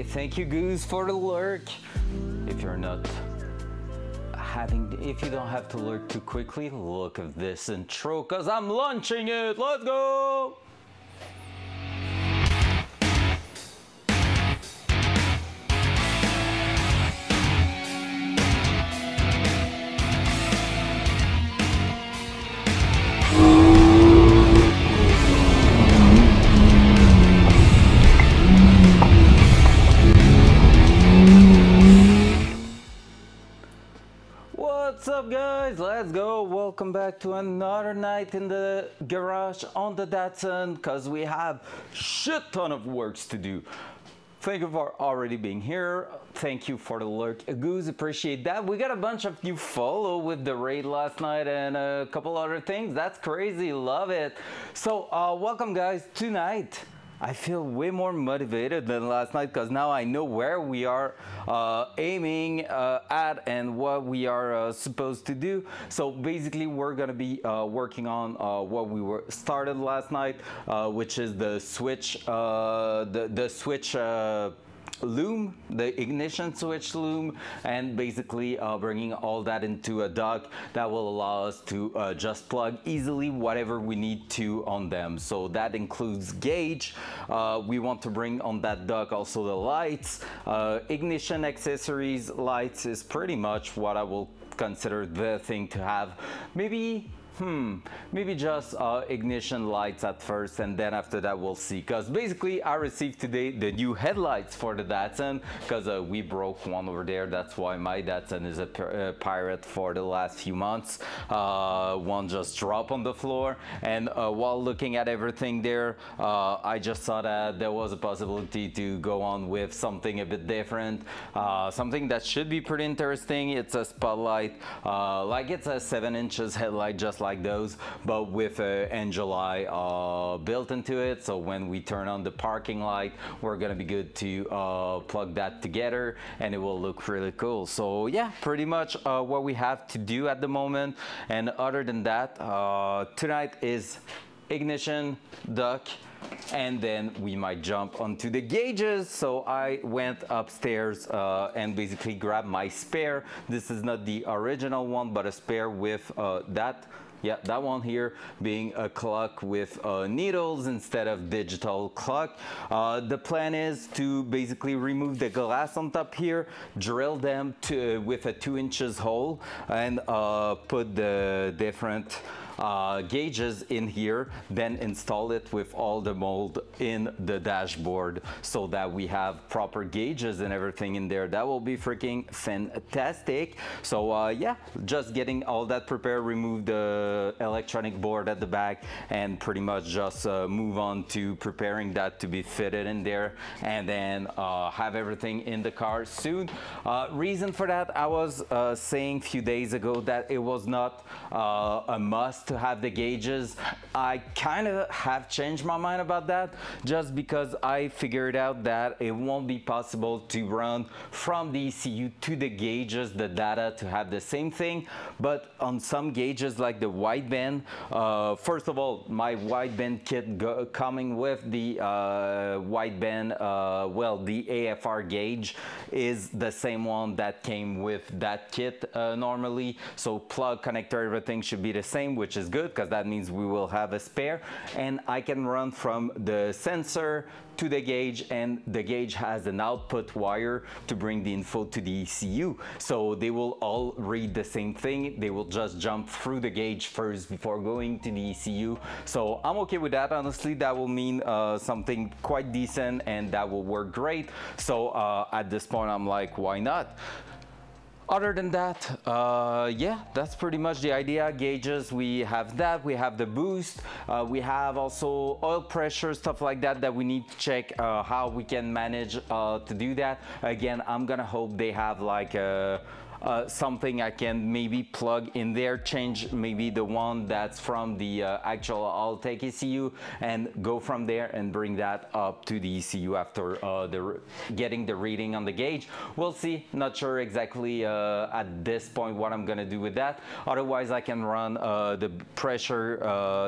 Hey, thank you Goose for the lurk. If you're not if you don't have to lurk too quickly, look at this intro, cause I'm launching it. Let's go! What's up guys, let's go. Welcome back to another night in the garage on the Datsun, because we have shit ton of works to do. Thank you for already being here. Thank you for the lurk, Goose, appreciate that. We got a bunch of you follow with the raid last night and a couple other things. That's crazy, love it. So welcome guys. Tonight I feel way more motivated than last night, because now I know where we are aiming at and what we are supposed to do. So basically we're gonna be working on what we started last night, which is the switch, the switch loom, the ignition switch loom, and basically bringing all that into a dock that will allow us to just plug easily whatever we need to on them. So that includes gauge. We want to bring on that dock also the lights, ignition accessories. Lights is pretty much what I will consider the thing to have. Maybe just ignition lights at first, and then after that we'll see, because basically I received today the new headlights for the Datsun, because we broke one over there. That's why my Datsun is a pirate for the last few months. One just dropped on the floor, and while looking at everything there, I just saw that there was a possibility to go on with something a bit different, something that should be pretty interesting. It's a spotlight, like it's a 7 inches headlight, just like those, but with an angel eye built into it. So when we turn on the parking light, we're gonna be good to plug that together, and it will look really cool. So yeah, pretty much what we have to do at the moment. And other than that, tonight is ignition, duck, and then we might jump onto the gauges. So I went upstairs and basically grabbed my spare. This is not the original one, but a spare with that one here being a clock with needles instead of digital clock. The plan is to basically remove the glass on top here, drill them with a 2 inches hole, and put the different gauges in here, then install it with all the mold in the dashboard, so that we have proper gauges and everything in there. That will be freaking fantastic. So yeah, just getting all that prepared, remove the electronic board at the back, and pretty much just move on to preparing that to be fitted in there, and then have everything in the car soon. Reason for that, I was saying a few days ago that it was not a must to have the gauges. I kind of have changed my mind about that, just because I figured out that it won't be possible to run from the ECU to the gauges the data to have the same thing. But on some gauges like the wideband, first of all, my wideband kit coming with the wideband, well, the AFR gauge is the same one that came with that kit normally. So plug, connector, everything should be the same, which is good, because that means we will have a spare, and I can run from the sensor to the gauge, and the gauge has an output wire to bring the info to the ECU. So they will all read the same thing. They will just jump through the gauge first before going to the ECU. So I'm okay with that. Honestly, that will mean something quite decent, and that will work great. So at this point, I'm like, why not? Other than that, yeah, that's pretty much the idea. Gauges, we have that, we have the boost, we have also oil pressure, stuff like that, that we need to check how we can manage to do that. Again, I'm gonna hope they have like a something I can maybe plug in there, change maybe the one that's from the actual Altec ECU, and go from there and bring that up to the ECU after getting the reading on the gauge. We'll see, not sure exactly at this point what I'm gonna do with that. Otherwise I can run the pressure,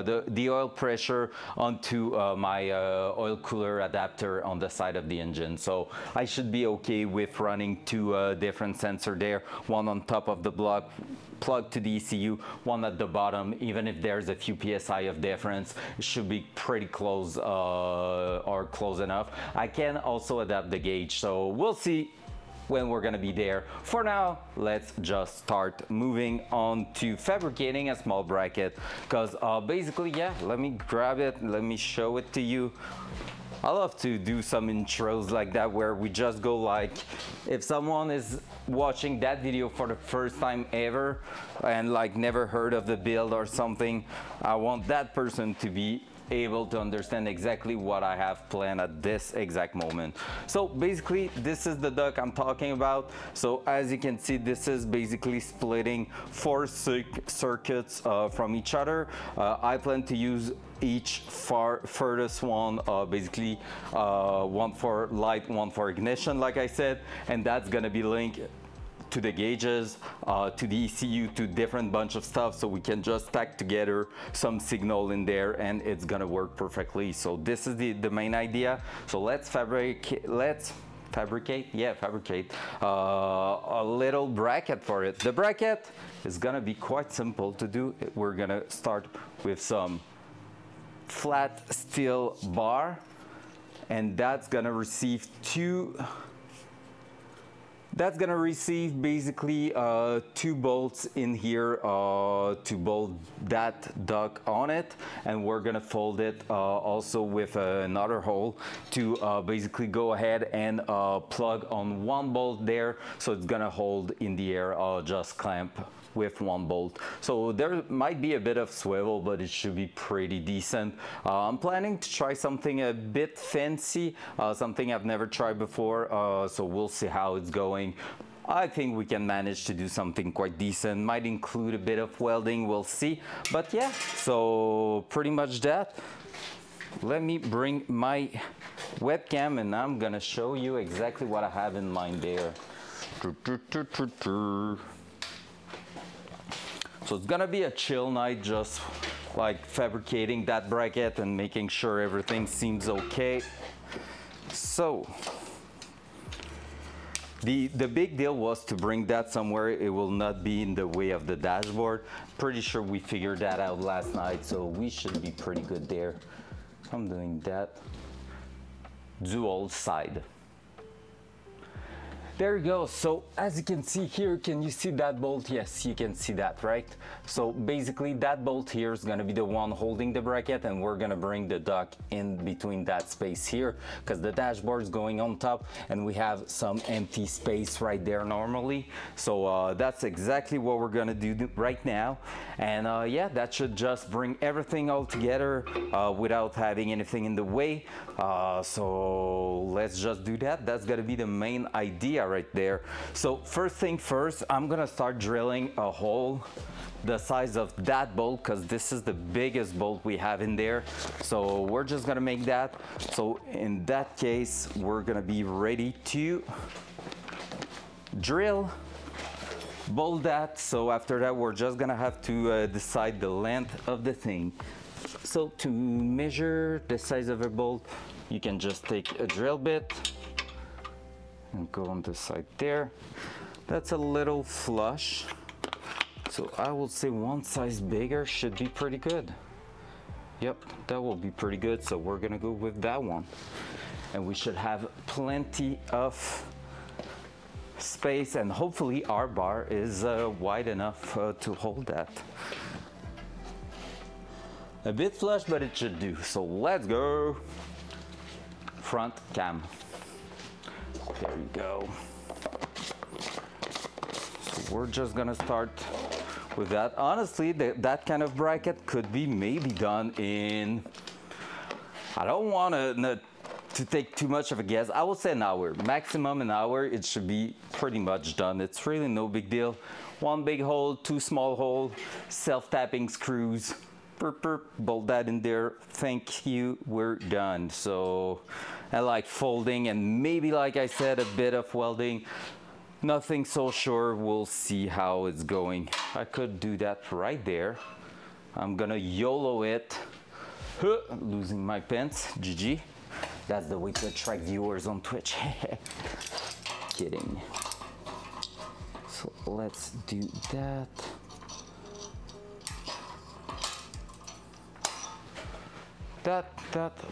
the oil pressure onto my oil cooler adapter on the side of the engine. So I should be okay with running two different sensors there, one on top of the block plug to the ECU, one at the bottom. Even if there's a few PSI of difference, it should be pretty close or close enough. I can also adapt the gauge, so we'll see when we're gonna be there. For now, let's just start moving on to fabricating a small bracket, because basically, yeah, let me grab it, let me show it to you. I love to do some intros like that where we just go like, if someone is watching that video for the first time ever and like never heard of the build or something, I want that person to be able to understand exactly what I have planned at this exact moment. So basically this is the duct I'm talking about. So as you can see, this is basically splitting 4 circuits from each other. I plan to use each furthest one, basically one for light, one for ignition, like I said, and that's gonna be linked to the gauges, to the ECU, to different bunch of stuff, so we can just stack together some signal in there and it's gonna work perfectly. So this is the main idea. So let's fabricate a little bracket for it. The bracket is gonna be quite simple to do. We're gonna start with some flat steel bar, and that's gonna receive basically 2 bolts in here to bolt that duct on it, and we're gonna fold it also with another hole to basically go ahead and plug on 1 bolt there, so it's gonna hold in the air. I'll just clamp with 1 bolt. So there might be a bit of swivel, but it should be pretty decent. I'm planning to try something a bit fancy, something I've never tried before, so we'll see how it's going. I think we can manage to do something quite decent. Might include a bit of welding, we'll see. But yeah, so pretty much that. Let me bring my webcam and I'm gonna show you exactly what I have in mind there. So it's gonna be a chill night, just like fabricating that bracket and making sure everything seems okay. So the big deal was to bring that somewhere it will not be in the way of the dashboard. Pretty sure we figured that out last night, so we should be pretty good there. I'm doing that dual side. There you go. So as you can see here, can you see that bolt? Yes, you can see that, right? So basically that bolt here is going to be the one holding the bracket, and we're going to bring the duct in between that space here, because the dashboard is going on top and we have some empty space right there normally. So that's exactly what we're going to do right now. And yeah, that should just bring everything all together without having anything in the way. So let's just do that. That's going to be the main idea right there. So first thing first, I'm gonna start drilling a hole the size of that bolt, because this is the biggest bolt we have in there. So we're just gonna make that. So in that case, we're gonna be ready to drill, bolt that. So after that, we're just gonna have to decide the length of the thing. So to measure the size of a bolt, you can just take a drill bit and go on the side there. That's a little flush, so I will say 1 size bigger should be pretty good. Yep, that will be pretty good, so we're gonna go with that one, and we should have plenty of space, and hopefully our bar is wide enough to hold that. A bit flush, but it should do. So let's go. Front cam. There you go. So we're just gonna start with that. Honestly, that kind of bracket could be maybe done in, I don't want a to take too much of a guess. I will say an hour, maximum an hour. It should be pretty much done. It's really no big deal. One big hole, two small hole, self-tapping screws. Burp, burp, bolt that in there. Thank you, we're done. So I like folding and maybe, like I said, a bit of welding. Nothing so sure. We'll see how it's going. I could do that right there. I'm gonna YOLO it. Huh, losing my pants. GG. That's the way to attract viewers on Twitch. Kidding. So let's do that.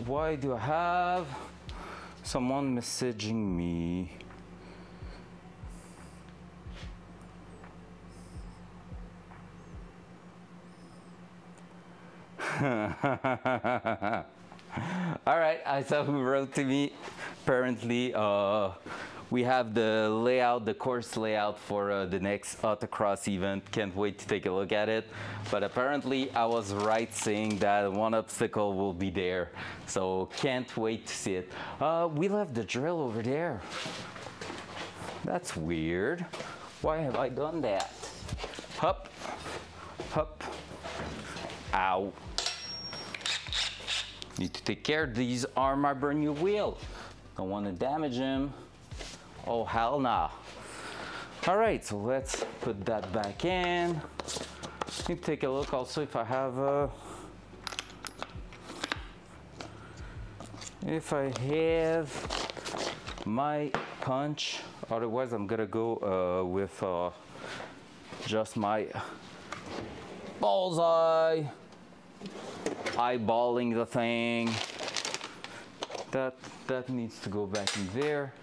Why do I have someone messaging me? All right, I saw who wrote to me. Apparently, we have the layout, the course layout for the next autocross event. Can't wait to take a look at it. But apparently, I was right saying that one obstacle will be there. So can't wait to see it. We left the drill over there. That's weird. Why have I done that? Hup, hup. Ow. Need to take care. These are my brand new wheel. Don't want to damage them. Oh, hell nah. All right, so let's put that back in. Need to take a look also if I have my punch. Otherwise, I'm gonna go with just my bullseye. Eyeballing the thing. That needs to go back in there.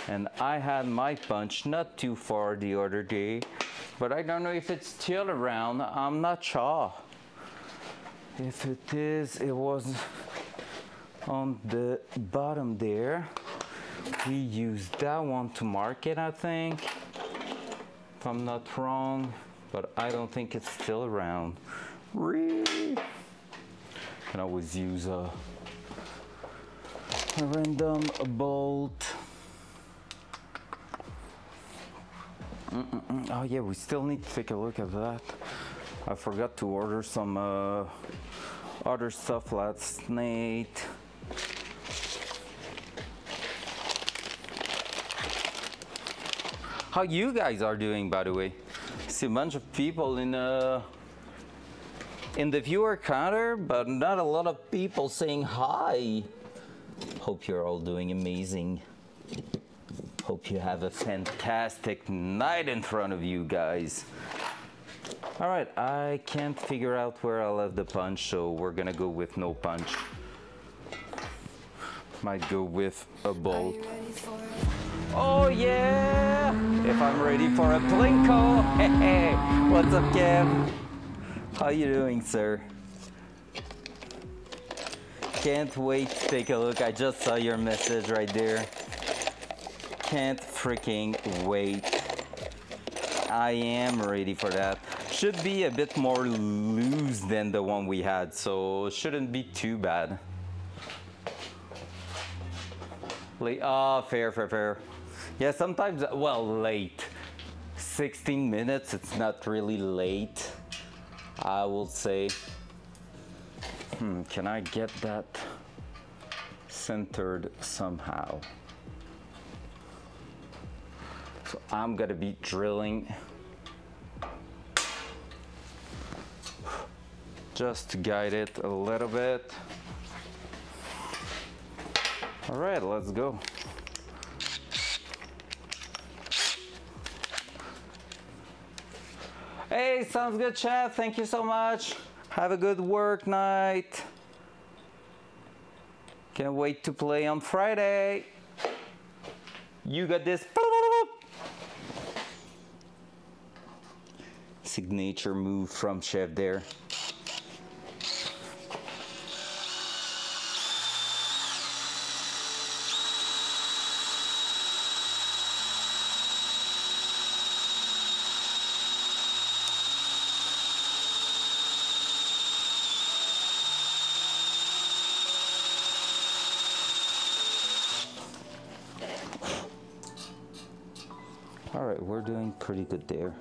And I had my punch not too far the other day, but I don't know if it's still around. I'm not sure. If it is, it was on the bottom there. We used that one to mark it, I think, if I'm not wrong, but I don't think it's still around. Really? Can always use a random bolt. Oh yeah, we still need to take a look at that. I forgot to order some other stuff last night. How you guys are doing, by the way? See a bunch of people in the viewer counter, but not a lot of people saying hi. Hope you're all doing amazing. Hope you have a fantastic night in front of you guys. All right, I can't figure out where I left the punch, so we're gonna go with no punch. Might go with a bolt. Oh yeah! If I'm ready for a plinko! Hey, what's up, Kev? How you doing, sir? Can't wait to take a look. I just saw your message right there. Can't freaking wait. I am ready for that. Should be a bit more loose than the one we had, so shouldn't be too bad. Late. Oh, fair. Yeah, sometimes, well, late. 16 minutes, it's not really late, I will say. Can I get that centered somehow? So I'm gonna be drilling just to guide it a little bit. All right, let's go. Hey, sounds good, chat. Thank you so much. Have a good work night. Can't wait to play on Friday. You got this. Signature move from Chef there. All right, we're doing pretty good there.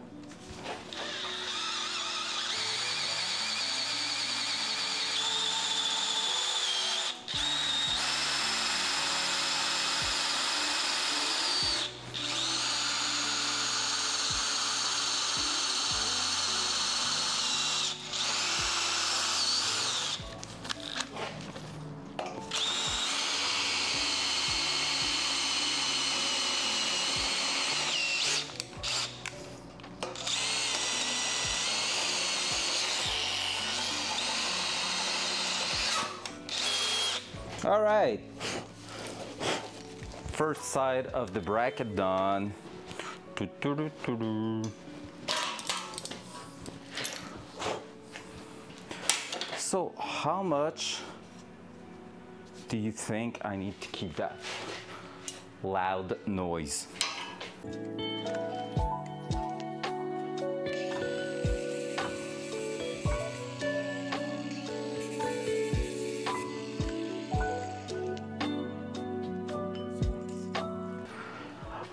All right, first side of the bracket done. So how much do you think I need to keep that loud noise?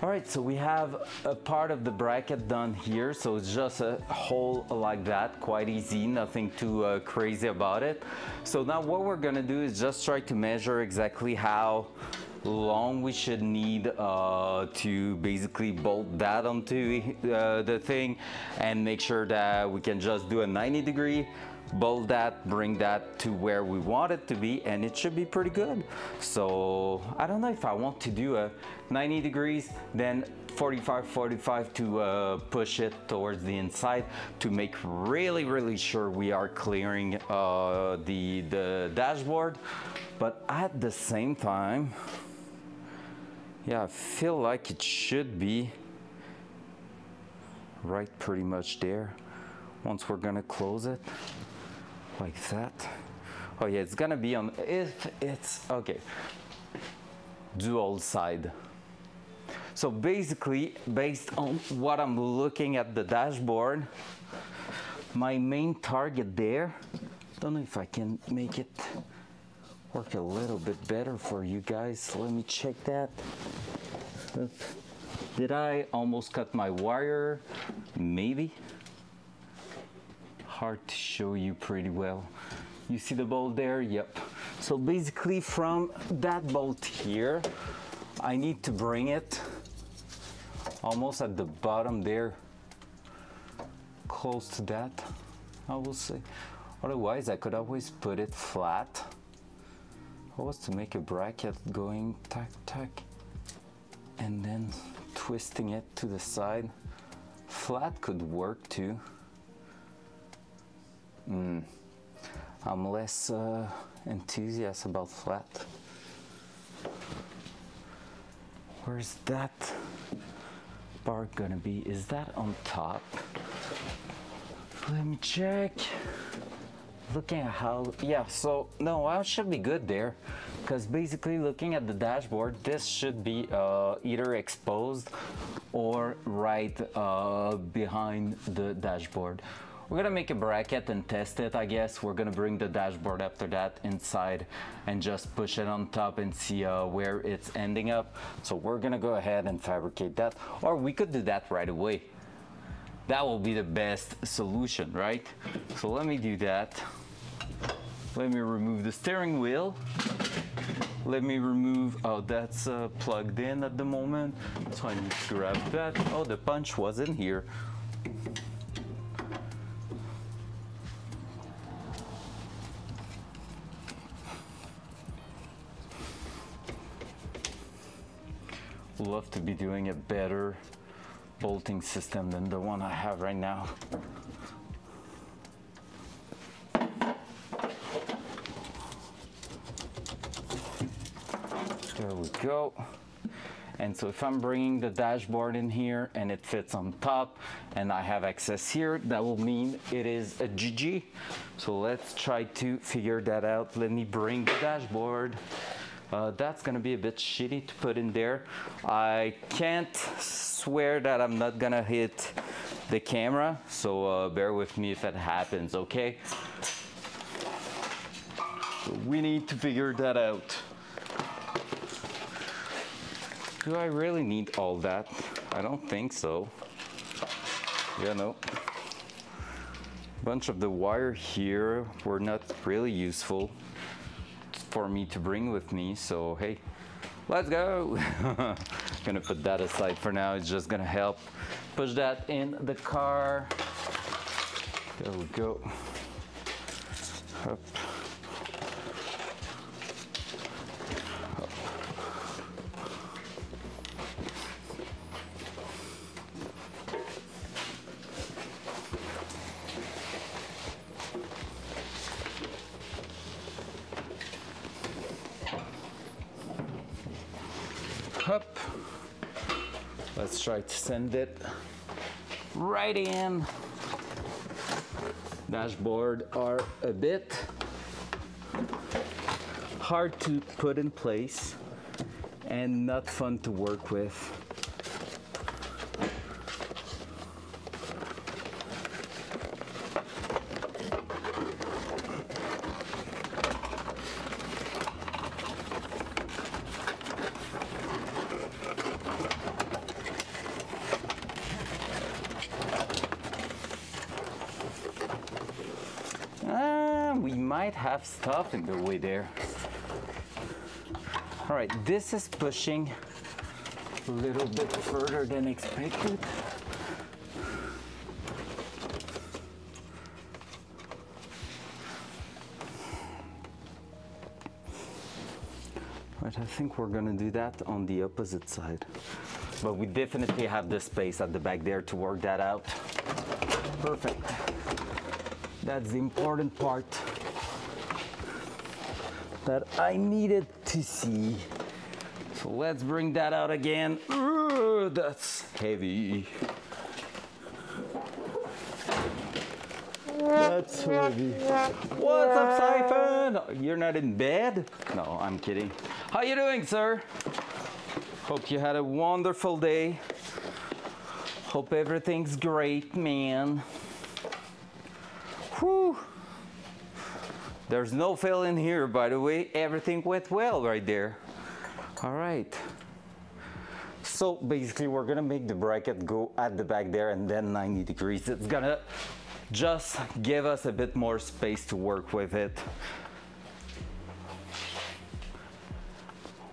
All right, so we have a part of the bracket done here, so it's just a hole like that, quite easy, nothing too crazy about it. So now what we're gonna do is just try to measure exactly how long we should need to basically bolt that onto the thing, and make sure that we can just do a 90-degree, bolt that, bring that to where we want it to be, and it should be pretty good. So I don't know if I want to do a 90 degrees, then 45 to push it towards the inside to make really sure we are clearing the dashboard. But at the same time, yeah, I feel like it should be right pretty much there. Once we're gonna close it like that. Oh yeah, it's gonna be on, if it's okay, dual side. So basically, based on what I'm looking at the dashboard, my main target there, don't know if I can make it work a little bit better for you guys. Let me check that. Did I almost cut my wire? Maybe. Hard to show you pretty well. You see the bolt there? Yep. So basically from that bolt here, I need to bring it almost at the bottom there, close to that, I will say. Otherwise, I could always put it flat. I was to make a bracket going tack, tack, and then twisting it to the side. Flat could work too. I'm less enthusiastic about flat. Where's that bar gonna be? Is that on top? Let me check. Looking at how, yeah, so no, I should be good there. Because basically looking at the dashboard, this should be either exposed or right behind the dashboard. We're gonna make a bracket and test it, I guess. We're gonna bring the dashboard after that inside and just push it on top and see where it's ending up. So we're gonna go ahead and fabricate that, or we could do that right away. That will be the best solution, right? So let me do that. Let me remove the steering wheel. Let me remove, oh, that's plugged in at the moment. So I need to grab that. Oh, the punch was in here. Love to be doing a better bolting system than the one I have right now. There we go. And so if I'm bringing the dashboard in here and it fits on top and I have access here, that will mean it is a GG. So let's try to figure that out. Let me bring the dashboard. That's gonna be a bit shitty to put in there. I can't swear that I'm not gonna hit the camera, so bear with me if it happens, okay? So we need to figure that out. do I really need all that? I don't think so. Yeah, no. Bunch of the wire here were not really useful for me to bring with me, so hey, let's go. Gonna put that aside for now. It's just gonna help push that in the car. There we go. Up. Up. Let's try to send it right in. Dashboard are a bit hard to put in place and not fun to work with. We might have stuff in the way there. All right, this is pushing a little bit further than expected. But I think we're gonna do that on the opposite side. But we definitely have the space at the back there to work that out. Perfect. That's the important part that I needed to see. So let's bring that out again. Ooh, that's heavy. That's heavy. What's up, Siphon? You're not in bed? No, I'm kidding. How you doing, sir? Hope you had a wonderful day. Hope everything's great, man. Whew. There's no fail in here, by the way. Everything went well right there. All right. So basically, we're gonna make the bracket go at the back there and then 90 degrees. It's gonna just give us a bit more space to work with it.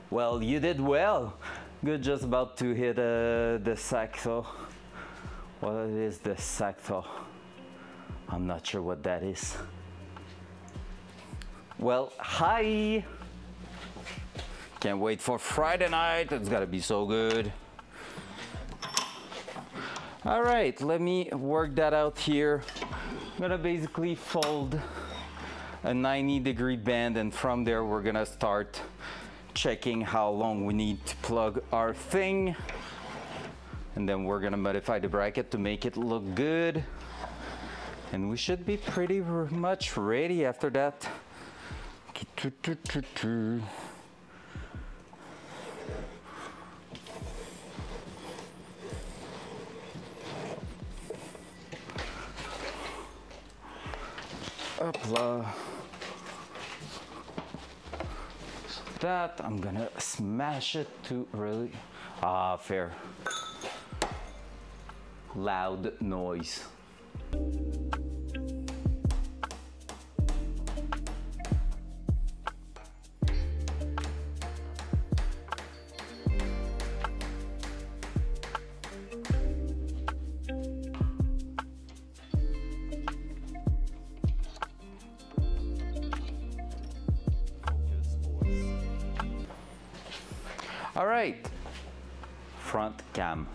Well, you did well. Good, just about to hit the saxo. What is the saxo? I'm not sure what that is. Well, hi! Can't wait for Friday night. It's gotta be so good. All right, let me work that out here. I'm gonna basically fold a 90-degree band, and from there we're gonna start checking how long we need to plug our thing. And then we're gonna modify the bracket to make it look good. And we should be pretty much ready after that. Hopla. So that I'm gonna smash it to really fair. Loud noise. All right, front cam.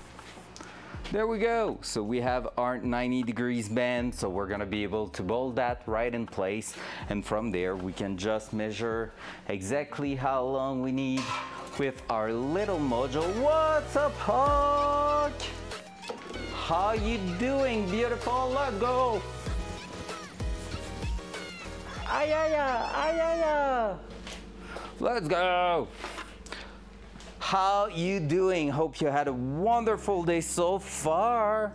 There we go. So we have our 90 degrees band. So we're gonna be able to bolt that right in place. And from there, we can just measure exactly how long we need with our little module. What's up, Hawk? How you doing, beautiful? Let's go. Ay. Let's go. How you doing? Hope you had a wonderful day so far.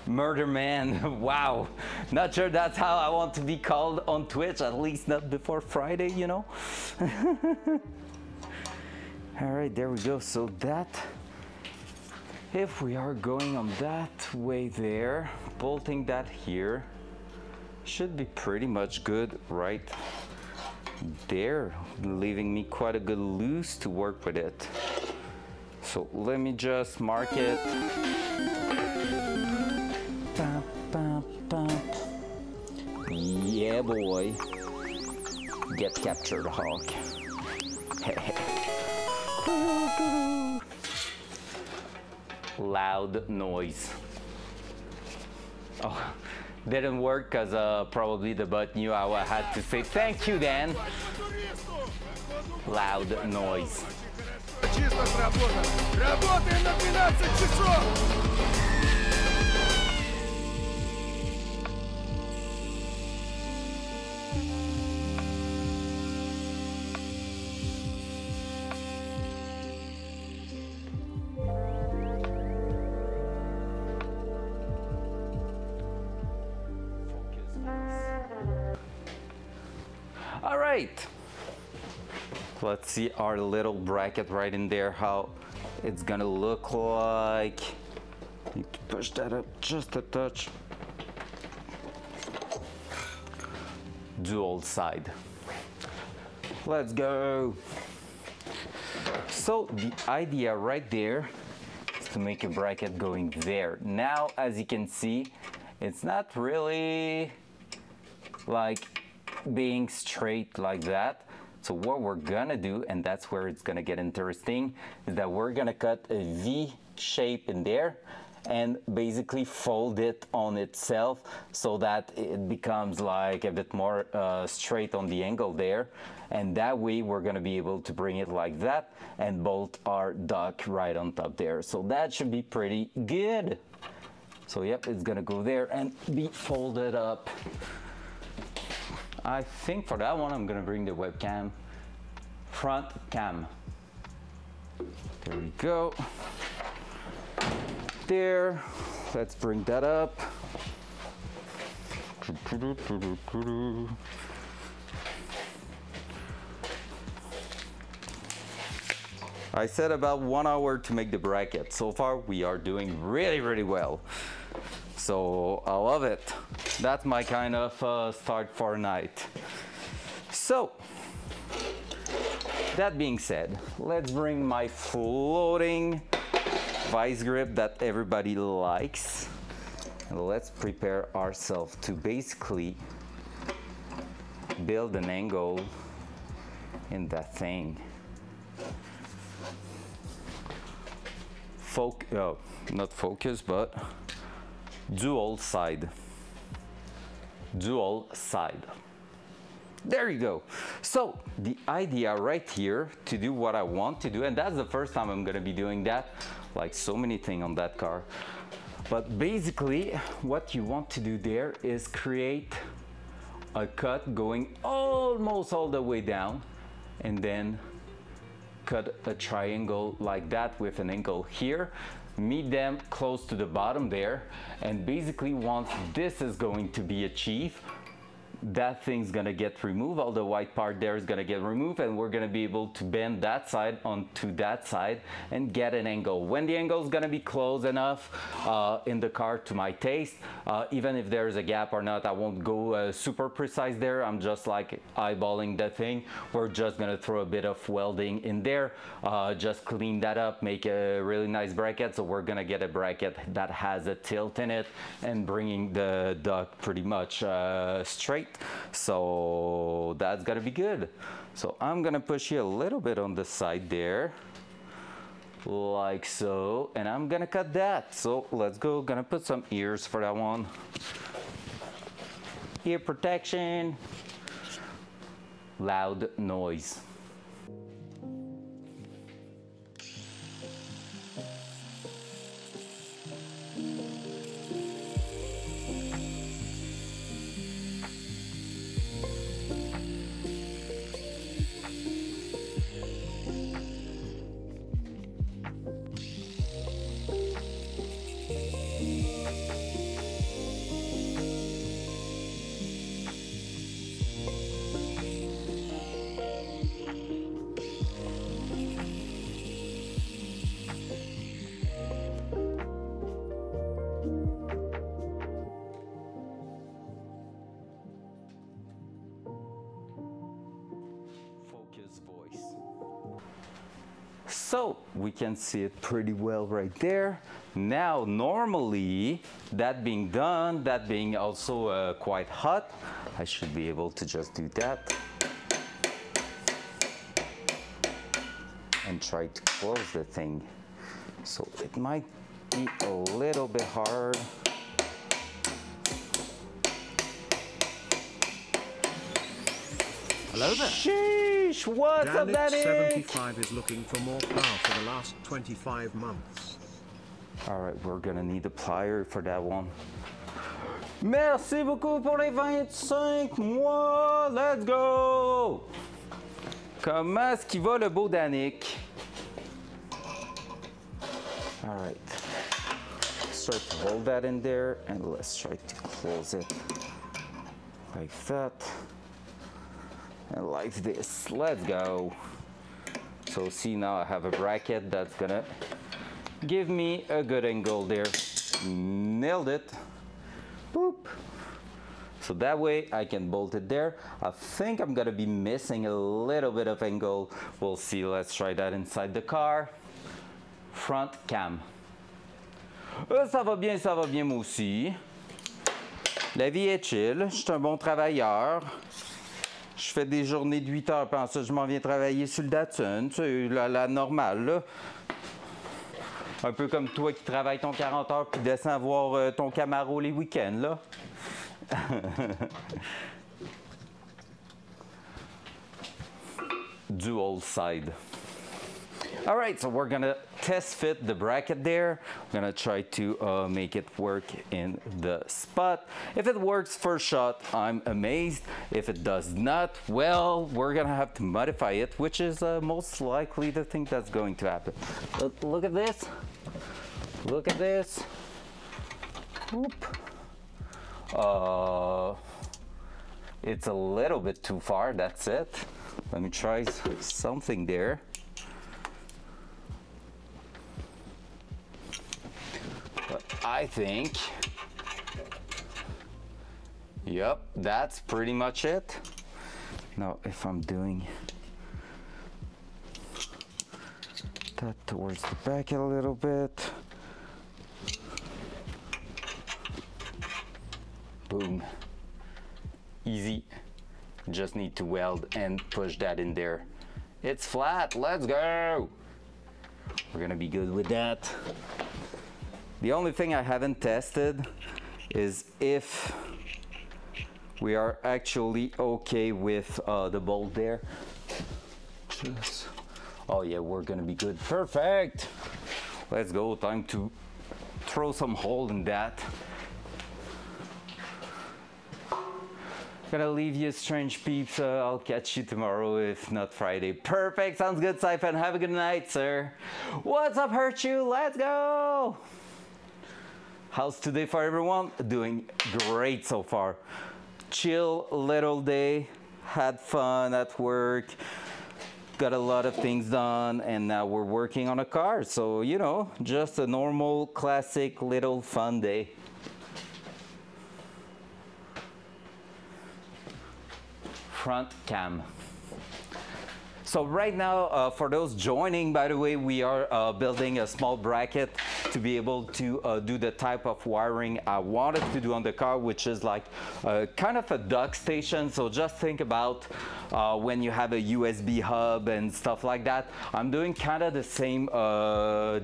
Murder Man. Wow. Not sure that's how I want to be called on Twitch, at least not before Friday, you know. All right, there we go. So that, if we are going on that way there, bolting that here, should be pretty much good right there, leaving me quite a good loose to work with it. So let me just mark it. Bum, bum, bum. Yeah, boy. Get captured, Hawk. Loud noise. Oh, didn't work because probably the bot knew I had to say thank you, Dan. Loud noise. All right, let's see our little bracket right in there, how it's gonna look like. Need to push that up just a touch. Dual side. Let's go. So the idea right there is to make a bracket going there. Now, as you can see, it's not really like being straight like that. So what we're gonna do, and that's where it's gonna get interesting, is that we're gonna cut a V shape in there and basically fold it on itself so that it becomes like a bit more straight on the angle there. And that way we're gonna be able to bring it like that and bolt our duck right on top there. So that should be pretty good. So yep, it's gonna go there and be folded up. I think for that one, I'm gonna bring the webcam front cam. There we go. There, let's bring that up. I said about 1 hour to make the bracket. So far, we are doing really, really well. So I love it. That's my kind of start for a night. So that being said, let's bring my floating vice grip that everybody likes. And let's prepare ourselves to basically build an angle in that thing. Not focus, but dual side. Dual side. There you go. So the idea right here to do what I want to do, and that's the first time I'm gonna be doing that, like so many things on that car. But basically what you want to do there is create a cut going almost all the way down and then cut a triangle like that with an angle here, meet them close to the bottom there, and basically once this is going to be achieved, that thing's gonna get removed, all the white part there is gonna get removed, and we're gonna be able to bend that side onto that side and get an angle. When the angle is gonna be close enough in the car to my taste, even if there's a gap or not, I won't go super precise there. I'm just like eyeballing the thing. We're just gonna throw a bit of welding in there, just clean that up, make a really nice bracket. So we're gonna get a bracket that has a tilt in it and bringing the duck pretty much straight. So that's gonna be good. So I'm gonna push you a little bit on the side there, like so, and I'm gonna cut that. So let's go, gonna put some ears for that one. Ear protection, loud noise. So we can see it pretty well right there. Now, normally, that being done, that being also quite hot, I should be able to just do that and try to close the thing. So it might be a little bit hard. Hello there. Sheesh, what's up, Danny? 75 is looking for more power for the last 25 months. All right, we're gonna need a plier for that one. Merci beaucoup pour les 25 mois. Let's go! Comment est-ce qu'il va le beau Danick? All right. Start to hold that in there and let's try to close it like that. And like this. Let's go. So see, now I have a bracket that's gonna give me a good angle there. Nailed it. Boop. So that way I can bolt it there. I think I'm gonna be missing a little bit of angle. We'll see. Let's try that inside the car. Front cam. Ça va bien moi aussi. La vie est chill. Je suis un bon travailleur. Je fais des journées de 8 heures, puis ensuite je m'en viens travailler sur le Datsun, tu sais, la normale, là. Un peu comme toi qui travailles ton 40 heures puis descends voir ton Camaro les week-ends, là. Dual side. All right, so we're gonna test fit the bracket there. We're gonna try to make it work in the spot. If it works first shot, I'm amazed. If it does not, well, we're gonna have to modify it, which is most likely the thing that's going to happen. Look at this. Look at this. Whoop. It's a little bit too far, that's it. Let me try something there. But I think, yep, that's pretty much it. Now, if I'm doing that towards the back a little bit, boom, easy. Just need to weld and push that in there. It's flat, let's go. We're gonna be good with that. The only thing I haven't tested is if we are actually okay with the bolt there. Oh yeah, we're gonna be good. Perfect. Let's go. Time to throw some hole in that. Gonna leave you strange peeps. I'll catch you tomorrow, if not Friday. Perfect. Sounds good, Siphon. Have a good night, sir. What's up, Hurt You? Let's go. How's today for everyone? Doing great so far. Chill little day, had fun at work, got a lot of things done, and now we're working on a car. So, you know, just a normal, classic, little fun day. Front cam. So right now, for those joining, by the way, we are building a small bracket to be able to do the type of wiring I wanted to do on the car, which is like kind of a dock station. So just think about when you have a USB hub and stuff like that. I'm doing kind of the same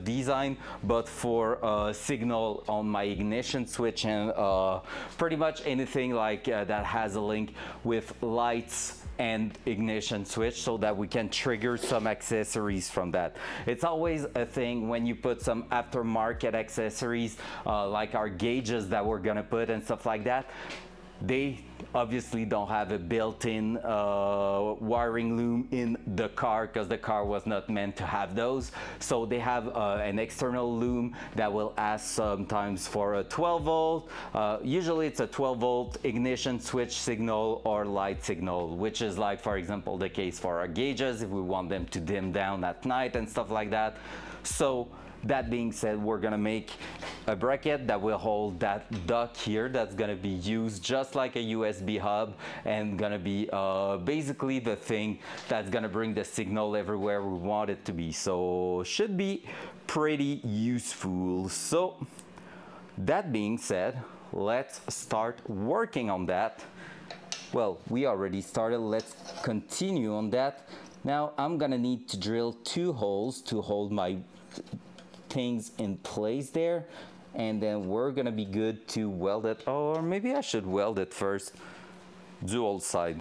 design, but for signal on my ignition switch and pretty much anything like that has a link with lights and ignition switch, so that we can trigger some accessories from that. It's always a thing when you put some aftermarket accessories like our gauges that we're gonna put and stuff like that. They obviously don't have a built-in wiring loom in the car because the car was not meant to have those. So they have an external loom that will ask sometimes for a 12 volt. Usually it's a 12 volt ignition switch signal or light signal, which is like, for example, the case for our gauges if we want them to dim down at night and stuff like that. So that being said, we're gonna make a bracket that will hold that dock here that's gonna be used just like a USB USB hub and gonna be basically the thing that's gonna bring the signal everywhere we want it to be. So should be pretty useful. So that being said, let's start working on that. Well, we already started. Let's continue on that. Now I'm gonna need to drill 2 holes to hold my things in place there, and then we're gonna be good to weld it. Or maybe I should weld it first. Dual side.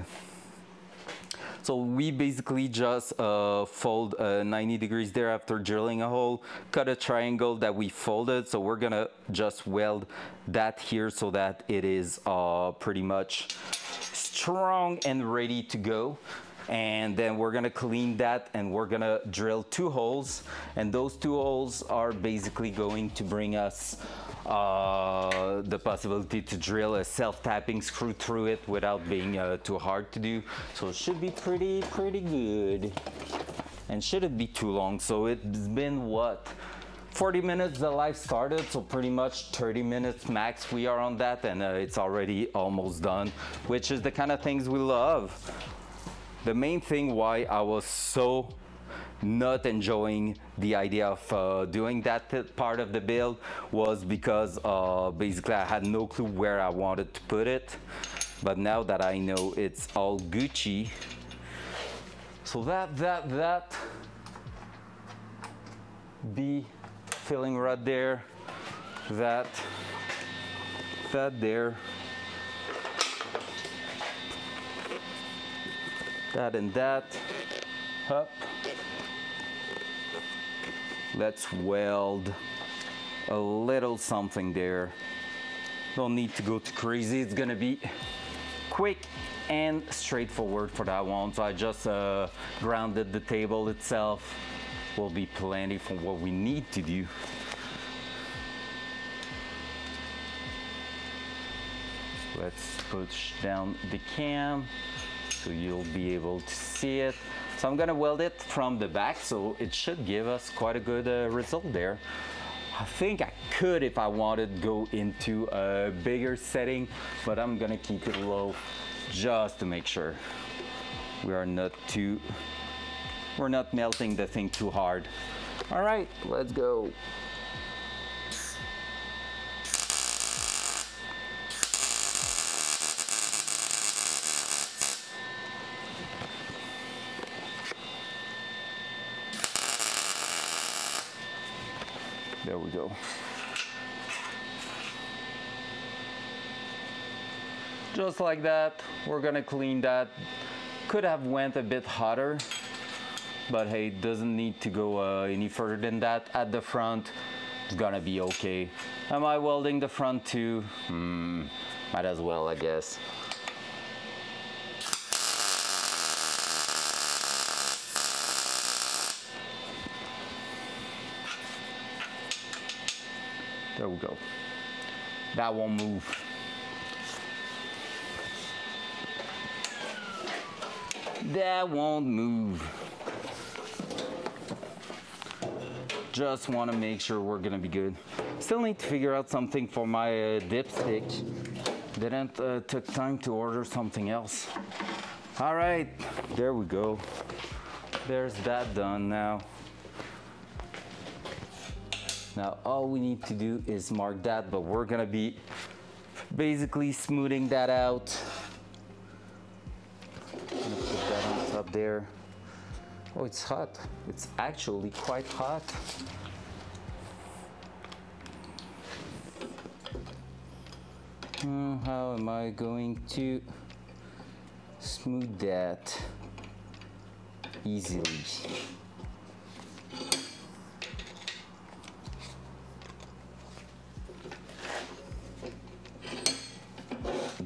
So we basically just fold 90 degrees there after drilling a hole, cut a triangle that we folded. So we're gonna just weld that here so that it is pretty much strong and ready to go. And then we're gonna clean that and we're gonna drill 2 holes, and those 2 holes are basically going to bring us the possibility to drill a self-tapping screw through it without being too hard to do. So it should be pretty good, and shouldn't be too long. So it's been what, 40 minutes the live started, so pretty much 30 minutes max we are on that, and it's already almost done, which is the kind of things we love. The main thing why I was so not enjoying the idea of doing that part of the build was because basically I had no clue where I wanted to put it, but now that I know it's all Gucci. So that be filling right there, that there, that and that, up. Let's weld a little something there. Don't need to go too crazy. It's gonna be quick and straightforward for that one. So I just grounded the table itself. Will be plenty for what we need to do. Let's push down the cam so you'll be able to see it. So I'm gonna weld it from the back, so it should give us quite a good result there. I think I could, if I wanted, go into a bigger setting, but I'm gonna keep it low just to make sure we're not melting the thing too hard. All right, let's go. There we go. Just like that, we're gonna clean that. Could have went a bit hotter, but hey, it doesn't need to go any further than that. At the front, it's gonna be okay. Am I welding the front too? Might as well, I guess. There we go. That won't move. That won't move. Just want to make sure we're gonna be good. Still need to figure out something for my dipstick. Didn't took time to order something else. All right, there we go. There's that done now. Now all we need to do is mark that, but we're gonna be basically smoothing that out. I'm gonna put that on top there. Oh, it's hot. It's actually quite hot. How am I going to smooth that easily?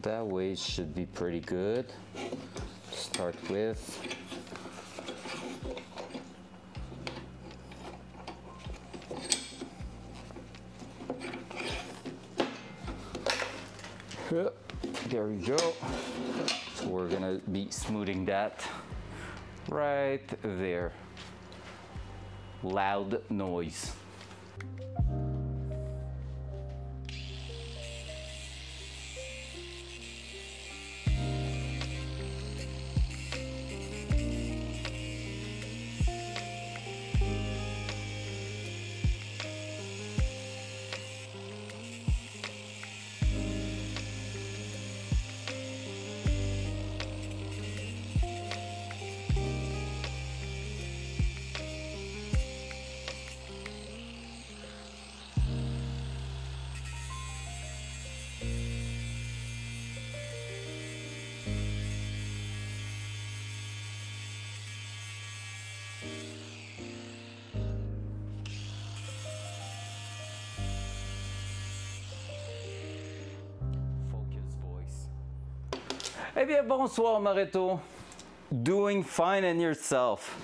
That way it should be pretty good to start with. There we go. So we're gonna be smoothing that right there. Loud noise. Eh bien, bonsoir Mareto. Doing fine and yourself?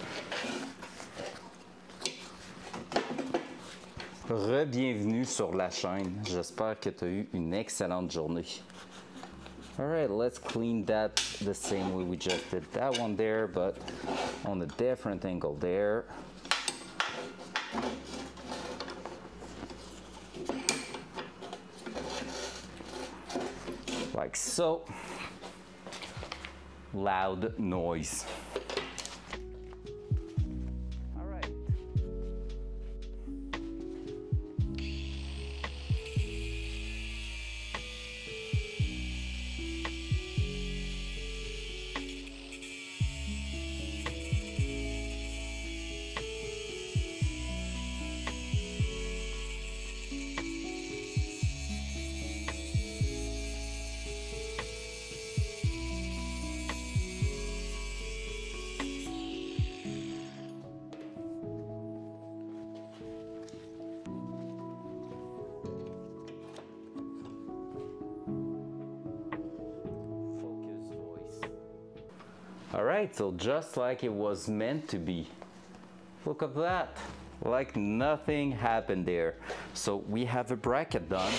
Re-bienvenue sur la chaîne. J'espère que tu as eu une excellente journée. Alright, let's clean that the same way we just did that one there, but on a different angle there. Like so. Loud noise. Alright, so just like it was meant to be. Look at that. Like nothing happened there. So we have a bracket done.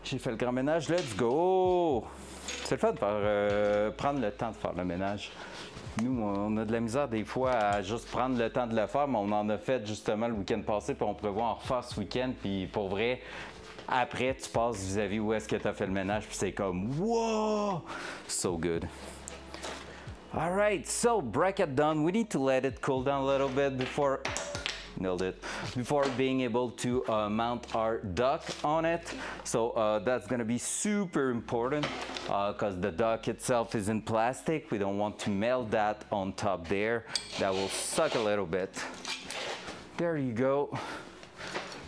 J'ai fait le grand ménage, let's go! C'est le fait de faire, prendre le temps de faire le ménage. Nous, on a de la misère des fois à juste prendre le temps de le faire, mais on en a fait justement le week-end passé, puis on prévoit en refaire ce week-end, puis pour vrai, après tu passes vis-à-vis où est-ce que tu as fait le ménage, puis c'est comme wow! So good. Alright, so bracket done. We need to let it cool down a little bit before, nailed it, before being able to mount our duck on it. So that's gonna be super important because the duck itself is in plastic. We don't want to melt that on top there. That will suck a little bit. There you go.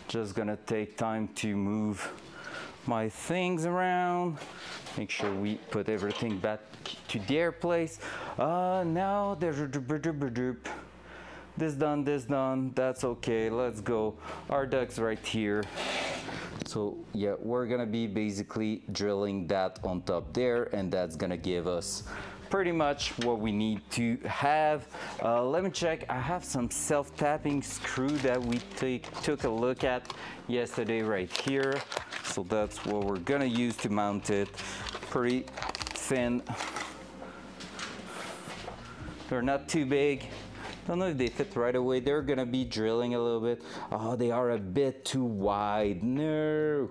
Just gonna take time to move my things around. Make sure we put everything back to their place. Now there's this done, that's okay, let's go. Our duck's right here. So yeah, we're gonna be basically drilling that on top there, and that's gonna give us pretty much what we need to have. Let me check, I have some self-tapping screw that we took a look at yesterday right here. So that's what we're gonna use to mount it. Pretty thin. They're not too big. Don't know if they fit right away. They're gonna be drilling a little bit. Oh, they are a bit too wide. No.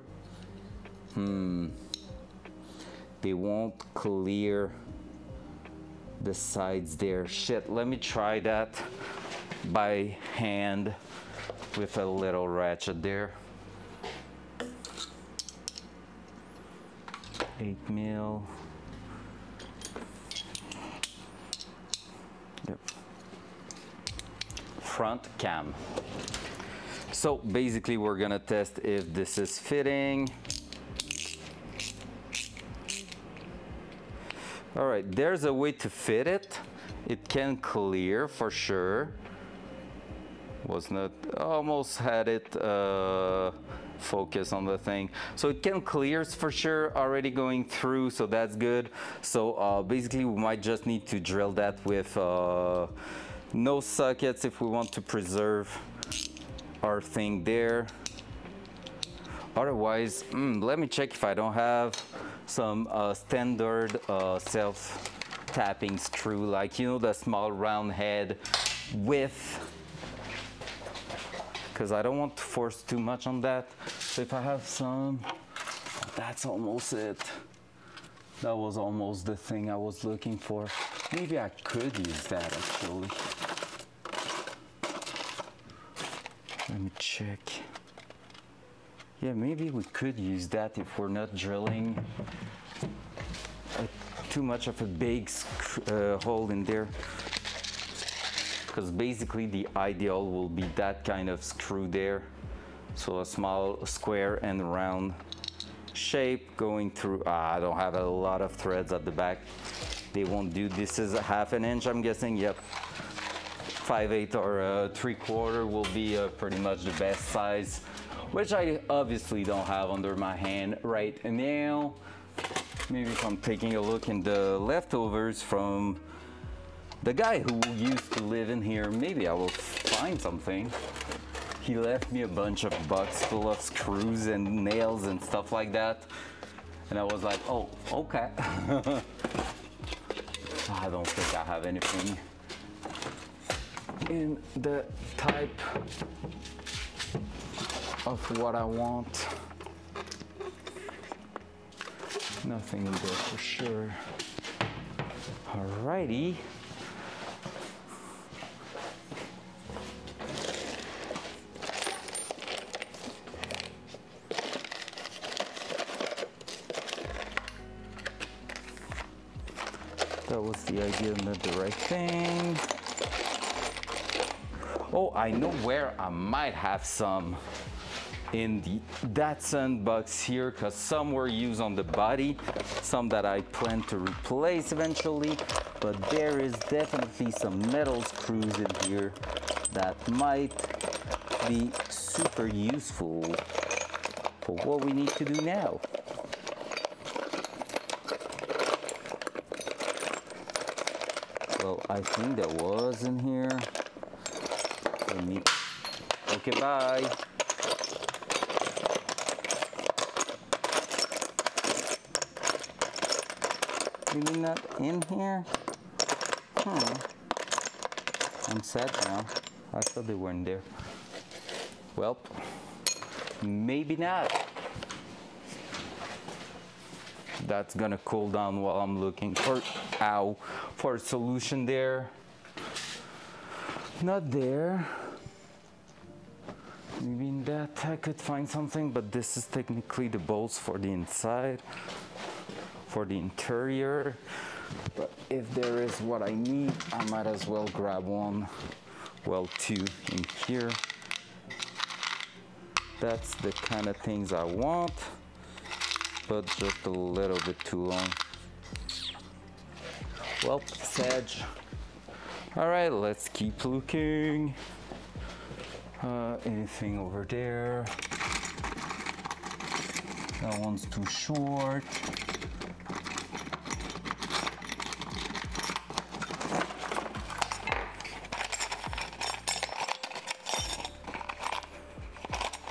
They won't clear the sides there. Shit, let me try that by hand with a little ratchet there. 8 mil. Yep. Front cam. So basically we're gonna test if this is fitting. All right, there's a way to fit it. It can clear for sure. Was not, almost had it focus on the thing. So it can clear for sure, already going through, so that's good. So basically we might just need to drill that with no sockets if we want to preserve our thing there. Otherwise, let me check if I don't have some standard self-tapping screw, like, you know, the small round head with, because I don't want to force too much on that. So if I have some, that's almost it. That was almost the thing I was looking for. Maybe I could use that actually. Let me check. Yeah, maybe we could use that if we're not drilling too much of a big hole in there. Because basically the ideal will be that kind of screw there. So a small square and round shape going through. I don't have a lot of threads at the back. They won't do. This is a 1/2 inch, I'm guessing. Yep. 5/8 or 3/4 will be pretty much the best size, which I obviously don't have under my hand right now. maybe if I'm taking a look in the leftovers from the guy who used to live in here, maybe I will find something. He left me a bunch of bucks full of screws and nails and stuff like that. And I was like, oh, okay. I don't think I have anything in the type of what I want. Nothing in there for sure. Alrighty. That was the idea, not the right thing. Oh, I know where I might have some in the Datsun box here, because some were used on the body, some that I plan to replace eventually, but there is definitely some metal screws in here that might be super useful for what we need to do now. Well, I think that was in here. Okay, bye. Maybe not in here? I'm sad now. I thought they weren't there. Well, maybe not. That's gonna cool down while I'm looking for, for a solution there. Not there. Maybe in that I could find something, but this is technically the bolts for the inside, for the interior. But if there is what I need, I might as well grab one. Well, two in here. That's the kind of things I want, but just a little bit too long. Well, Sedge. All right, let's keep looking. Anything over there? That one's too short.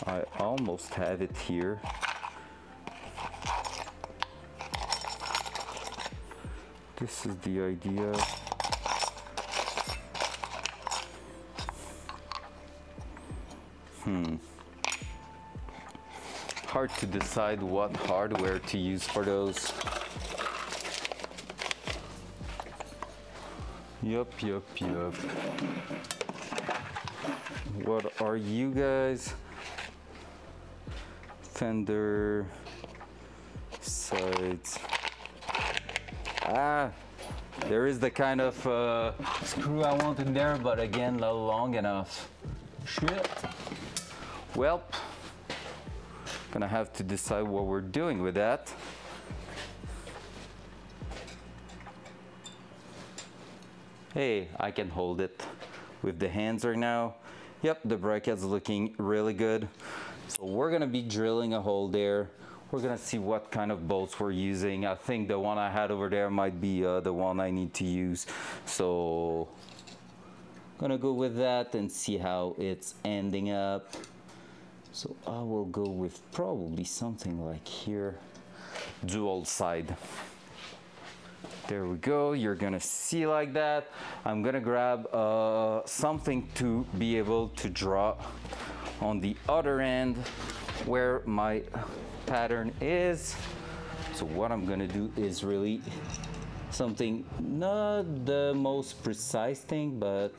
I almost have it here. This is the idea. Hard to decide what hardware to use for those. Yup. What are you guys? Fender sides. Ah, there is the kind of screw I want in there, but again, not long enough. Shit. Well, gonna have to decide what we're doing with that. Hey, I can hold it with the hands right now. Yep, the bracket's looking really good. So we're gonna be drilling a hole there. We're gonna see what kind of bolts we're using. I think the one I had over there might be the one I need to use. So gonna go with that and see how it's ending up. So I will go with probably something like here, dual side. There we go, you're gonna see like that. I'm gonna grab something to be able to draw on the other end where my pattern is. So what I'm gonna do is really something, not the most precise thing, but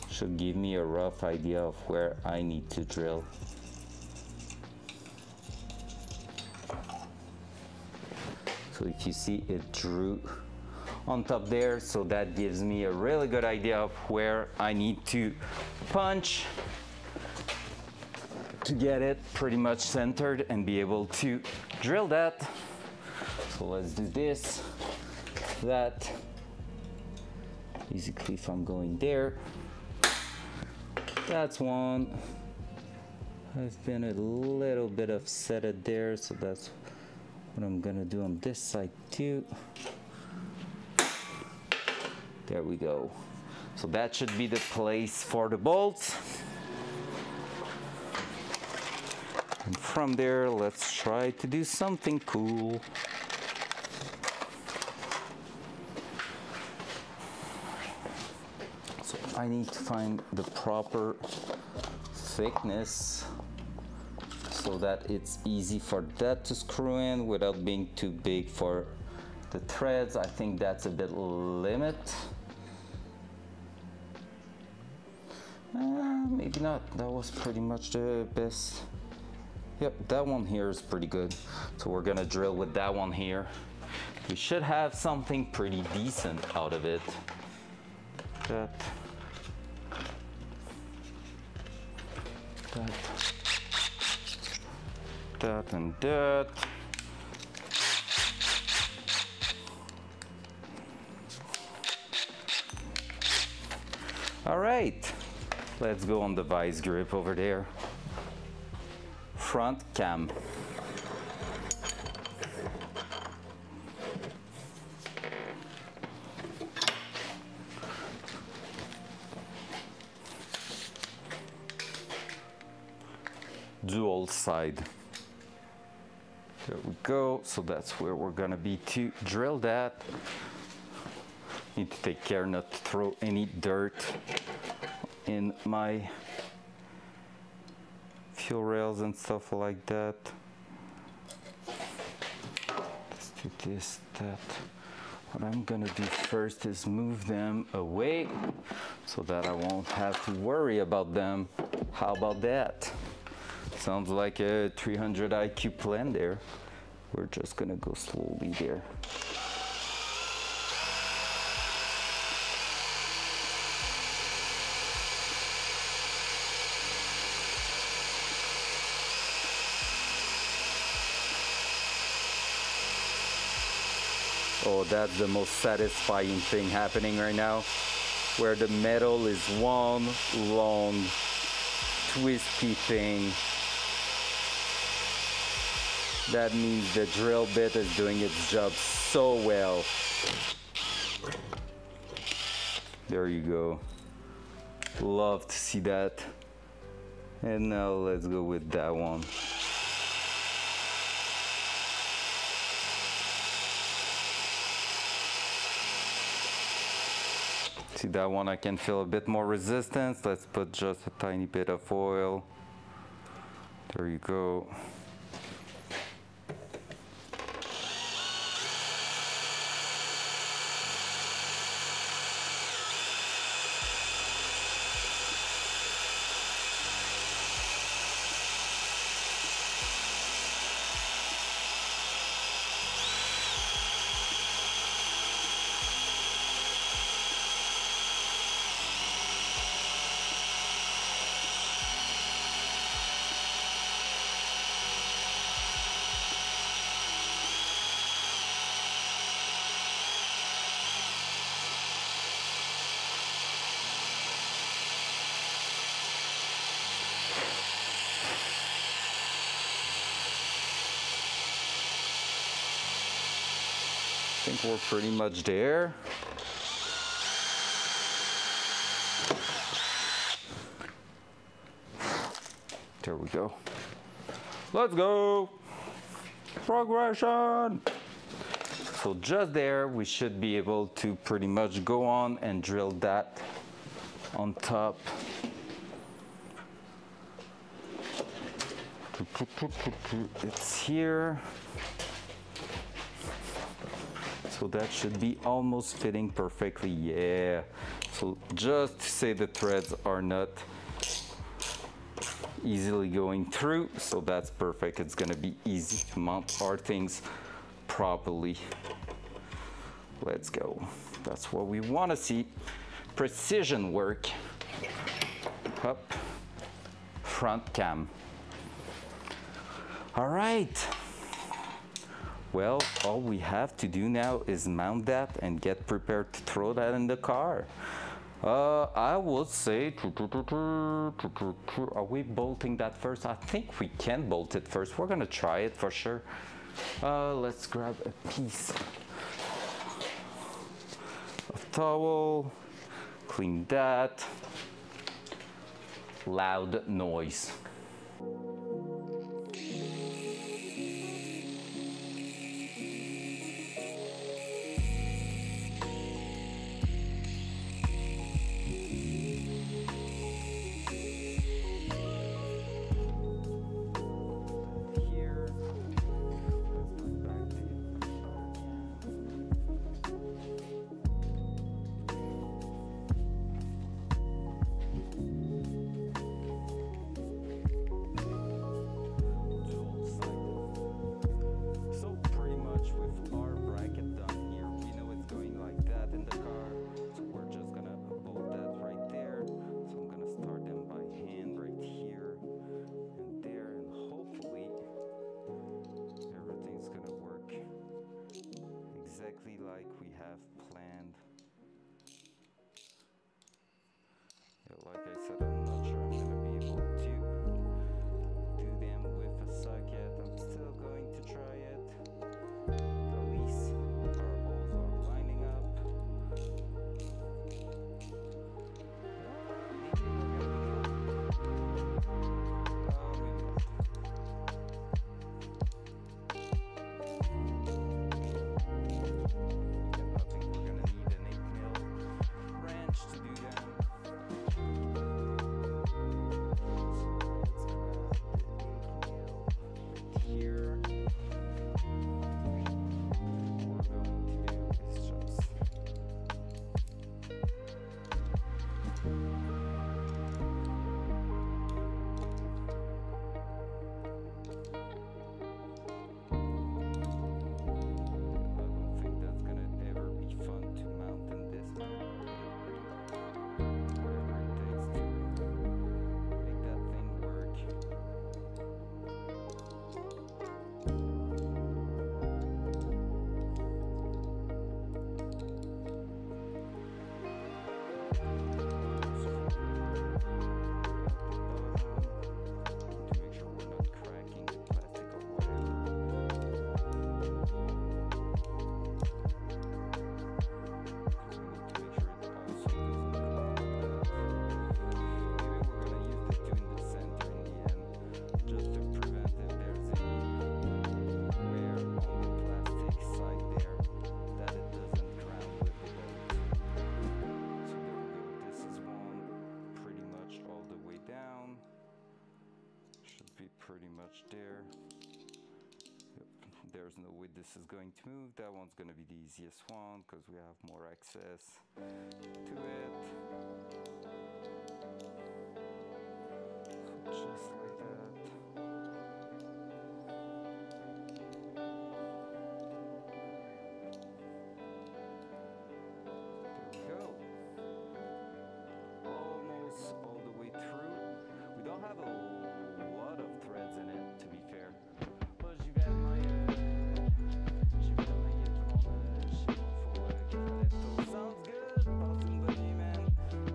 should give me a rough idea of where I need to drill. So if you see, it drew on top there, so that gives me a really good idea of where I need to punch to get it pretty much centered and be able to drill that. So let's do this, that. Basically, if I'm going there, that's one, I've been a little bit offset there, so that's what I'm gonna do on this side too. There we go. So that should be the place for the bolts. And from there, let's try to do something cool. So I need to find the proper thickness so that it's easy for that to screw in without being too big for the threads. I think that's a bit limit. Maybe not. That was pretty much the best. Yep, that one here is pretty good. So we're gonna drill with that one here. We should have something pretty decent out of it. That and that. All right, let's go on the vice grip over there. Front cam. Dual side. There we go. So that's where we're gonna be to drill that. Need to take care not to throw any dirt in my fuel rails and stuff like that. Let's do this, that. What I'm gonna do first is move them away so that I won't have to worry about them. How about that? Sounds like a 300 IQ plan there. We're just gonna go slowly there. Oh, that's the most satisfying thing happening right now, where the metal is one long twisty thing. That means the drill bit is doing its job so well. There you go. Love to see that. And now let's go with that one. See, that one I can feel a bit more resistance. Let's put just a tiny bit of oil. There you go. I think we're pretty much there. There we go. Let's go. Progression. So just there, we should be able to pretty much go on and drill that on top. It's here. So that should be almost fitting perfectly, yeah. So just to say the threads are not easily going through, so that's perfect. It's gonna be easy to mount our things properly. Let's go. That's what we wanna see. Precision work. Up, front cam. All right. Well, all we have to do now is mount that and get prepared to throw that in the car. I would say, are we bolting that first? I think we can bolt it first. We're gonna try it for sure. Let's grab a piece of towel, clean that. Loud noise. Like we have planned. Yeah, like I said, I'm not sure I'm gonna be able to do them with a socket. I'm still going to try it. At least our holes are lining up. Pretty much there. Yep. There's no way this is going to move. That one's going to be the easiest one because we have more access to it. So just like that. There we go. Almost all the way through. We don't have a lot of threads in it, to be fair. Moi, j'y vais à commande chez moi pour Café. Sounds good. Passe une bonne nuit, man.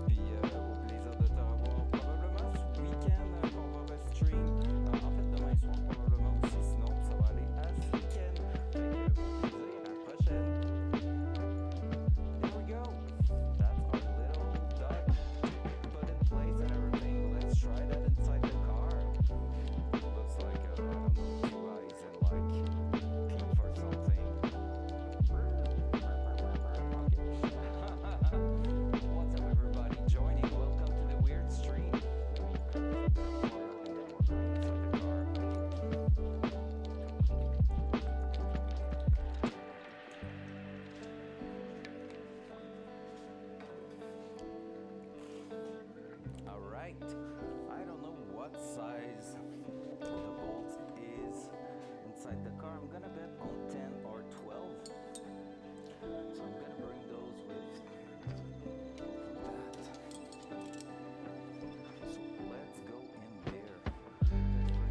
Puis au plaisir de te revoir probablement ce week-end qu'on va restream. En fait, demain soir probablement aussi. Sinon, ça va aller à ce week-end. Fait que au plaisir, à la prochaine. There we go. That's our little duck put in place and everything. Let's try that inside the car. Looks like I don't know, two eyes and like teeth or something. Okay. What's up, everybody? Joining. Welcome to the weird stream. Let me grab that water and then we're going inside the car. All right. I don't know what size the bolt is inside the car. I'm gonna bet on 10 or 12. So I'm gonna bring those with that. So let's go in there.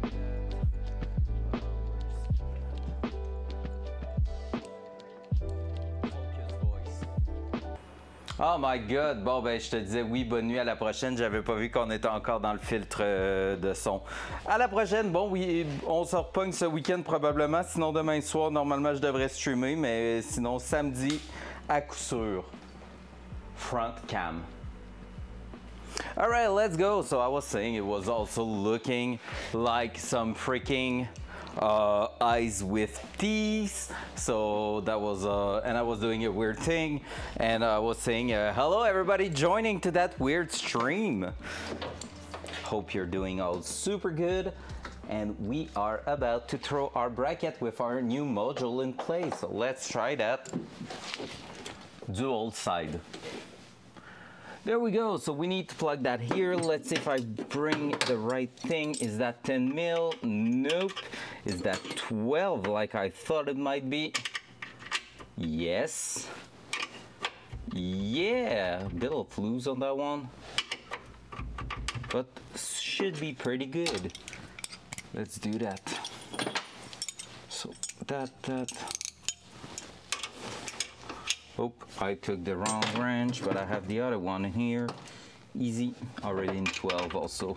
Let's bring that. Focus voice. Oh my god, bon ben je te disais oui, bonne nuit, à la prochaine, j'avais pas vu qu'on était encore dans le filtre de son. À la prochaine, bon oui, on se repogne ce week-end probablement, sinon demain soir, normalement je devrais streamer, mais sinon samedi, à coup sûr, front cam. Alright, let's go. So I was saying it was also looking like some freaking eyes with teeth. So that was and I was doing a weird thing, and I was saying hello everybody joining to that weird stream. Hope you're doing all super good, and we are about to throw our bracket with our new module in place. So let's try that. Dual side. There we go. So we need to plug that here. Let's see if I bring the right thing. Is that 10 mil? Nope. Is that 12 like I thought it might be? Yes. Yeah, a bit of loose on that one, but should be pretty good. Let's do that. So that. Oh, I took the wrong wrench, but I have the other one here. Easy, already in 12 also.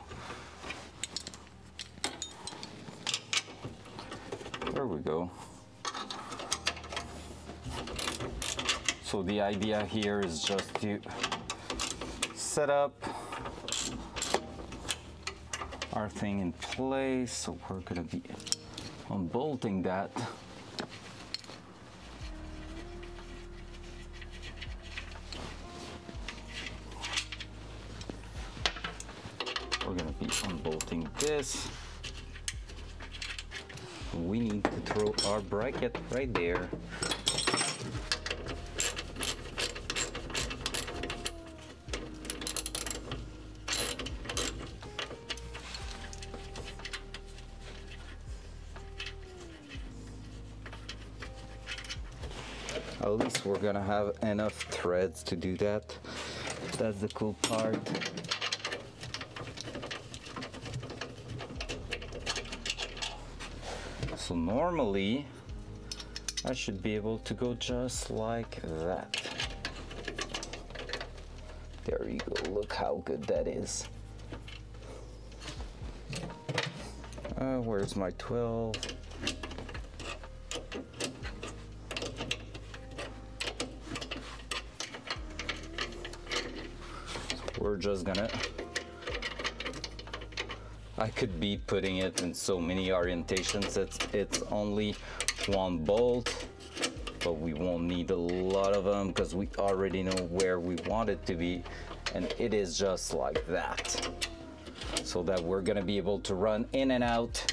There we go. So the idea here is just to set up our thing in place. So we're gonna be unbolting that. We're gonna be unbolting this. We need to throw our bracket right there. At least we're gonna have enough threads to do that. That's the cool part. So normally I should be able to go just like that. There you go, look how good that is. Where's my 12? So we're just gonna, I could be putting it in so many orientations. It's only one bolt, but we won't need a lot of them because we already know where we want it to be, and it is just like that. So that we're gonna be able to run in and out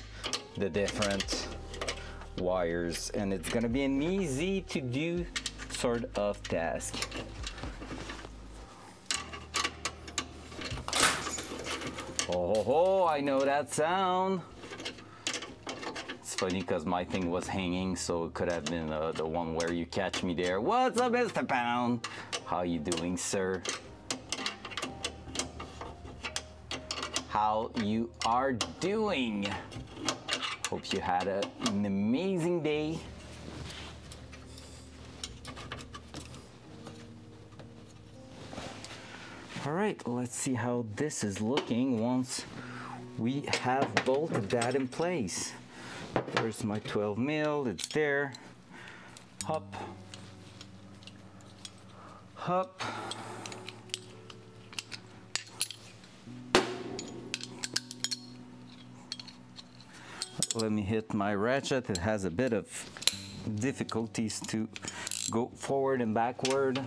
the different wires, and it's gonna be an easy to do sort of task. Oh, I know that sound. It's funny because my thing was hanging, so it could have been the one where you catch me there. What's up, Mr. Pound? How you doing, sir? How you are doing? Hope you had an amazing day. All right, let's see how this is looking once we have bolted that in place. There's my 12 mil, it's there. Hop, hop. Let me hit my ratchet. It has a bit of difficulties to go forward and backward.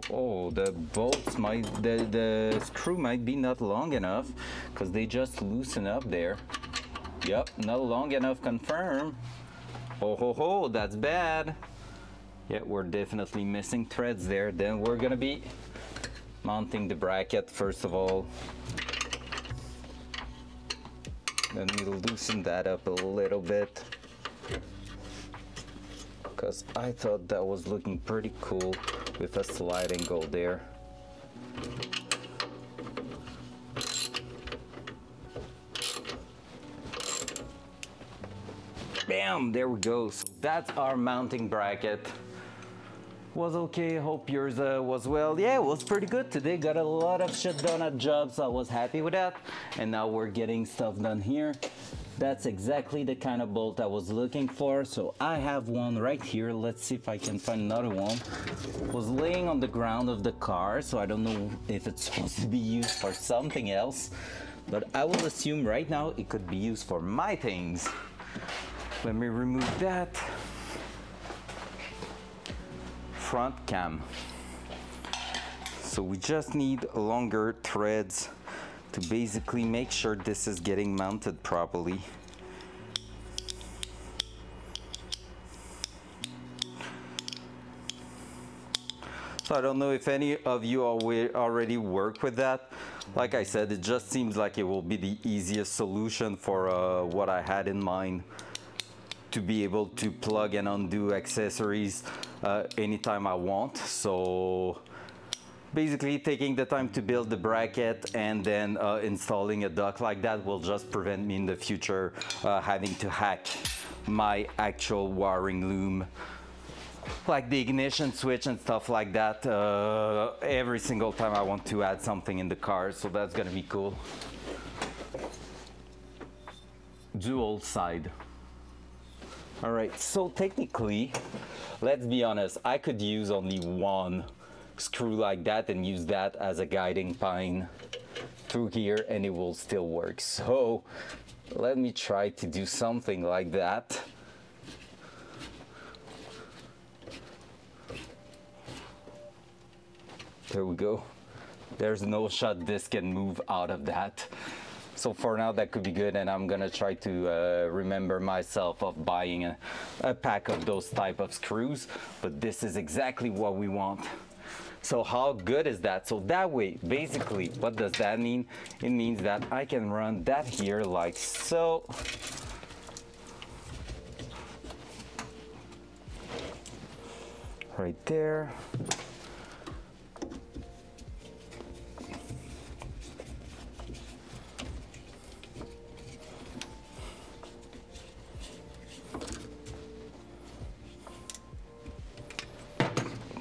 Oh, the bolts might, the screw might be not long enough because they just loosen up there. Yep, not long enough, confirm. Oh, that's bad. Yeah, we're definitely missing threads there. Then we're gonna be mounting the bracket first of all. Then we'll loosen that up a little bit, because I thought that was looking pretty cool with a slide angle there. bam, there we go. So that's our mounting bracket. Was okay, hope yours was well. Yeah, it was pretty good today. Got a lot of shit done at jobs, so I was happy with that. And now we're getting stuff done here. That's exactly the kind of bolt I was looking for. So I have one right here. Let's see if I can find another one. It was laying on the ground of the car, so I don't know if it's supposed to be used for something else, but I will assume right now it could be used for my things. Let me remove that. Front cam. So we just need longer threads to basically make sure this is getting mounted properly. So I don't know if any of you already work with that. Like I said, it just seems like it will be the easiest solution for what I had in mind, to be able to plug and undo accessories anytime I want. So basically taking the time to build the bracket and then installing a dock like that will just prevent me in the future having to hack my actual wiring loom, like the ignition switch and stuff like that, every single time I want to add something in the car. So that's gonna be cool. Dual side. All right, so technically, let's be honest, I could use only one screw like that and use that as a guiding pine through here and it will still work. So let me try to do something like that. There we go. There's no shot this can move out of that. So for now that could be good, and I'm gonna try to remember myself of buying a pack of those type of screws, but this is exactly what we want. So how good is that? So that way, basically, what does that mean? It means that I can run that here like so. Right there.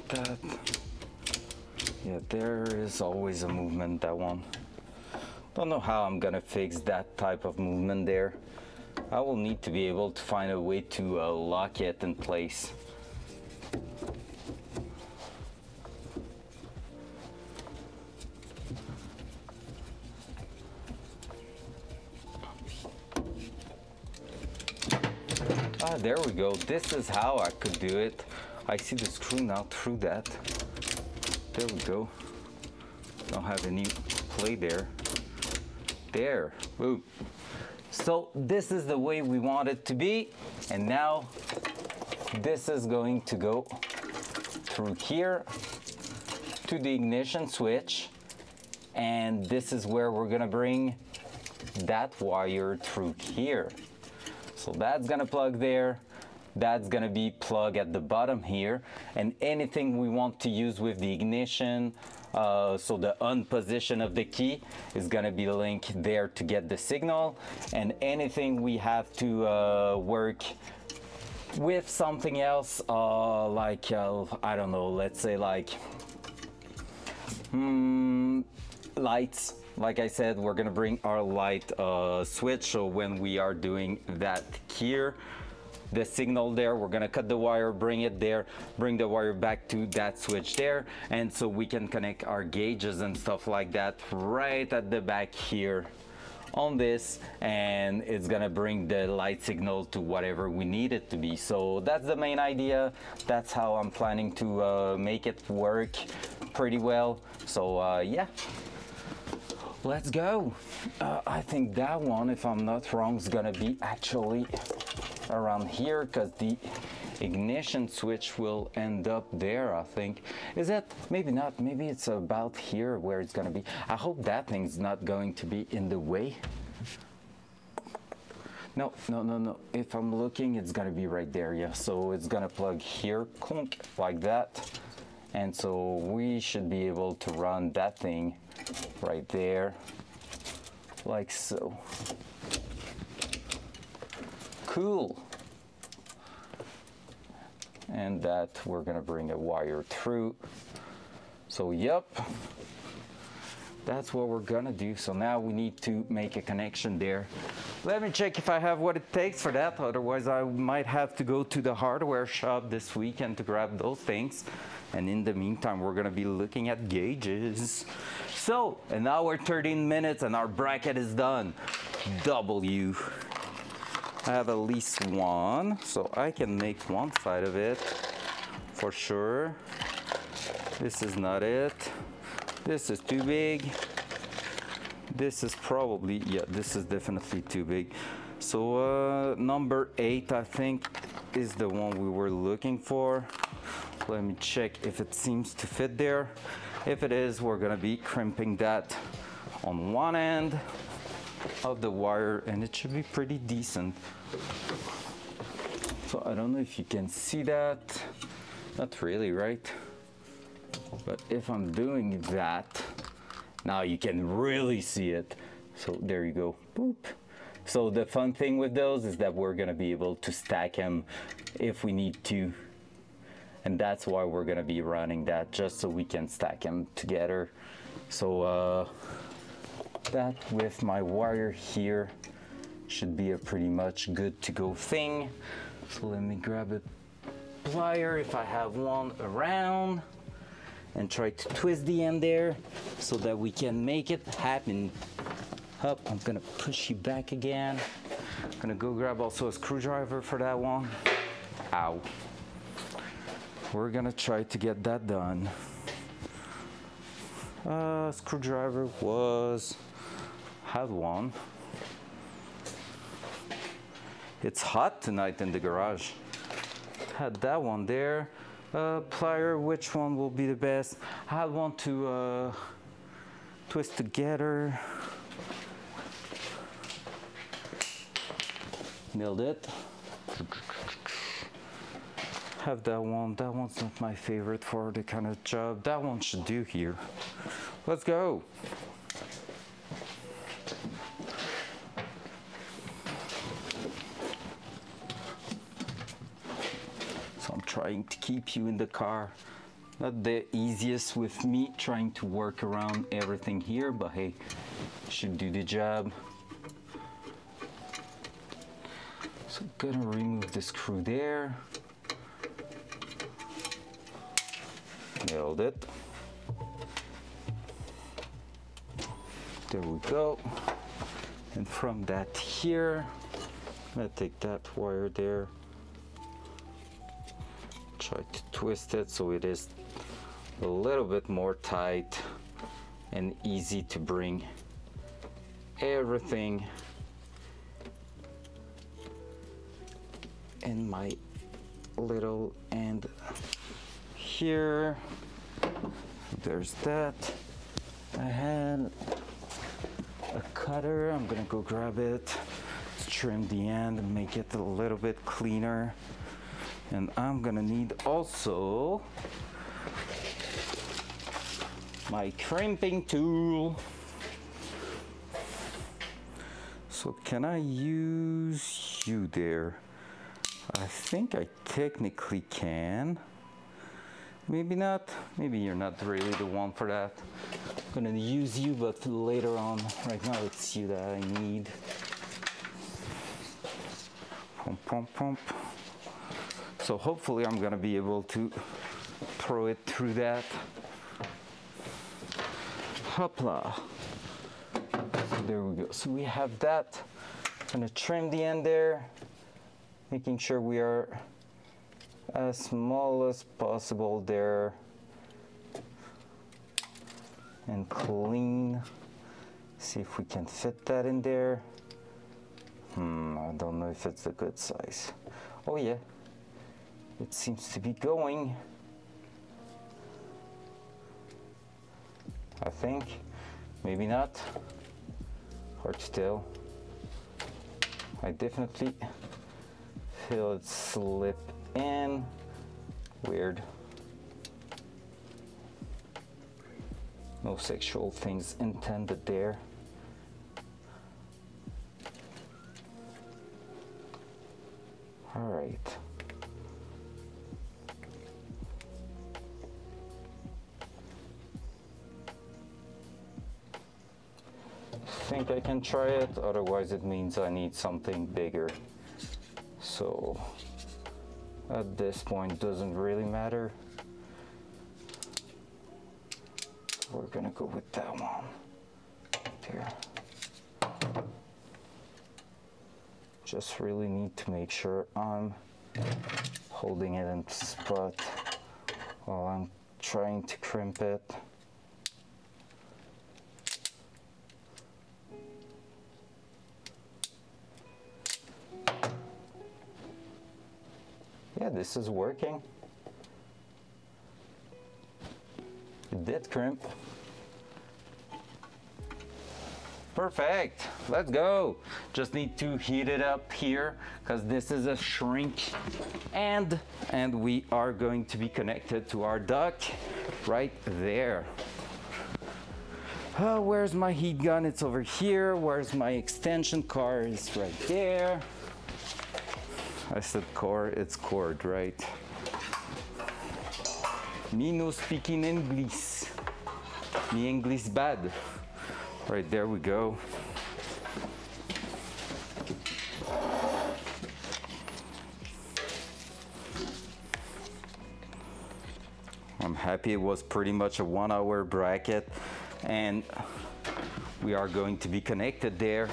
That. Yeah, there is always a movement, that one. Don't know how I'm gonna fix that type of movement there. I will need to be able to find a way to lock it in place. Ah, there we go. This is how I could do it. I see the screw now through that. There we go. Don't have any play there. There. Boom. So this is the way we want it to be. And now this is going to go through here to the ignition switch. And this is where we're gonna bring that wire through here. So that's gonna plug there. That's gonna be plug at the bottom here, and anything we want to use with the ignition, so the on position of the key is gonna be linked there to get the signal, and anything we have to work with something else, like I don't know, let's say like lights. Like I said, we're gonna bring our light switch, so when we are doing that here, the signal there, we're gonna cut the wire, bring it there, bring the wire back to that switch there, and so we can connect our gauges and stuff like that right at the back here on this, and it's gonna bring the light signal to whatever we need it to be. So that's the main idea. That's how I'm planning to make it work pretty well. So yeah, let's go. I think that one, if I'm not wrong, is gonna be actually around here, because the ignition switch will end up there, I think. Is it? Maybe not. Maybe it's about here where it's gonna be. I hope that thing's not going to be in the way. No, no, no, no. If I'm looking, it's gonna be right there. Yeah, so it's gonna plug here, clunk, like that. And so we should be able to run that thing right there, like so. Cool. and that we're gonna bring a wire through. So yep, that's what we're gonna do. So now we need to make a connection there. Let me check if I have what it takes for that, otherwise I might have to go to the hardware shop this weekend to grab those things. And in the meantime, we're gonna be looking at gauges. So, an hour 13 minutes and our bracket is done. W. I have at least one, so I can make one side of it for sure. This is not it. This is too big. This is probably, yeah, this is definitely too big. So number 8, I think, is the one we were looking for. Let me check if it seems to fit there. If it is, we're gonna be crimping that on one end of the wire, and it should be pretty decent. So I don't know if you can see that. Not really, right? But if I'm doing that, now you can really see it. So there you go, boop. So the fun thing with those is that we're gonna be able to stack them if we need to. And that's why we're gonna be running that, just so we can stack them together. So that with my wire here should be a pretty much good to go thing. So let me grab a plier if I have one around and try to twist the end there so that we can make it happen. Up, I'm gonna push you back again. I'm gonna go grab also a screwdriver for that one. Ow. We're gonna try to get that done. Screwdriver had one. It's hot tonight in the garage. Had that one there. Plier, which one will be the best? I had one to twist together. Nailed it. Have that one. That one's not my favorite for the kind of job. That one should do here. Let's go. So I'm trying to keep you in the car. Not the easiest with me trying to work around everything here, but hey, should do the job. So I'm gonna remove the screw there. Nailed it. There we go. And from that here, I'm gonna take that wire there. Try to twist it so it is a little bit more tight and easy to bring everything in my little end here. There's that. I had a cutter. I'm gonna go grab it, trim the end and make it a little bit cleaner. And I'm gonna need also my crimping tool. So can I use you there? I think I technically can. Maybe not. Maybe you're not really the one for that. I'm gonna use you, but later on. Right now it's you that I need. Pump, pump, pump. So hopefully I'm gonna be able to throw it through that. Hopla. So there we go. So we have that. I'm gonna trim the end there, making sure we are as small as possible there and clean. See if we can fit that in there. I don't know if it's a good size. Oh yeah, it seems to be going. I think, maybe not, hard to tell. I definitely feel it slip in. Weird. No sexual things intended there. All right. think I can try it, otherwise it means I need something bigger. So at this point doesn't really matter. We're gonna go with that one there. Just really need to make sure I'm holding it in spot while I'm trying to crimp it. Yeah, this is working. It did crimp. Perfect, let's go. Just need to heat it up here because this is a shrink and we are going to be connected to our duck right there. Where's my heat gun? It's over here. Where's my extension cord? It's right there. I said cord, it's cord, right? Me no speaking English. Me English bad. Right, there we go. I'm happy it was pretty much a 1 hour bracket and we are going to be connected there.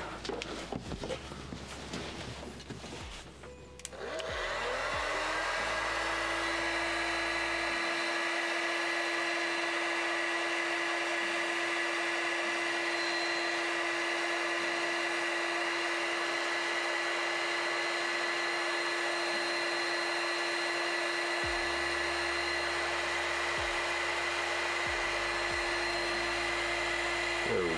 There we go.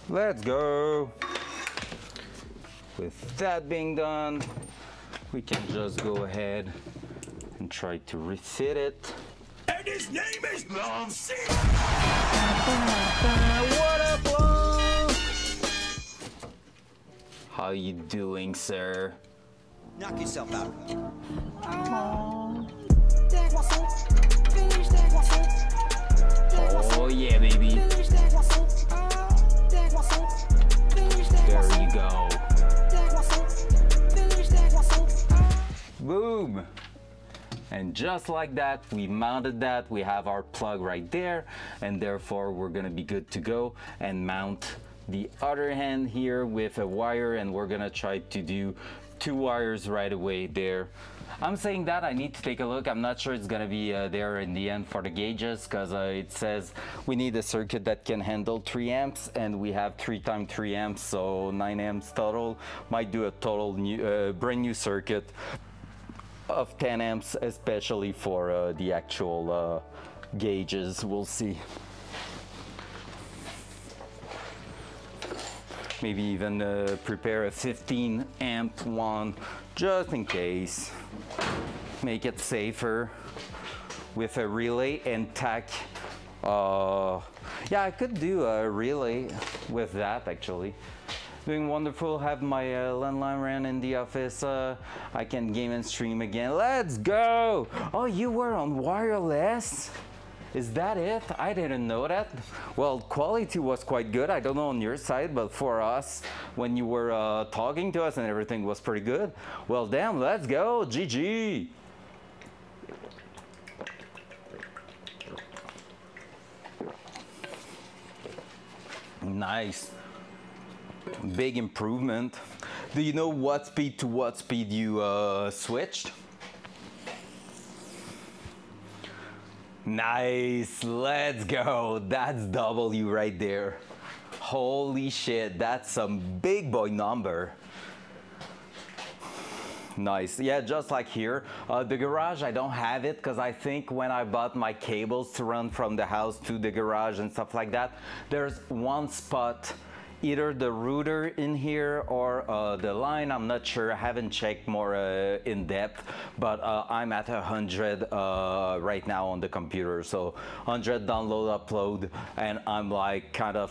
Let's go. With that being done, we can just go ahead and try to refit it. And his name is Long C. What up, Long? How you doing, sir? Knock yourself out. Oh yeah, baby. There you go. Boom. And just like that, we mounted that. We have our plug right there, and therefore we're gonna be good to go and mount the other hand here with a wire, and we're gonna try to do 2 wires right away there. I'm saying that I need to take a look. I'm not sure it's gonna be there in the end for the gauges because it says we need a circuit that can handle 3 amps and we have 3 times 3 amps, so 9 amps total. Might do a total new, brand new circuit of 10 amps, especially for the actual gauges. We'll see. Maybe even prepare a 15 amp one just in case. Make it safer with a relay and tack. Yeah, I could do a relay with that actually. Doing wonderful. Have my landline ran in the office. I can game and stream again. Let's go! Oh, you were on wireless? Is that it? I didn't know that. Well, quality was quite good. I don't know on your side, but for us, when you were talking to us and everything was pretty good. Well, damn, let's go. GG. Nice. Big improvement. Do you know what speed to what speed you switched? Nice, let's go. That's W right there. Holy shit, that's some big boy number. Nice. Yeah, just like here. The garage, I don't have it because I think when I bought my cables to run from the house to the garage and stuff like that, there's one spot either the router in here or the line. I'm not sure. I haven't checked more in depth, but I'm at 100 right now on the computer. So 100 download upload, and I'm like kind of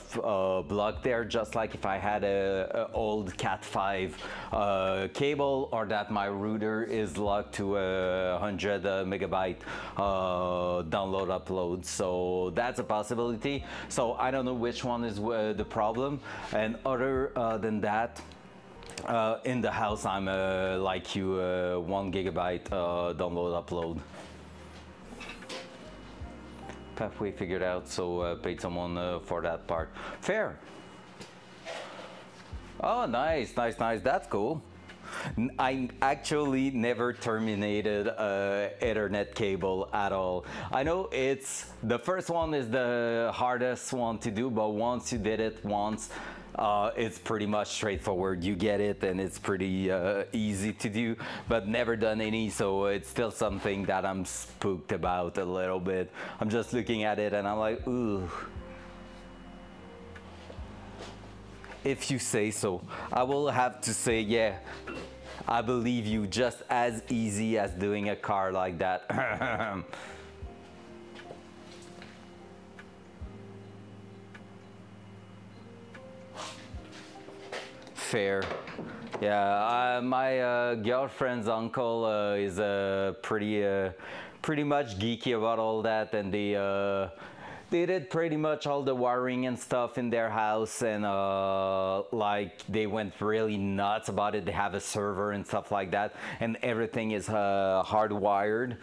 blocked there, just like if I had a old Cat 5 cable, or that my router is locked to a 100 megabyte download upload. So that's a possibility. So I don't know which one is the problem. And other than that, in the house I'm like you, 1 gigabyte download upload. Pathway figured out, so paid someone for that part. Fair. Oh, nice, nice, nice. That's cool. I actually never terminated Ethernet cable at all. I know it's the first one is the hardest one to do, but once you did it once, it's pretty much straightforward. You get it, and it's pretty easy to do, but never done any, so it's still something that I'm spooked about a little bit. I'm just looking at it and I'm like, ooh. If you say so. I will have to say, yeah, I believe you, just as easy as doing a car like that. Fair. Yeah, my girlfriend's uncle is pretty much geeky about all that, and they did pretty much all the wiring and stuff in their house, and like they went really nuts about it. They have a server and stuff like that, and everything is hardwired,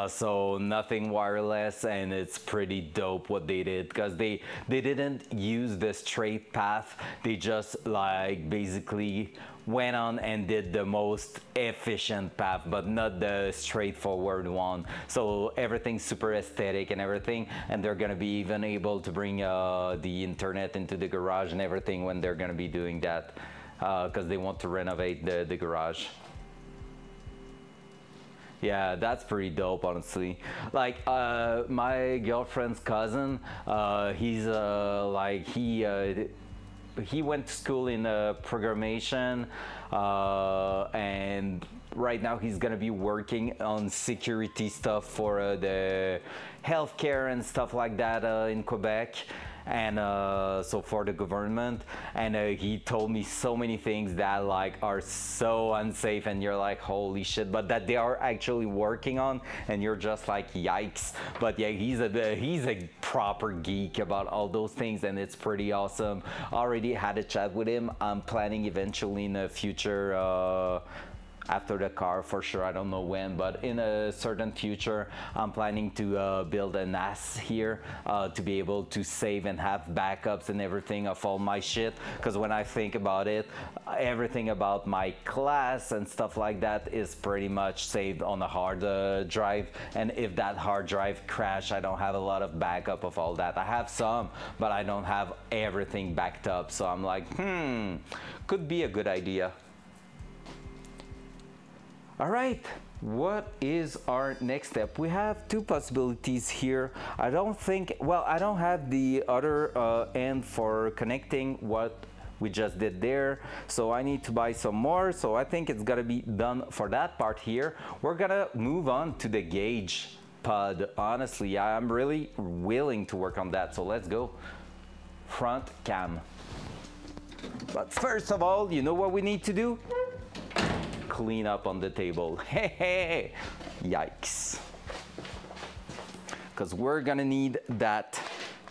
so nothing wireless, and it's pretty dope what they did, because they didn't use the straight path. They just like basically went on and did the most efficient path, but not the straightforward one. So everything's super aesthetic and everything, and they're gonna be even able to bring the internet into the garage and everything when they're gonna be doing that, because they want to renovate the garage. Yeah, that's pretty dope, honestly. Like my girlfriend's cousin, he's like he went to school in programmation, and right now he's gonna be working on security stuff for the healthcare and stuff like that in Quebec, and so for the government. And he told me so many things that like are so unsafe, and you're like, holy shit, but that they are actually working on, and you're just like, yikes. But yeah, he's a proper geek about all those things, and it's pretty awesome. Already had a chat with him. I'm planning eventually in the future, after the car for sure, I don't know when, but in a certain future, I'm planning to build a NAS here to be able to save and have backups and everything of all my shit. Because when I think about it, everything about my class and stuff like that is pretty much saved on a hard drive. And if that hard drive crash, I don't have a lot of backup of all that. I have some, but I don't have everything backed up. So I'm like, could be a good idea. All right, what is our next step? We have two possibilities here. I don't think, well, I don't have the other end for connecting what we just did there, so I need to buy some more. So I think it's gotta be done for that part here. We're gonna move on to the gauge pod. Honestly, I'm really willing to work on that, so let's go. Front cam. But first of all, you know what we need to do? Clean up on the table. Hey, yikes. Because we're gonna need that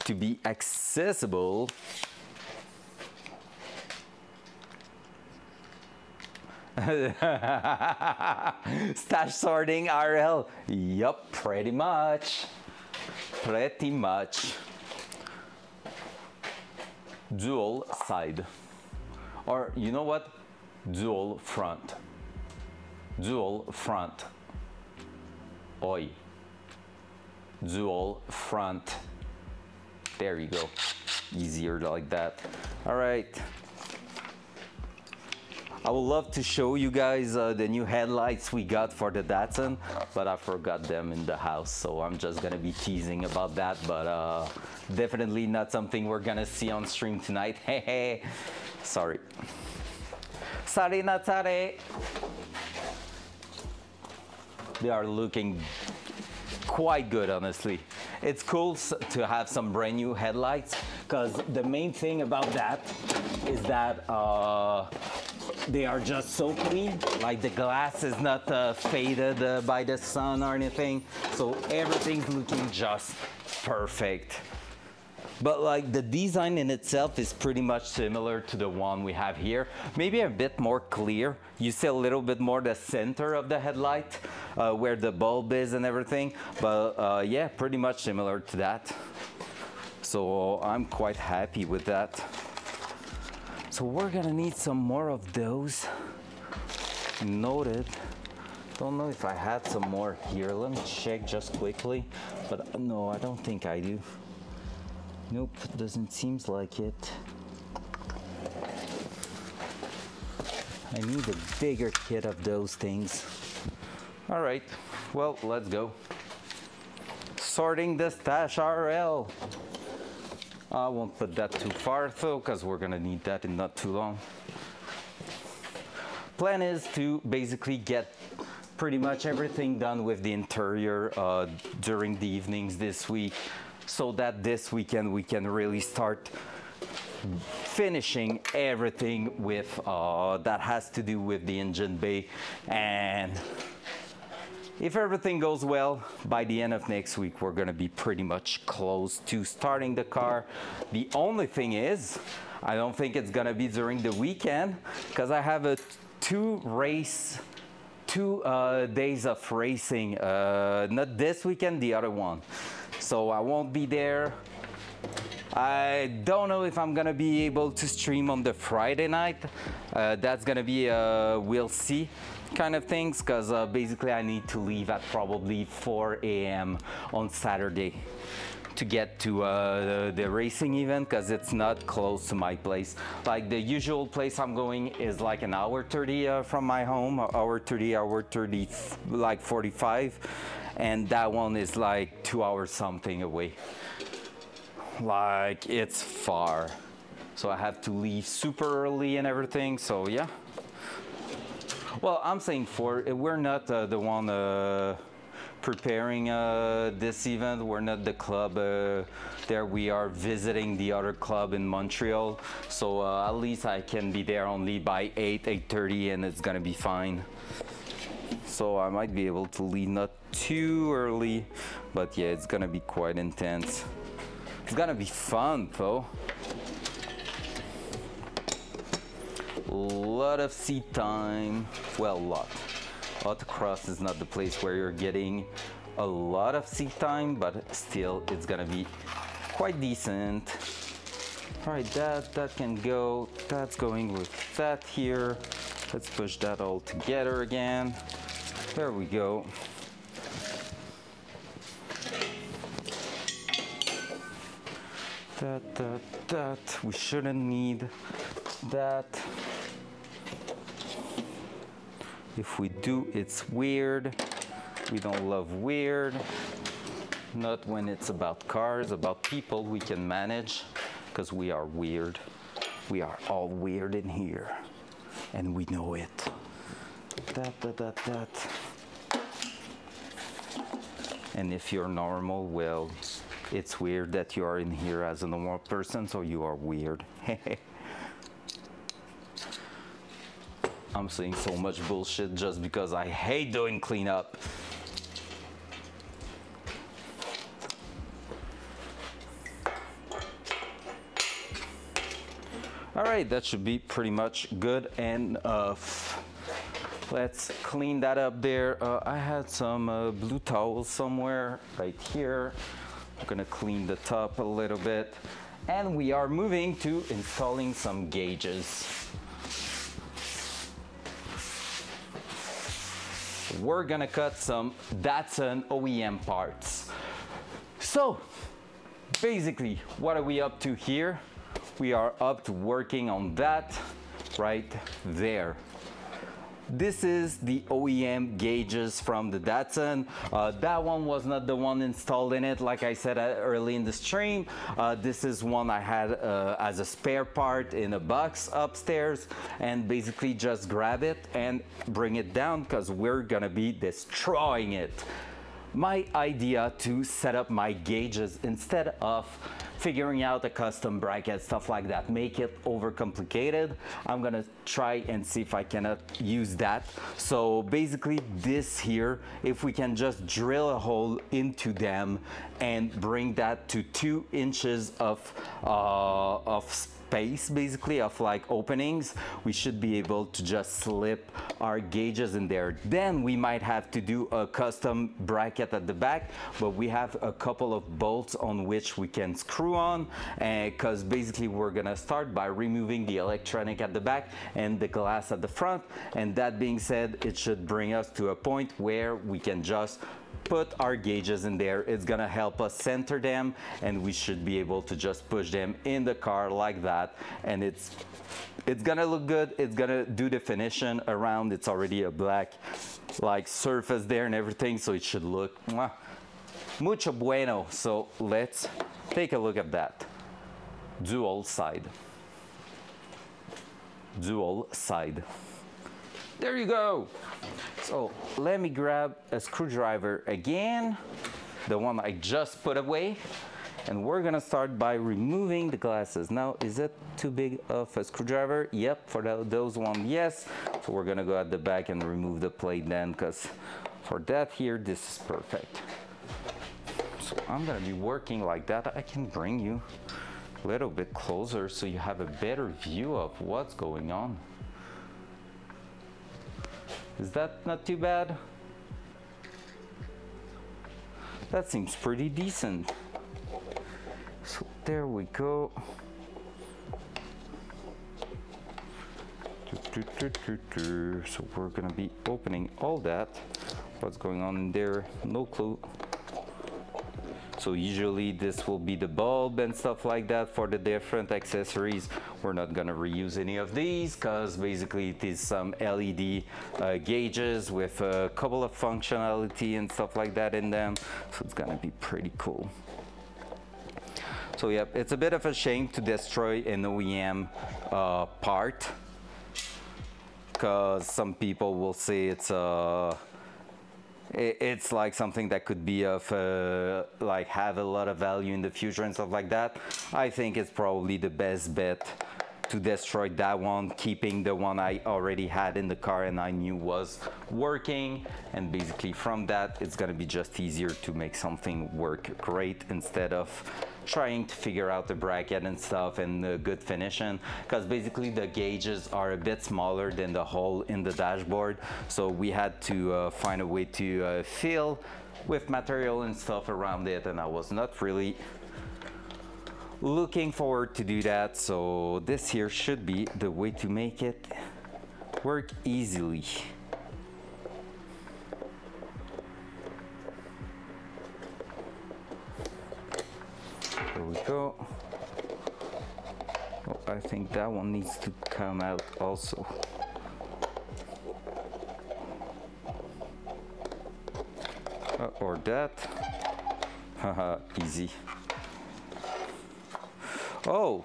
to be accessible. Stash sorting RL. Yup, pretty much. Pretty much. Dual side. Or you know what? Dual front. Dual front. Oi. Dual front. There you go. Easier like that. All right. I would love to show you guys the new headlights we got for the Datsun, but I forgot them in the house, so I'm just gonna be teasing about that, but definitely not something we're gonna see on stream tonight. Hey, hey, sorry. Sorry, not sorry. They are looking quite good, honestly. It's cool to have some brand new headlights, because the main thing about that is that they are just so clean. Like the glass is not faded by the sun or anything, so everything's looking just perfect. But like the design in itself is pretty much similar to the one we have here. Maybe a bit more clear. You see a little bit more the center of the headlight, where the bulb is and everything. But yeah, pretty much similar to that. So I'm quite happy with that. So we're gonna need some more of those. Noted. Don't know if I had some more here. Let me check just quickly. But no, I don't think I do. Nope, doesn't seem like it. I need a bigger kit of those things. All right, well, let's go. Sorting the stash RL. I won't put that too far though, because we're gonna need that in not too long. Plan is to basically get pretty much everything done with the interior during the evenings this week, so that this weekend we can really start finishing everything with that has to do with the engine bay. And if everything goes well, by the end of next week we're gonna be pretty much close to starting the car. The only thing is, I don't think it's gonna be during the weekend, because I have a two days of racing, not this weekend, the other one. So I won't be there. I don't know if I'm gonna be able to stream on the Friday night. That's gonna be we'll see kind of things, because basically I need to leave at probably 4 a.m. on Saturday to get to the racing event, because it's not close to my place. Like the usual place I'm going is like an hour 30 from my home, hour 30, like 45. And that one is like 2 hours something away. Like it's far. So I have to leave super early and everything, so yeah. Well, I'm saying we're not the one preparing this event. We're not the club there. We are visiting the other club in Montreal. So at least I can be there only by 8:30 and it's gonna be fine. So I might be able to leave not too early, but yeah, it's gonna be quite intense. It's gonna be fun though. A lot of seat time. Well, a lot. Autocross is not the place where you're getting a lot of seat time, but still it's gonna be quite decent. All right, that can go. That's going with that here. Let's push that all together again. There we go. That. We shouldn't need that. If we do, it's weird. We don't love weird. Not when it's about cars, about people we can manage, because we are weird. We are all weird in here, and we know it. That. And if you're normal, well, it's weird that you are in here as a normal person, so you are weird. I'm saying so much bullshit just because I hate doing cleanup. All right, that should be pretty much good enough. Let's clean that up there. I had some blue towels somewhere right here. I'm gonna clean the top a little bit. And we are moving to installing some gauges. We're gonna cut some Datsun OEM parts. So, basically, what are we up to here? We are up to working on that right there. this is the OEM gauges from the Datsun. That one was not the one installed in it, like I said early in the stream. This is one I had as a spare part in a box upstairs, and basically just grab it and bring it down because we're gonna be destroying it. My idea to set up my gauges instead of figuring out a custom bracket, stuff like that, make it overcomplicated. I'm gonna try and see if I cannot use that. So basically this here, if we can just drill a hole into them and bring that to 2 inches of space, basically of like openings, we should be able to just slip our gauges in there. Then we might have to do a custom bracket at the back, but we have a couple of bolts on which we can screw on, because basically we're gonna start by removing the electronic at the back and the glass at the front. And that being said, it should bring us to a point where we can just put our gauges in there. It's gonna help us center them, and we should be able to just push them in the car like that, and it's gonna look good. It's gonna do the definition around. It's already a black like surface there and everything, so it should look mucho bueno. So let's take a look at that. Dual side. There you go. So let me grab a screwdriver again, the one I just put away, and we're gonna start by removing the glasses. Now, is it too big of a screwdriver? Yep, for those one, yes. So we're gonna go at the back and remove the plate then, because for that here, this is perfect. So I'm gonna be working like that. I can bring you a little bit closer so you have a better view of what's going on. Is that not too bad? That seems pretty decent. So there we go. So we're gonna be opening all that. What's going on in there? No clue. So usually this will be the bulb and stuff like that for the different accessories. We're not gonna reuse any of these because basically it is some LED gauges with a couple of functionality and stuff like that in them. So it's gonna be pretty cool. So yeah, it's a bit of a shame to destroy an OEM part, because some people will say it's like something that could be of like have a lot of value in the future and stuff like that. I think it's probably the best bet to destroy that one, keeping the one I already had in the car and I knew was working, and basically from that it's gonna be just easier to make something work great instead of trying to figure out the bracket and stuff and the good finishing, because basically the gauges are a bit smaller than the hole in the dashboard, so we had to find a way to fill with material and stuff around it, and I was not really looking forward to do that. So this here should be the way to make it work easily. There we go. Oh, I think that one needs to come out also. Or that. Haha, easy. Oh,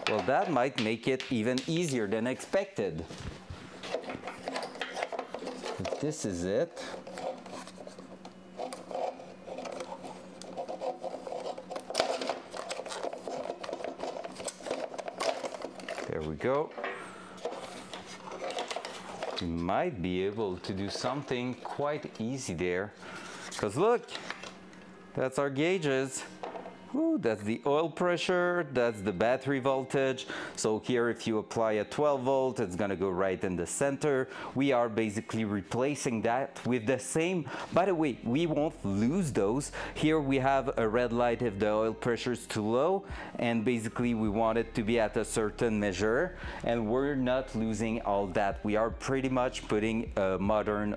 well that might make it even easier than expected. If this is it. There we go. We might be able to do something quite easy there, because look, that's our gauges. Ooh, that's the oil pressure, that's the battery voltage. So here if you apply a 12 volt, it's gonna go right in the center. We are basically replacing that with the same, by the way, we won't lose those. Here we have a red light if the oil pressure is too low, and basically we want it to be at a certain measure, and we're not losing all that. We are pretty much putting a modern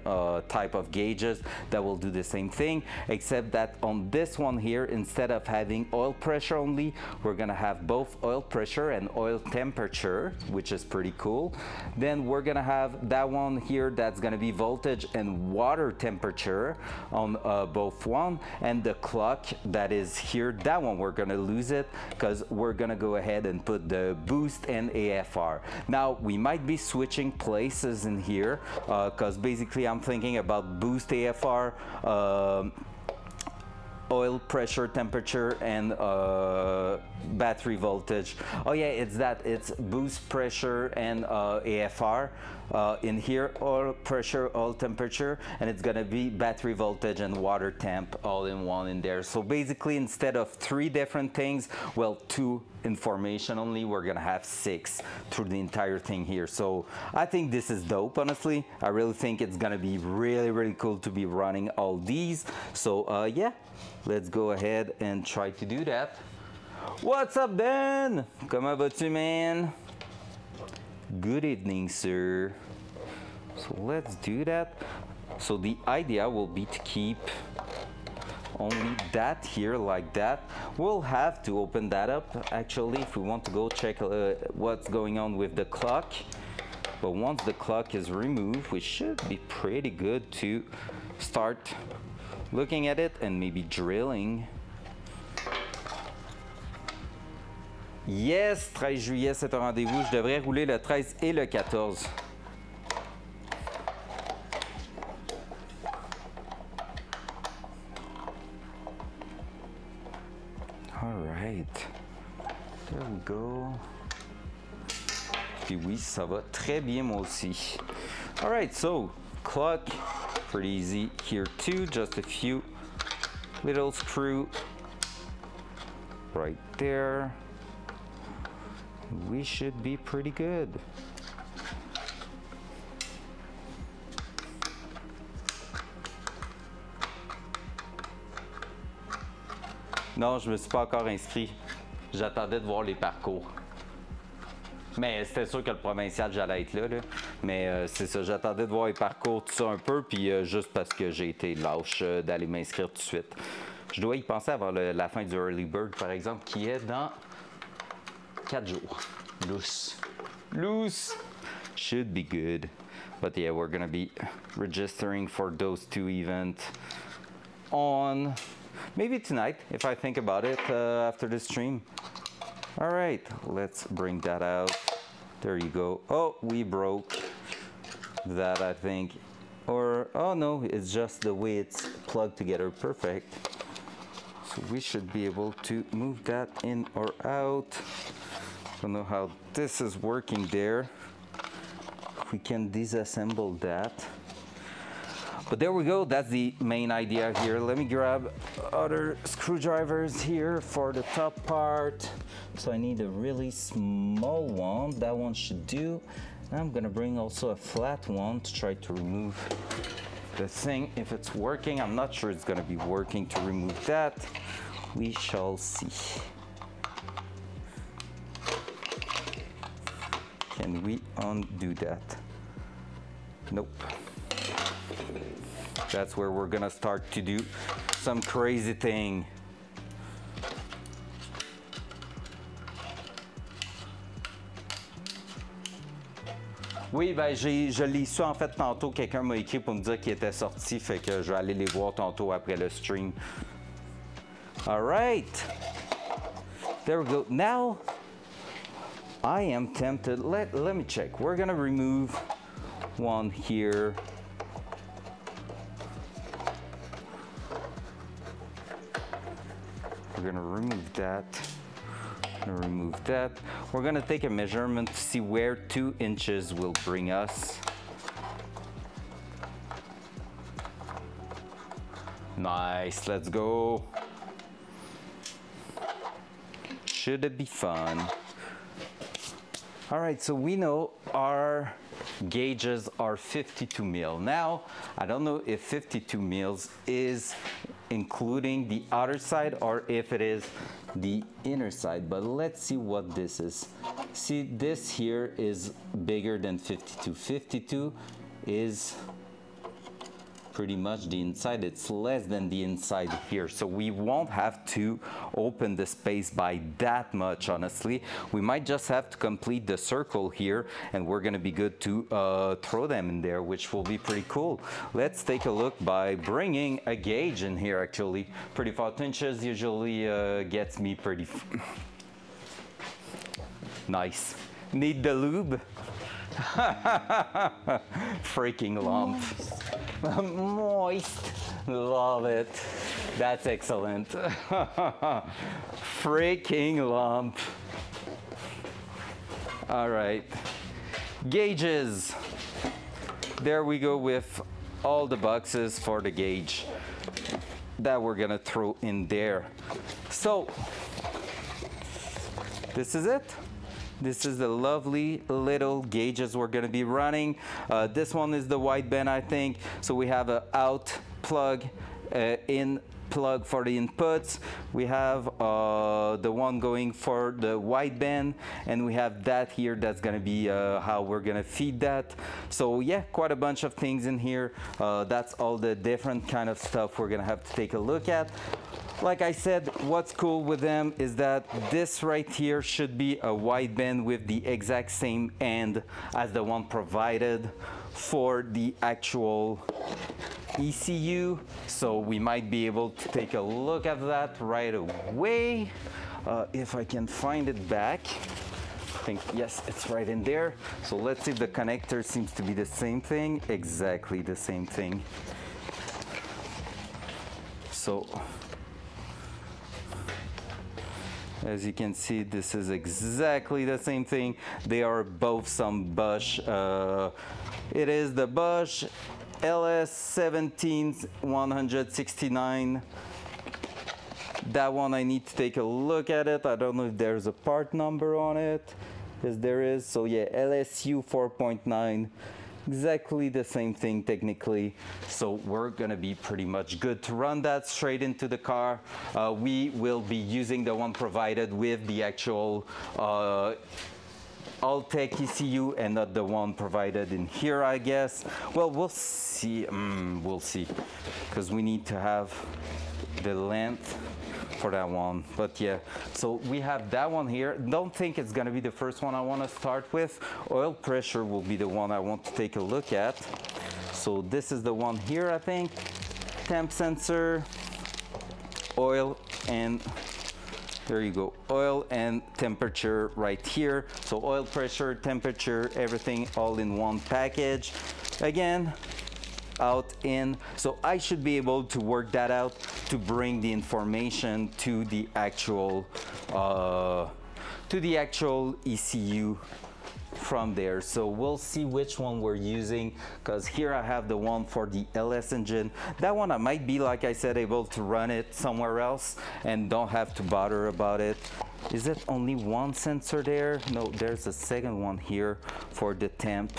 type of gauges that will do the same thing, except that on this one here, instead of having having oil pressure only, we're gonna have both oil pressure and oil temperature, which is pretty cool. Then we're gonna have that one here that's gonna be voltage and water temperature on both one, and the clock that is here, that one we're gonna lose it because we're gonna go ahead and put the boost and AFR. Now we might be switching places in here because basically I'm thinking about boost AFR, oil pressure, temperature, and battery voltage. Oh yeah, it's boost pressure and AFR. In here, oil pressure, oil temperature, and it's gonna be battery voltage and water temp all in one in there. So basically, instead of 3 different things, well, 2 information only, we're gonna have 6 through the entire thing here. So I think this is dope, honestly. I really think it's gonna be really cool to be running all these. So yeah, let's go ahead and try to do that. What's up, Ben? Comment vas-tu, man? Good evening, sir. So let's do that. So the idea will be to keep only that here like that. We'll have to open that up actually if we want to go check what's going on with the clock. But once the clock is removed, we should be pretty good to start looking at it and maybe drilling. Yes, 13 juillet, c'est un rendez-vous. Je devrais rouler le 13 et le 14. All right. There we go. Puis oui, ça va très bien moi aussi. All right, so clock, pretty easy here too. Just a few little screw right there. We should be pretty good. Non, je me suis pas encore inscrit. J'attendais de voir les parcours. Mais c'était sûr que le provincial, j'allais être là. Mais c'est ça, j'attendais de voir les parcours, tout ça un peu, puis juste parce que j'ai été lâche d'aller m'inscrire tout de suite. Je dois y penser avant la fin du Early Bird, par exemple, qui est dans 4 jours. Loose. Loose. Should be good. But yeah, we're gonna be registering for those 2 events on maybe tonight, if I think about it after the stream. All right, let's bring that out. There you go. Oh, we broke that, I think. Or, oh no, it's just the way it's plugged together. Perfect. So we should be able to move that in or out. Don't know how this is working there. We can disassemble that. But there we go, that's the main idea here. Let me grab other screwdrivers here for the top part. So I need a really small one. That one should do. I'm gonna bring also a flat one to try to remove the thing. If it's working, I'm not sure it's gonna be working to remove that. We shall see. Can we undo that? Nope. That's where we're gonna start to do some crazy thing. Oui, ben je l'ai su en fait tantôt. Quelqu'un m'a écrit pour me dire qu'il était sorti, fait que je vais aller les voir tantôt après le stream. All right. There we go. Now, I am tempted. Let me check. We're gonna remove one here. We're gonna remove that. Remove that. We're gonna take a measurement to see where 2 inches will bring us. Nice, let's go. Should it be fun? All right, so we know our gauges are 52 mil. Now, I don't know if 52 mils is including the outer side or if it is the inner side, but let's see what this is. See, this here is bigger than 52. 52 is pretty much the inside. It's less than the inside here, so we won't have to open the space by that much. Honestly, we might just have to complete the circle here, and we're gonna be good to throw them in there, which will be pretty cool. Let's take a look by bringing a gauge in here. Actually, 35 inches usually gets me pretty nice. Need the lube? Freaking lump. Moist. Love it. That's excellent. Freaking lump. All right. Gauges. There we go with all the boxes for the gauge that we're gonna throw in there. So this is it. This is the lovely little gauges we're gonna be running. This one is the wideband, I think. So we have a out plug, in plug for the inputs. We have the one going for the wideband, and we have that here that's gonna be how we're gonna feed that. So yeah, quite a bunch of things in here. That's all the different kind of stuff we're gonna have to take a look at. Like I said, what's cool with them is that this right here should be a wideband with the exact same end as the one provided for the actual ECU. So we might be able to take a look at that right away. If I can find it back. I think, yes, it's right in there. So let's see if the connector seems to be the same thing. Exactly the same thing. So as you can see, this is exactly the same thing. They are both some Bosch. It is the Bosch LS17169. That one I need to take a look at it. I don't know if there's a part number on it. Yes, there is. So yeah, LSU 4.9. Exactly the same thing technically. So we're gonna be pretty much good to run that straight into the car. We will be using the one provided with the actual Alltech ECU and not the one provided in here, I guess. Well, we'll see. We'll see, because we need to have the length for that one. But yeah, so we have that one here. Don't think it's gonna be the first one I want to start with. Oil pressure will be the one I want to take a look at. So this is the one here, I think. Temp sensor, oil, and there you go, oil and temperature right here. So oil pressure, temperature, everything all in one package. Again, out, in. So I should be able to work that out to bring the information to the actual ECU from there. So we'll see which one we're using, because here I have the one for the LS engine. That one I might be, like I said, able to run it somewhere else and don't have to bother about it. Is it only one sensor there? No, there's a second one here for the temp.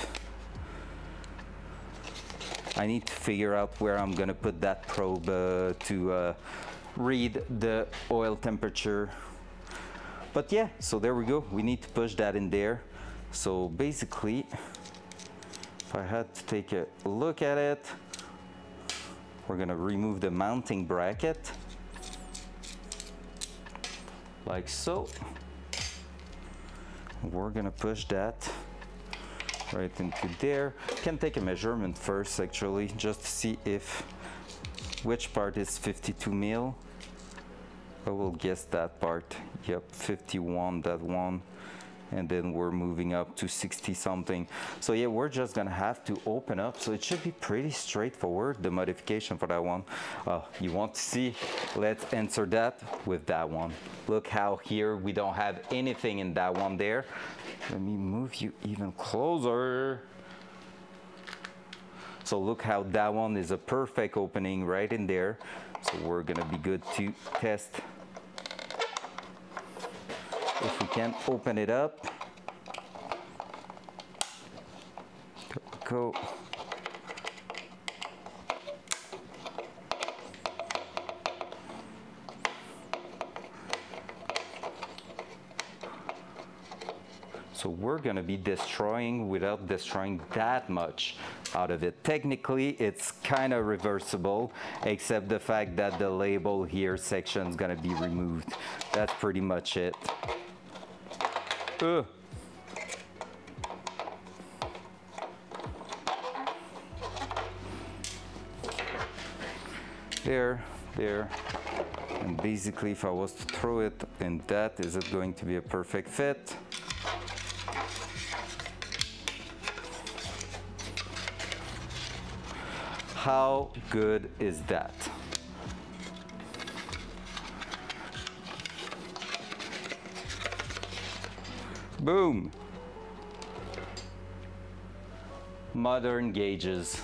I need to figure out where I'm gonna put that probe to read the oil temperature. But yeah, so there we go. We need to push that in there. So basically, if I had to take a look at it, we're gonna remove the mounting bracket, like so. We're gonna push that right into there. Can take a measurement first, actually, just to see if which part is 52 mil. I will guess that part. Yep, 51, that one. And then we're moving up to 60 something. So yeah, we're just gonna have to open up. So it should be pretty straightforward, the modification for that one. You want to see? Let's answer that with that one. Look how here we don't have anything in that one there. Let me move you even closer. So look how that one is a perfect opening right in there. So we're gonna be good to test if we can open it up. There we go. So we're gonna be destroying without destroying that much. out of it. Technically, it's kind of reversible, except the fact that the label here section is gonna be removed. That's pretty much it. Ugh. There. And basically, if I was to throw it in that, is it going to be a perfect fit? How good is that? Boom! Modern gauges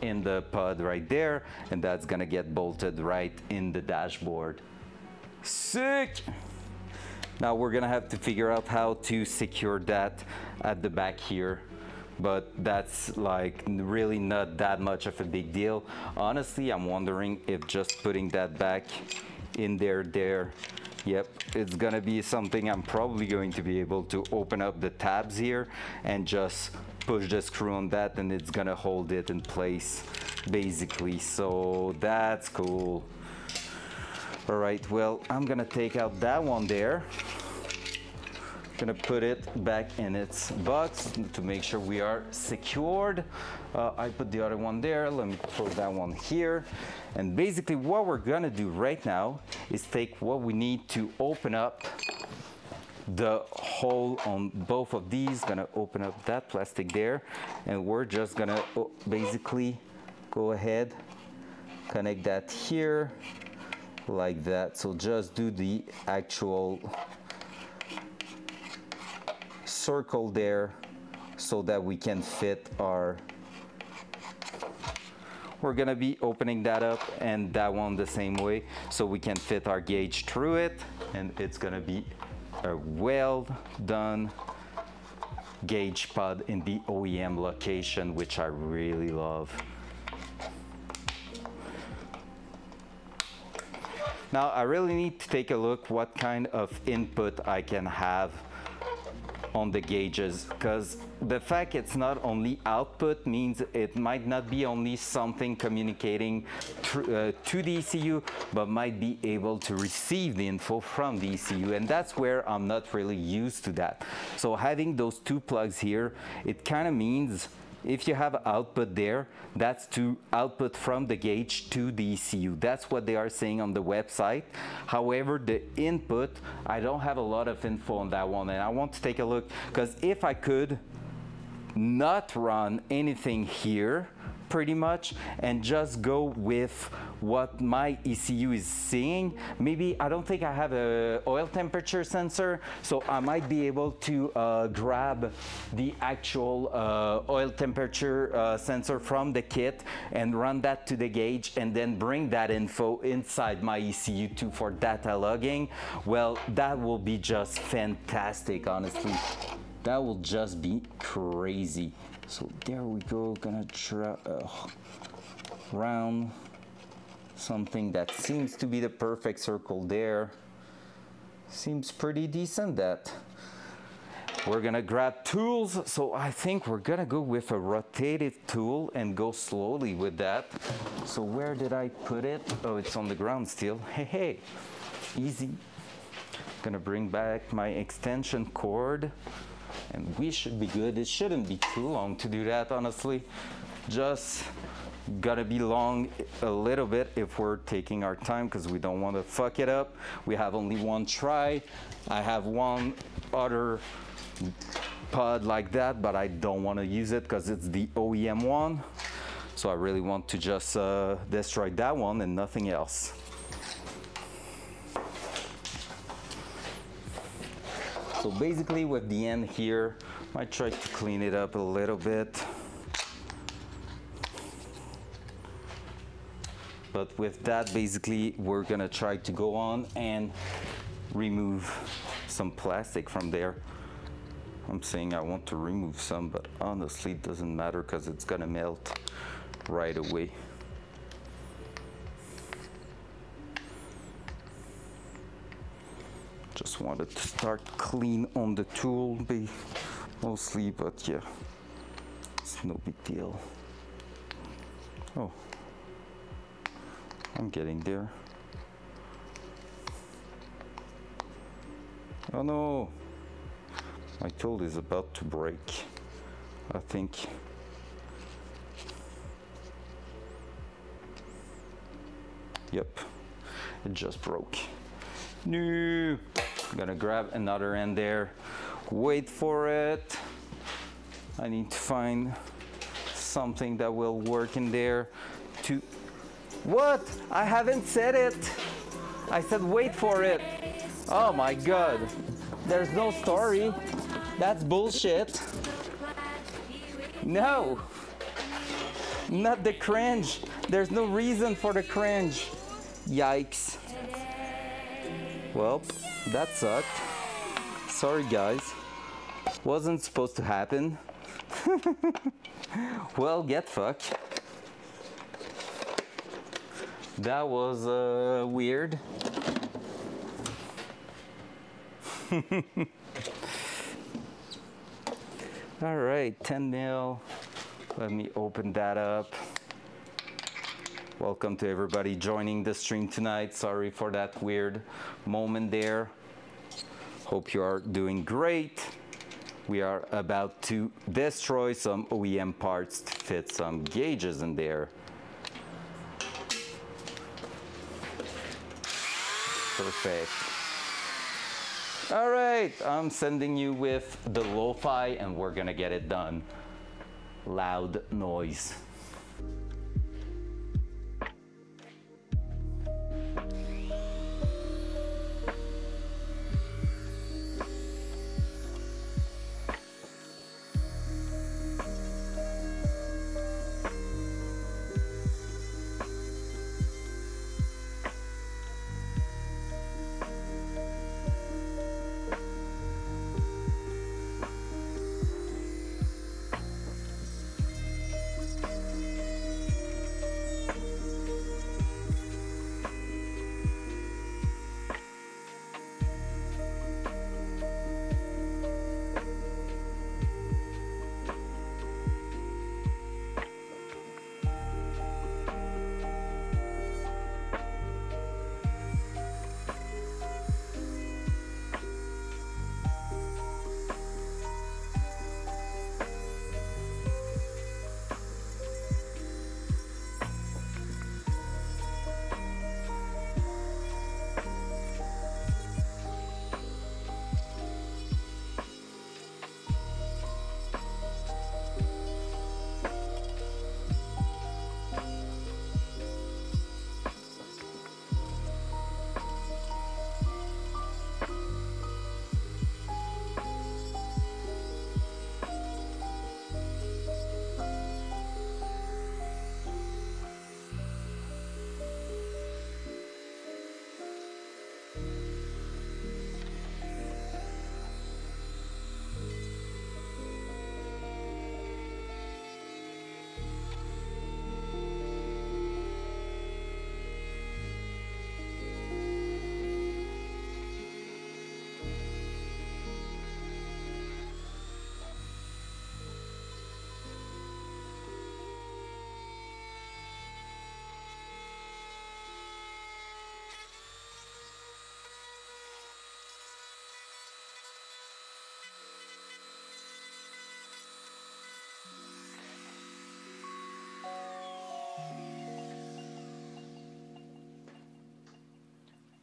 in the pod right there, and that's gonna get bolted right in the dashboard. Sick! Now we're gonna have to figure out how to secure that at the back here, but that's like really not that much of a big deal. Honestly, I'm wondering if just putting that back in there, yep, it's gonna be something I'm probably going to be able to open up the tabs here and just push the screw on that, and it's gonna hold it in place basically. So that's cool. All right, well, I'm gonna take out that one there. Gonna put it back in its box to make sure we are secured. I put the other one there. Let me throw that one here. And basically what we're gonna do right now is take what we need to open up the hole on both of these. Gonna open up that plastic there, and we're just gonna basically go ahead, connect that here like that. So just do the actual circle there so that we can fit our, we're gonna be opening that up and that one the same way so we can fit our gauge through it, and it's gonna be a well done gauge pod in the OEM location, which I really love. Now I really need to take a look what kind of input I can have on the gauges, because the fact it's not only output means it might not be only something communicating to the ECU, but might be able to receive the info from the ECU, and that's where I'm not really used to that. So having those two plugs here, it kind of means if you have output there, that's to output from the gauge to the ECU. That's what they are saying on the website. However, the input, I don't have a lot of info on that one, and I want to take a look, because if I could not run anything here pretty much and just go with what my ECU is seeing, maybe I don't think I have a oil temperature sensor, so I might be able to grab the actual oil temperature sensor from the kit and run that to the gauge and then bring that info inside my ECU too for data logging. Well, that will be just fantastic, honestly. That will just be crazy. So there we go, gonna try round something that seems to be the perfect circle there. Seems pretty decent. That we're gonna grab tools, so I think we're gonna go with a rotative tool and go slowly with that. So where did I put it? Oh, it's on the ground still. Hey, easy. Gonna bring back my extension cord, and we should be good. It shouldn't be too long to do that, honestly. Just gotta be long a little bit if we're taking our time, because we don't want to fuck it up. We have only one try. I have one other pod like that, but I don't want to use it because it's the OEM one. So I really want to just destroy that one and nothing else. So basically with the end here, I might try to clean it up a little bit. But with that, basically, we're gonna try to go on and remove some plastic from there. I'm saying I want to remove some, but honestly, it doesn't matter because it's gonna melt right away. Just wanted to start clean on the tool mostly, but yeah, it's no big deal. Oh, I'm getting there. Oh no, my tool is about to break, I think. Yep, it just broke. No, I'm gonna grab another end there. Wait for it. I need to find something that will work in there to... What? I haven't said it. I said wait for it. Oh my God. There's no story. That's bullshit. No. Not the cringe. There's no reason for the cringe. Yikes. Well, that sucked. Sorry guys. Wasn't supposed to happen. Well, get fucked. That was weird. All right, 10 mil. Let me open that up. Welcome to everybody joining the stream tonight. Sorry for that weird moment there. Hope you are doing great. We are about to destroy some OEM parts to fit some gauges in there. Perfect. All right, I'm sending you with the lo-fi and we're gonna get it done. Loud noise.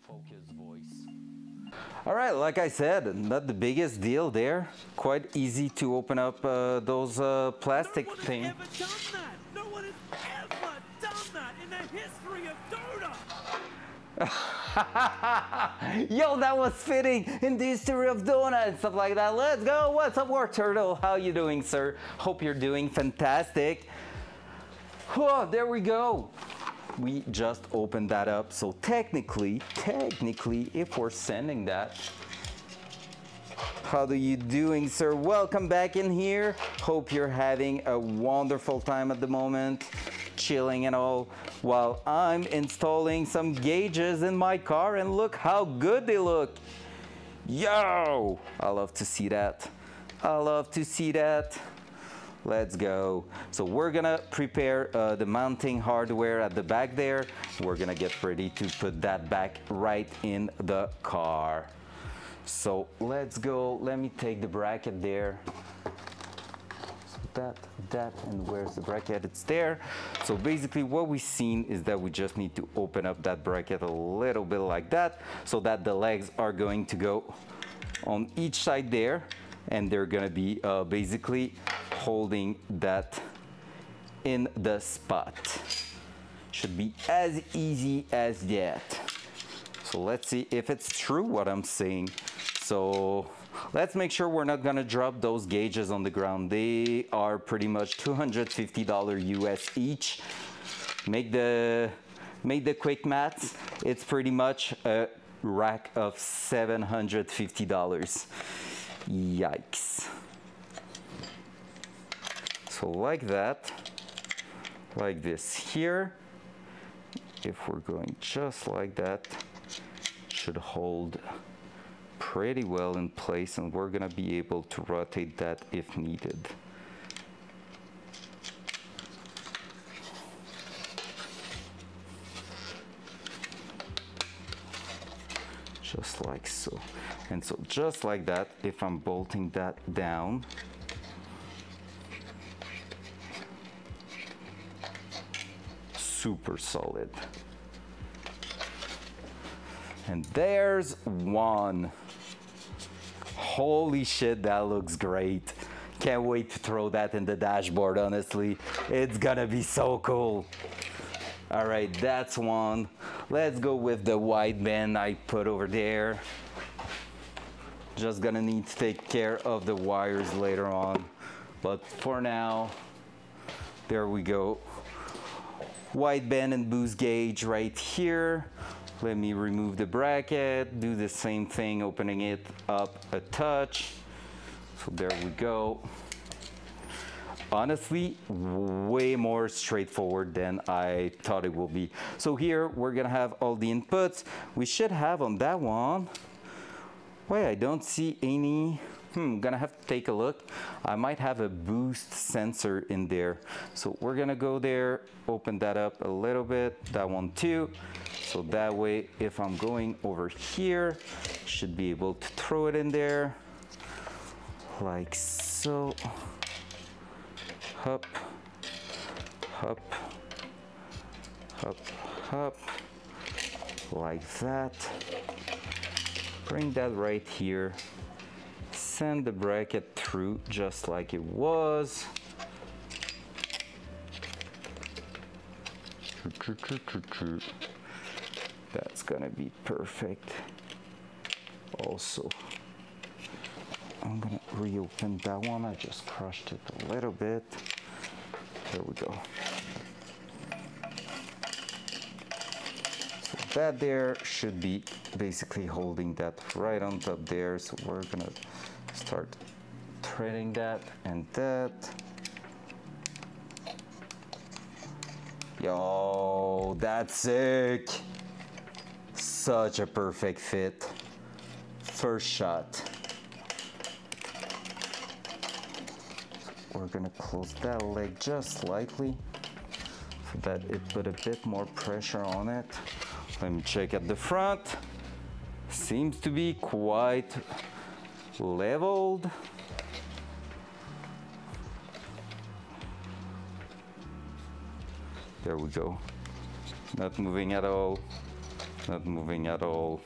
Focus voice. All right, like I said, not the biggest deal there. Quite easy to open up those plastic things. No one has ever done that in the history of Dota! Yo, that was fitting in the history of Dota and stuff like that. Let's go. What's up, War Turtle? How you doing, sir? Hope you're doing fantastic. Oh, there we go. We just opened that up. So technically, if we're sending that, how are you doing, sir? Welcome back in here. Hope you're having a wonderful time at the moment, chilling and all, while I'm installing some gauges in my car, and look how good they look. Yo, I love to see that. I love to see that. Let's go. So we're gonna prepare the mounting hardware at the back there. We're gonna get ready to put that back right in the car. So let's go. Let me take the bracket there. So that, and where's the bracket? It's there. So basically what we've seen is that we just need to open up that bracket a little bit like that, so that the legs are going to go on each side there, and they're gonna be basically holding that in the spot. Should be as easy as that. So let's see if it's true what I'm saying. So let's make sure we're not gonna drop those gauges on the ground. They are pretty much $250 US each. Make the quick maths. It's pretty much a rack of $750. Yikes. So like that, like this here. If we're going just like that, should hold pretty well in place, and we're gonna be able to rotate that if needed. Just like so. And so just like that, if I'm bolting that down, super solid. And there's one. Holy shit, that looks great. Can't wait to throw that in the dashboard, honestly. It's gonna be so cool. All right, that's one. Let's go with the wideband I put over there. Just gonna need to take care of the wires later on. But for now, there we go. Wideband and boost gauge right here. Let me remove the bracket, do the same thing, opening it up a touch. So there we go. Honestly, way more straightforward than I thought it would be. So here, we're gonna have all the inputs. We should have on that one, wait, I don't see any. Gonna have to take a look. I might have a boost sensor in there. So we're gonna go there, open that up a little bit, that one too. So that way, if I'm going over here, should be able to throw it in there, like so. Hop, hop, hop, hop, like that. Bring that right here. Send the bracket through just like it was. That's gonna be perfect. Also, I'm gonna reopen that one. I just crushed it a little bit. There we go. So that there should be basically holding that right on top there. So we're gonna start threading that and that. Yo, that's sick. Such a perfect fit. First shot. We're gonna close that leg just slightly so that it put a bit more pressure on it. Let me check at the front. Seems to be quite leveled. There we go. Not moving at all. Not moving at all.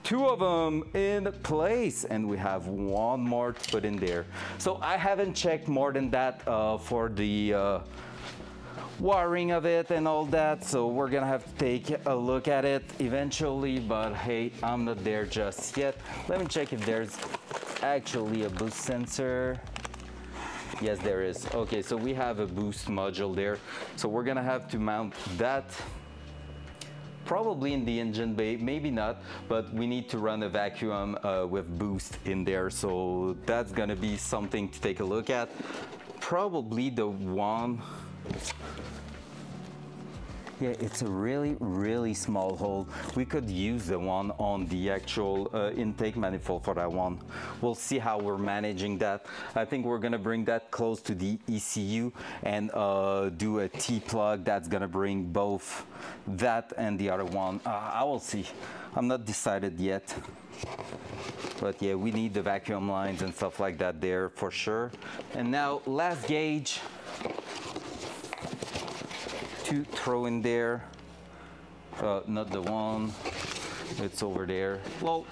Two of them in place, and we have one more to put in there. So I haven't checked more than that for the wiring of it and all that, so we're gonna have to take a look at it eventually, but hey, I'm not there just yet. Let me check if there's actually a boost sensor. Yes, there is. Okay, so we have a boost module there, so we're gonna have to mount that probably in the engine bay, maybe not, but we need to run a vacuum with boost in there, so that's gonna be something to take a look at. Probably the one Yeah, it's a really small hole. We could use the one on the actual intake manifold for that one. We'll see how we're managing that. I think we're gonna bring that close to the ECU and do a T-plug that's gonna bring both that and the other one. I will see. I'm not decided yet. But yeah, we need the vacuum lines and stuff like that there for sure. And now last gauge to throw in there. Not the one, it's over there. Well,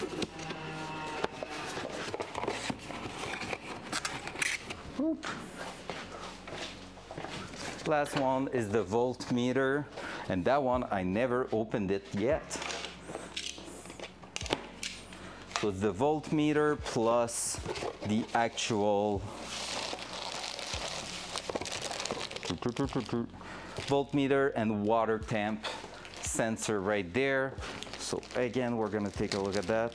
whoop. Last one is the voltmeter, and that one I never opened it yet. So the voltmeter plus the actual voltmeter and water temp sensor right there. So again, we're gonna take a look at that.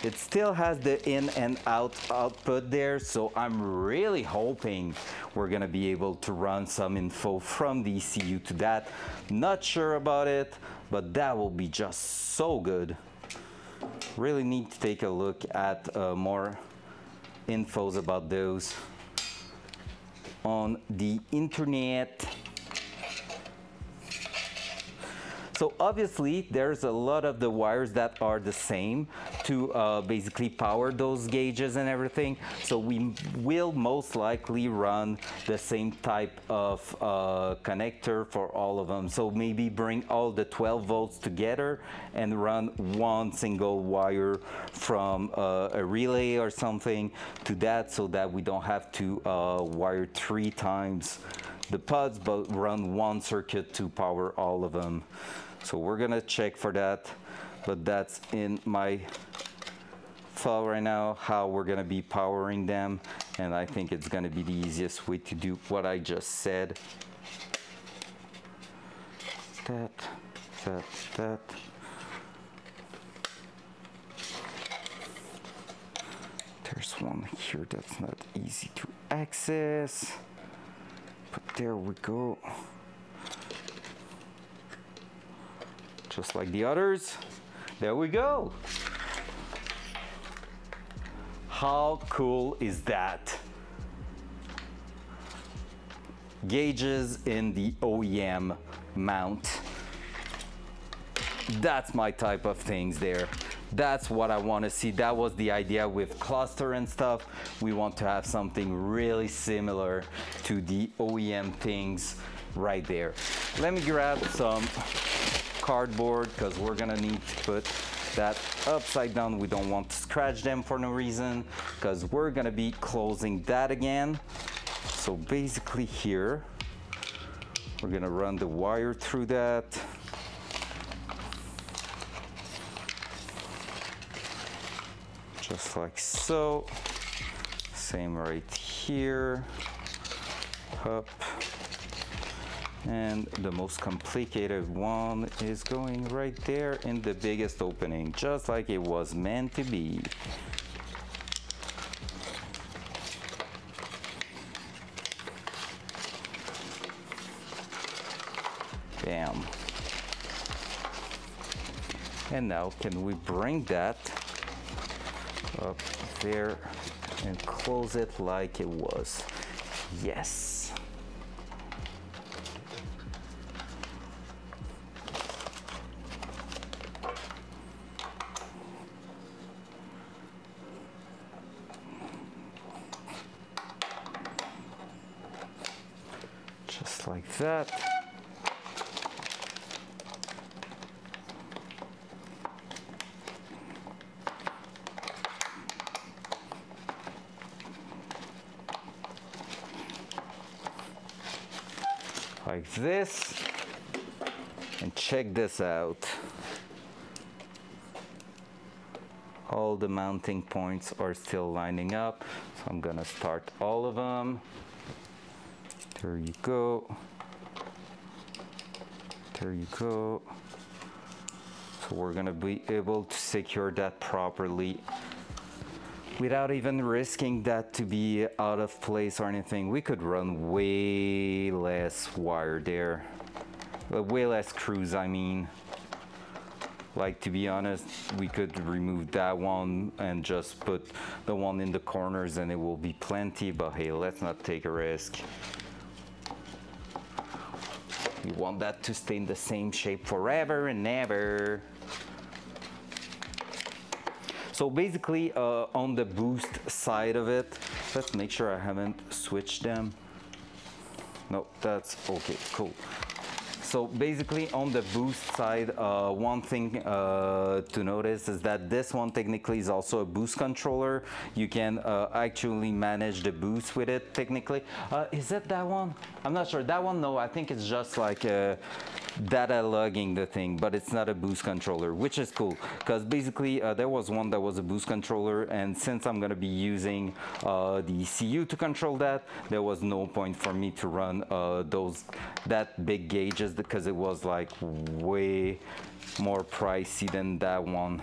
It still has the in and out output there, so I'm really hoping we're gonna be able to run some info from the ECU to that. Not sure about it, but that will be just so good. Really need to take a look at more infos about those on the internet. So obviously there's a lot of the wires that are the same to basically power those gauges and everything. So we will most likely run the same type of connector for all of them. So maybe bring all the 12 volts together and run one single wire from a relay or something to that, so that we don't have to wire 3 times the pods, but run one circuit to power all of them. So we're gonna check for that, but that's in my file right now, how we're gonna be powering them, and I think it's gonna be the easiest way to do what I just said. That. There's one here that's not easy to access, but there we go. Just like the others. There we go. How cool is that? Gauges in the OEM mount. That's my type of things there. That's what I want to see. That was the idea with cluster and stuff. We want to have something really similar to the OEM things right there. Let me grab some cardboard, because we're gonna need to put that upside down. We don't want to scratch them for no reason, because we're gonna be closing that again. So basically here, we're gonna run the wire through that. Just like so. Same right here. Up. And the most complicated one is going right there in the biggest opening, just like it was meant to be. Bam. And now can we bring that up there and close it like it was? Yes. Just like that. Like this. And check this out. All the mounting points are still lining up, so I'm gonna start all of them. There you go. There you go. So we're gonna be able to secure that properly without even risking that to be out of place or anything. We could run way less wire there. way less screws, I mean. Like, to be honest, we could remove that one and just put the one in the corners and it will be plenty, but hey, let's not take a risk. We want that to stay in the same shape forever and ever. So basically, on the boost side of it, let's make sure I haven't switched them. No, that's okay, cool. So basically on the boost side, one thing to notice is that this one technically is also a boost controller. You can actually manage the boost with it technically. Is it that one? I'm not sure. That one, no, I think it's just like data logging the thing, but it's not a boost controller, which is cool because basically there was one that was a boost controller, and since I'm going to be using the ECU to control that, there was no point for me to run that big gauges because it was like way more pricey than that one.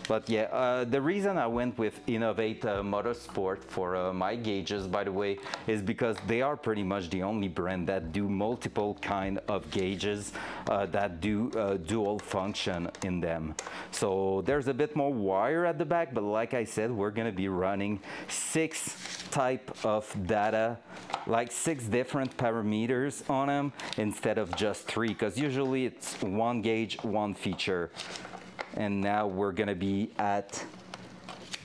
But yeah, the reason I went with Innovate Motorsport for my gauges, by the way, is because they are pretty much the only brand that do multiple kind of gauges that do dual function in them. So there's a bit more wire at the back, but like I said, we're gonna be running 6 type of data, like 6 different parameters on them instead of just 3, because usually it's 1 gauge, 1 feature. And now we're gonna be at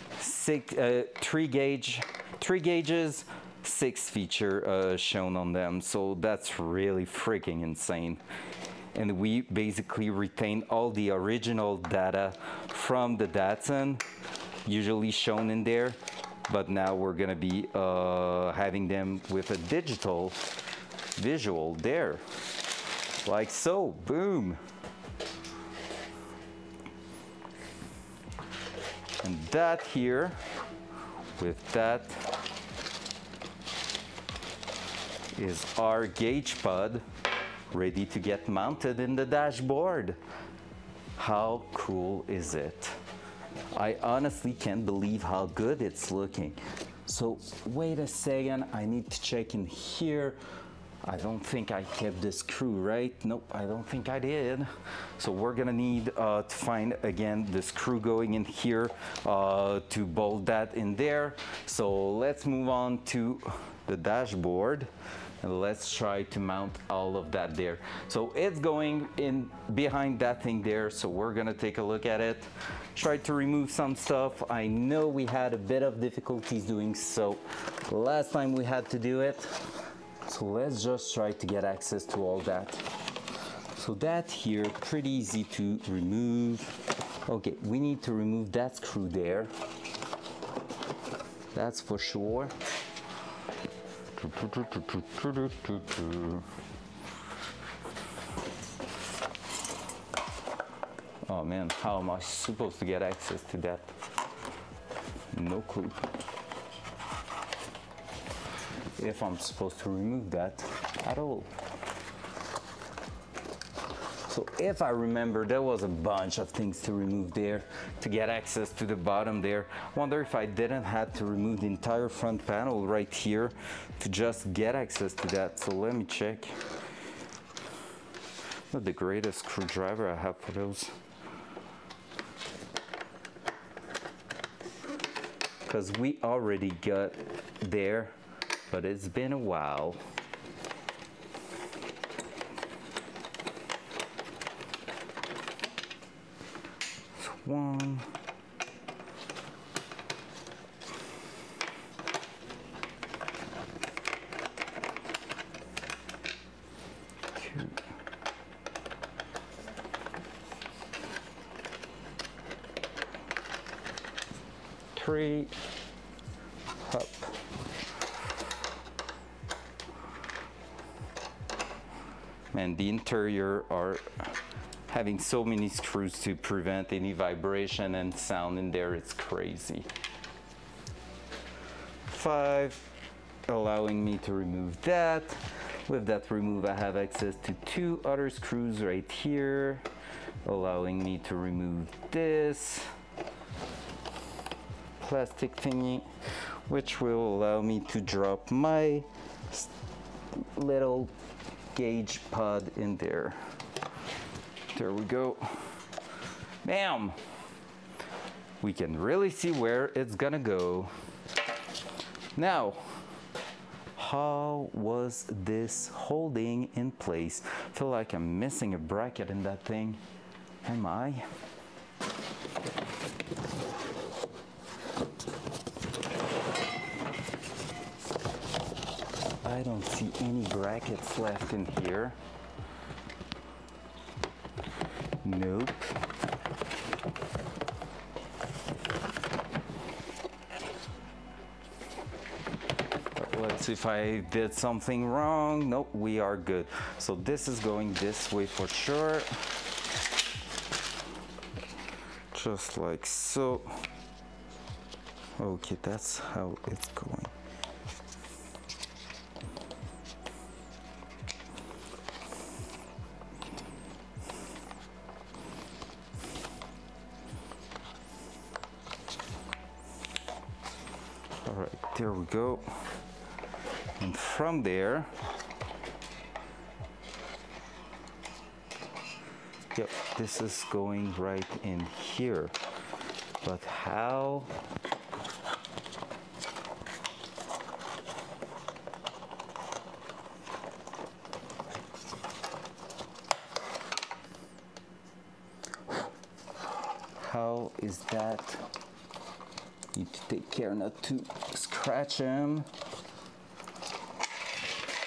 3 gauges, 6 feature shown on them. So that's really freaking insane. And we basically retain all the original data from the Datsun, usually shown in there. But now we're gonna be having them with a digital visual there, like so, boom. And that here, with that, is our gauge pod ready to get mounted in the dashboard. How cool is it? I honestly can't believe how good it's looking. So wait a second, I need to check in here. I don't think I kept the screw, right? Nope, I don't think I did. So we're gonna need to find again the screw going in here to bolt that in there. So let's move on to the dashboard and let's try to mount all of that there. So it's going in behind that thing there. So we're gonna take a look at it, try to remove some stuff. I know we had a bit of difficulties doing so last time we had to do it. So let's just try to get access to all that. So that here, pretty easy to remove. Okay, we need to remove that screw there. That's for sure. Oh man, how am I supposed to get access to that? No clue. If I'm supposed to remove that at all. So if I remember, there was a bunch of things to remove there to get access to the bottom there. Wonder if I didn't have to remove the entire front panel right here to just get access to that. So let me check. Not the greatest screwdriver I have for those. Because we already got there, but it's been a while. So 1, 2, 3, up. Man, the interior are having so many screws to prevent any vibration and sound in there, it's crazy. 5, allowing me to remove that. With that remove, I have access to 2 other screws right here, allowing me to remove this plastic thingy, which will allow me to drop my little gauge pod in there. There we go. Bam! We can really see where it's gonna go. Now, how was this holding in place? I feel like I'm missing a bracket in that thing. Am I? I don't see any brackets left in here. Nope. Let's see if I did something wrong. Nope, we are good. So this is going this way for sure. Just like so. Okay, that's how it's going. All right, there we go. And from there, yep, this is going right in here. But how? How is that? Need to take care not to scratch them.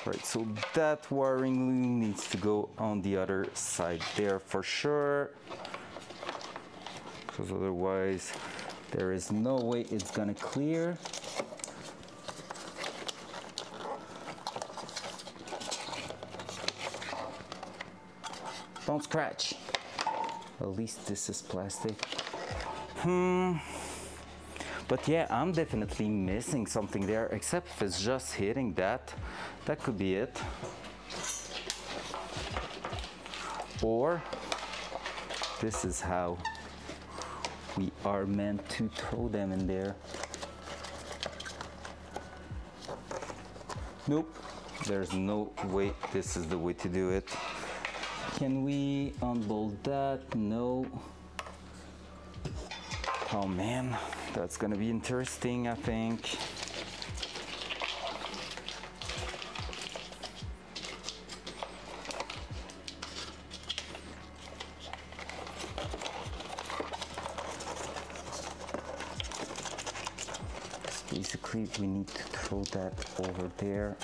Right, so that wiring loom needs to go on the other side there for sure, because otherwise there is no way it's gonna clear. Don't scratch. At least this is plastic. But yeah, I'm definitely missing something there, except if it's just hitting that. That could be it. Or this is how we are meant to throw them in there. Nope, there's no way this is the way to do it. Can we unbolt that? No. Oh man, that's gonna be interesting, I think. So basically, we need to throw that over there.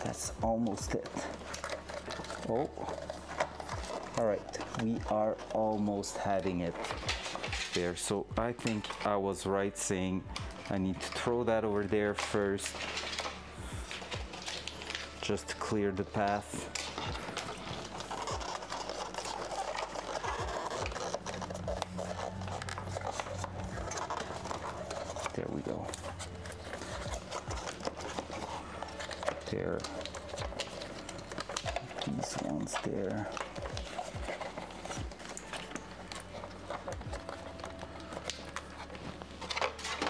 That's almost it. Oh. All right, we are almost having it there. So I think I was right saying I need to throw that over there first, just to clear the path. There we go. There. These ones there.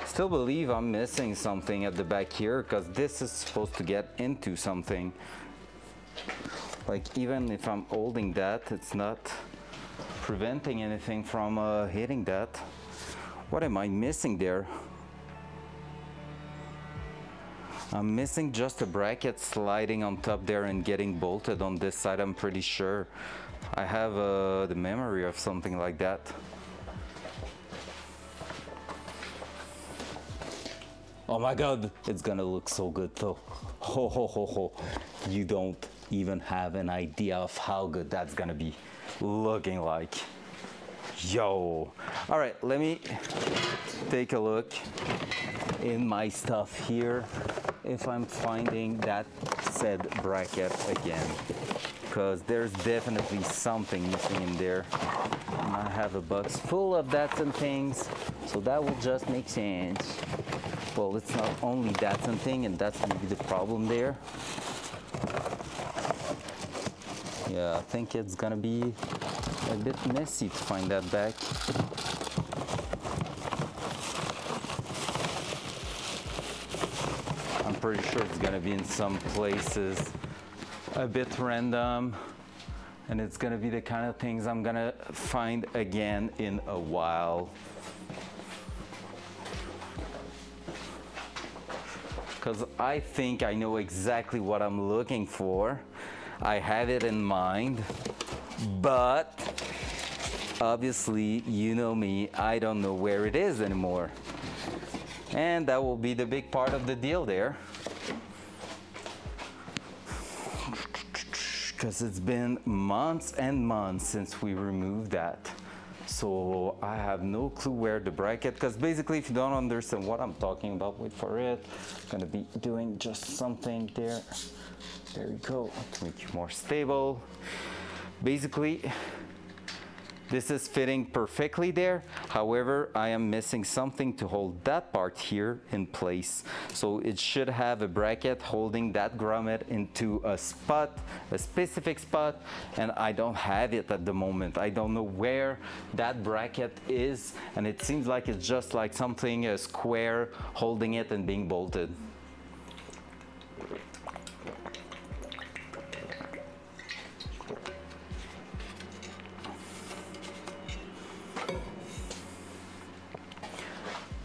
Still believe I'm missing something at the back here, because this is supposed to get into something. Like, even if I'm holding that, it's not preventing anything from hitting that. What am I missing there? I'm missing just a bracket sliding on top there and getting bolted on this side, I'm pretty sure. I have the memory of something like that. Oh my god, it's gonna look so good though. Ho ho ho ho. You don't even have an idea of how good that's gonna be looking like. Yo. All right, let me take a look in my stuff here if I'm finding that said bracket again, because there's definitely something missing in there. And I have a box full of Datsun things, so that will just make sense. Well, it's not only Datsun thing, and that's maybe the problem there. Yeah, I think it's gonna be a bit messy to find that back. I'm pretty sure it's gonna be in some places a bit random, and it's gonna be the kind of things I'm gonna find again in a while. Because I think I know exactly what I'm looking for. I have it in mind, but obviously, you know me, I don't know where it is anymore. And that will be the big part of the deal there. Because it's been months and months since we removed that. So I have no clue where the bracket, because basically if you don't understand what I'm talking about, wait for it. I'm gonna be doing just something there. There you go, to make you more stable. Basically, this is fitting perfectly there. However, I am missing something to hold that part here in place. So it should have a bracket holding that grommet into a spot, a specific spot, and I don't have it at the moment. I don't know where that bracket is, and it seems like it's just like something, a square, holding it and being bolted.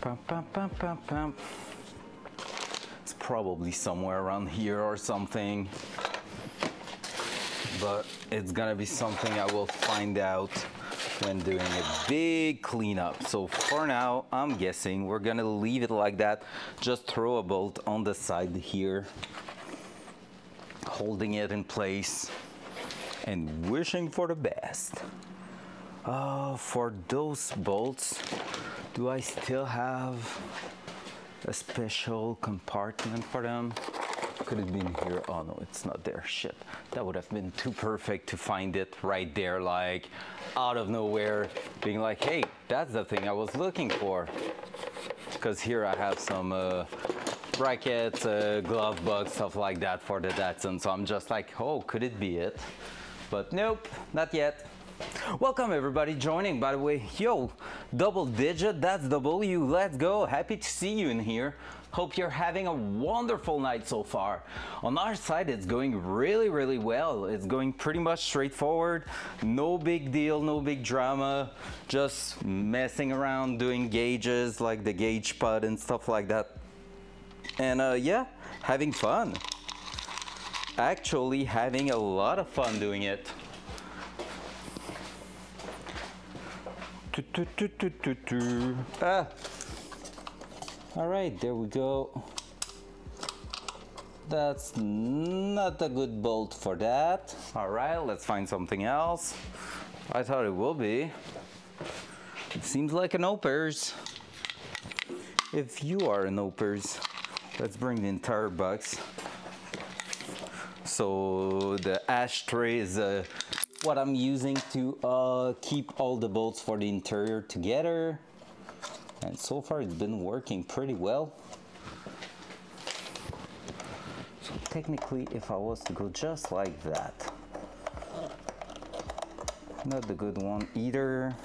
Pum, pum, pum, pum, pum. It's probably somewhere around here or something, but it's gonna be something I will find out when doing a big cleanup. So for now, I'm guessing we're gonna leave it like that. Just throw a bolt on the side here, holding it in place and wishing for the best. For those bolts, do I still have a special compartment for them? Could it be in here? Oh no, it's not there. Shit, that would have been too perfect to find it right there, like out of nowhere, being like, hey, that's the thing I was looking for. Because here I have some brackets, glove box, stuff like that for the Datsun. So I'm just like, oh, could it be it? But nope, not yet. Welcome everybody joining, by the way. Yo, double digit, that's W, let's go. Happy to see you in here. Hope you're having a wonderful night so far. On our side, it's going really well. It's going pretty much straightforward. No big deal, no big drama. Just messing around, doing gauges like the gauge pad and stuff like that. And yeah, having fun. Actually having a lot of fun doing it. All right, there we go. That's not a good bolt for that. All right, let's find something else. I thought it will be. It seems like an opers. If you are an opers, let's bring the entire box. So the ashtray is what I'm using to keep all the bolts for the interior together, and so far it's been working pretty well. So technically, if I was to go just like that, not the good one either.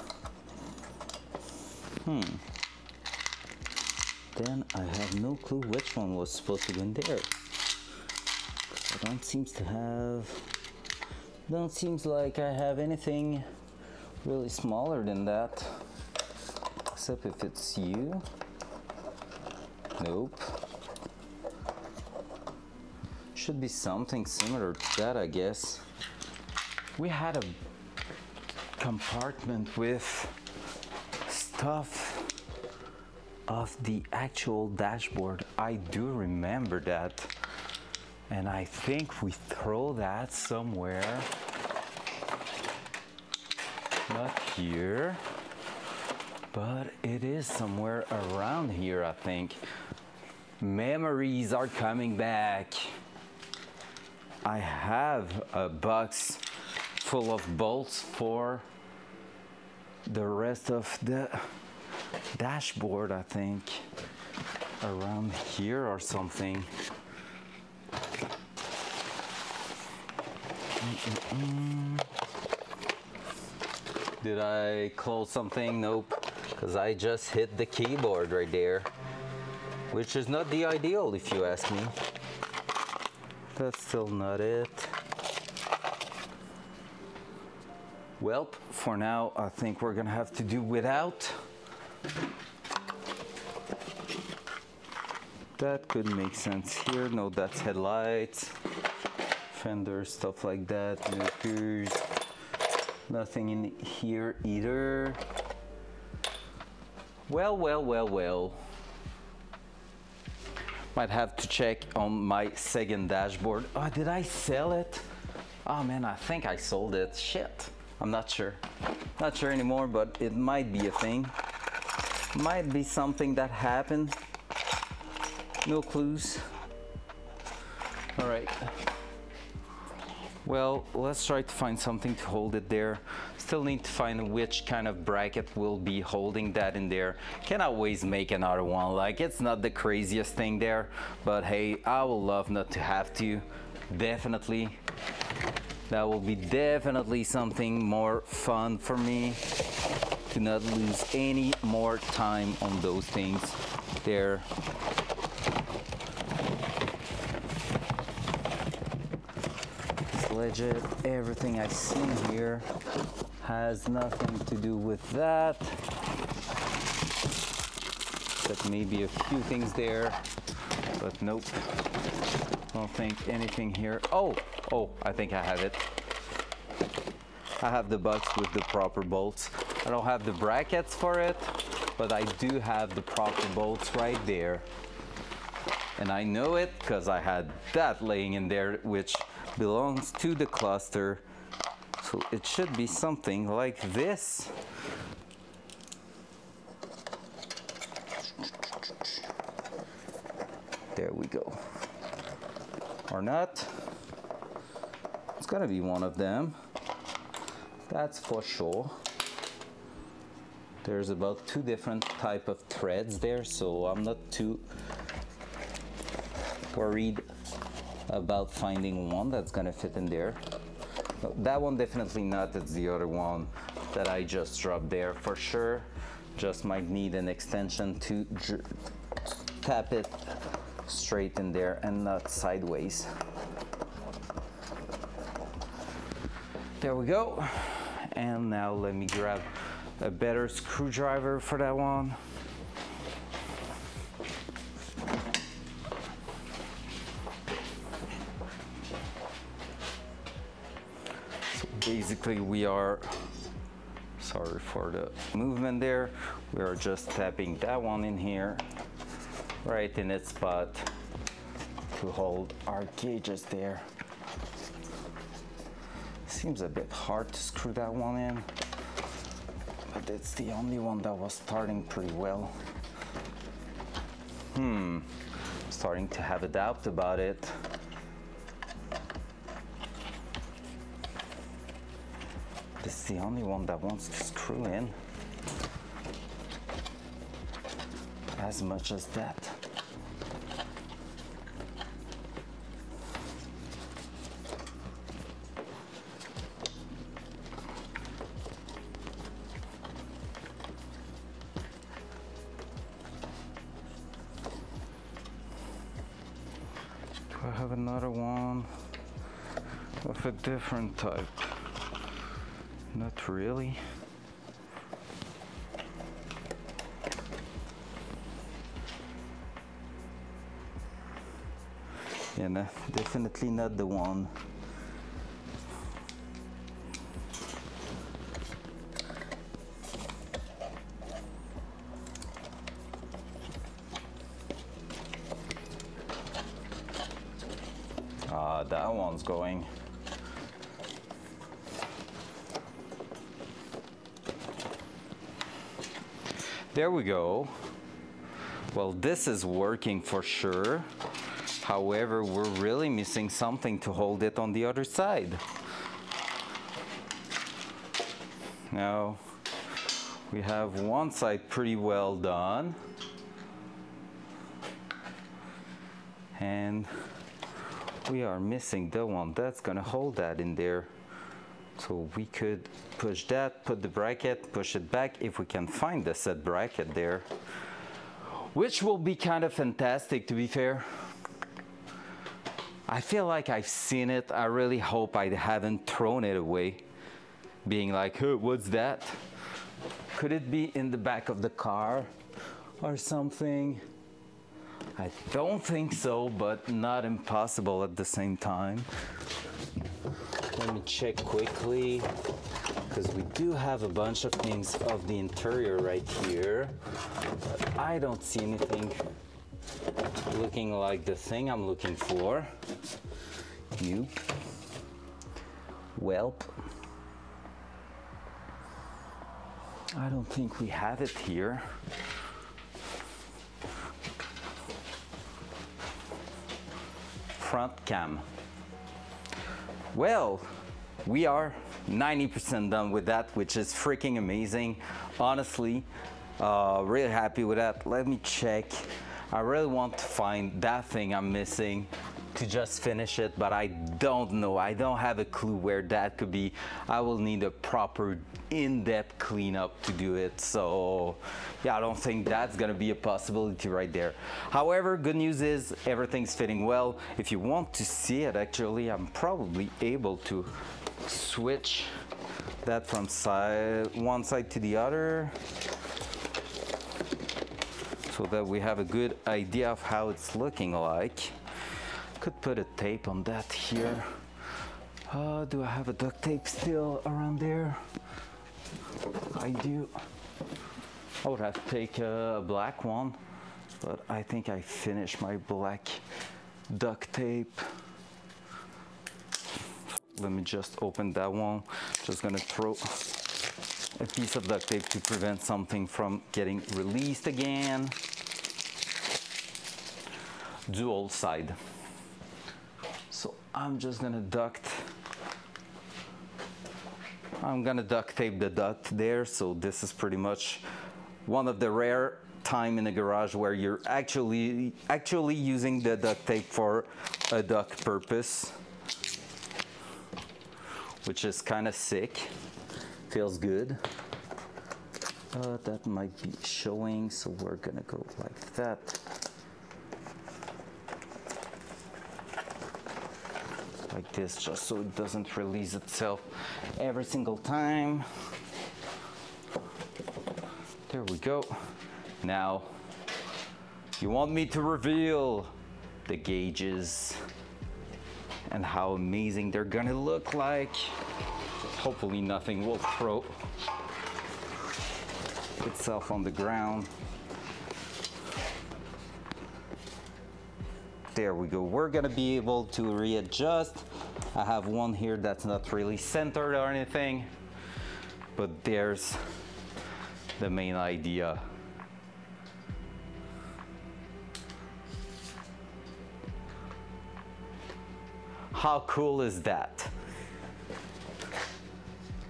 Then I have no clue which one was supposed to go in there. Don't seems like I have anything really smaller than that, except if it's you. Nope. Should be something similar to that, I guess. We had a compartment with stuff of the actual dashboard. I do remember that. And I think we throw that somewhere. Not here, but it is somewhere around here, I think. Memories are coming back. I have a box full of bolts for the rest of the dashboard, I think. Around here or something. Did I close something? Nope, because I just hit the keyboard right there. which is not the ideal if you ask me. That's still not it. Well, for now, I think we're gonna have to do without. That could make sense here. No, that's headlights, fenders, stuff like that, mirrors. Nothing in here either. Well. Might have to check on my second dashboard. Oh, did I sell it? Oh man, I think I sold it. Shit. I'm not sure. Not sure anymore, but it might be a thing. Might be something that happened. No clues. All right. Well, let's try to find something to hold it there. Still need to find which kind of bracket will be holding that in there. Can always make another one. Like, it's not the craziest thing there, but hey, I would love not to have to. Definitely. That will be definitely something more fun for me, to not lose any more time on those things there. Legit, everything I've seen here has nothing to do with that. But maybe a few things there, but nope. Don't think anything here. Oh, I think I have it. I have the box with the proper bolts. I don't have the brackets for it, but I do have the proper bolts right there. And I know it because I had that laying in there, which belongs to the cluster. So it should be something like this. There we go. Or not. It's gonna be one of them. That's for sure. There's about 2 different type of threads there, so I'm not too worried about finding one that's gonna fit in there. No, that one definitely not. It's the other one that I just dropped there for sure. Just might need an extension to tap it straight in there and not sideways. There we go. And now let me grab a better screwdriver for that one. Basically, we are, sorry for the movement there, we are just tapping that one in here, right in its spot to hold our gauges there. Seems a bit hard to screw that one in, but it's the only one that was starting pretty well. Starting to have a doubt about it. This is the only one that wants to screw in as much as that. Do I have another one of a different type? Not really. Yeah, no, definitely not the one. That one's going. There we go. Well, this is working for sure. However, we're really missing something to hold it on the other side. Now, we have one side pretty well done. And we are missing the one that's gonna hold that in there. So we could push that, put the bracket, push it back if we can find the set bracket there. which will be kind of fantastic, to be fair. I feel like I've seen it. I really hope I haven't thrown it away, being like, hey, what's that? Could it be in the back of the car or something? I don't think so, but not impossible at the same time. Let me check quickly, because we do have a bunch of things of the interior right here, but I don't see anything looking like the thing I'm looking for. Nope. Welp. I don't think we have it here. Front cam. Well, we are 90% done with that, which is freaking amazing. Honestly, really happy with that. Let me check. I really want to find that thing I'm missing to just finish it, but I don't know. I don't have a clue where that could be. I will need a proper in-depth cleanup to do it. So yeah, I don't think that's gonna be a possibility right there. However, good news is everything's fitting well. If you want to see it, actually, I'm probably able to switch that from one side to the other, so that we have a good idea of how it's looking like. Could put a tape on that here. Do I have a duct tape still around there? I do. I would have to take a black one, but I think I finished my black duct tape. Let me just open that one. Just gonna throw a piece of duct tape to prevent something from getting released again. Dual side. So I'm just gonna duct tape the duct there. So this is pretty much one of the rare time in the garage where you're actually using the duct tape for a duct purpose, which is kind of sick. Feels good. That might be showing, so we're gonna go like that. Like this, just so it doesn't release itself every single time. There we go. Now, you want me to reveal the gauges and how amazing they're gonna look like. Hopefully nothing will throw itself on the ground. There we go. We're gonna be able to readjust. I have one here that's not really centered or anything, but there's the main idea. How cool is that?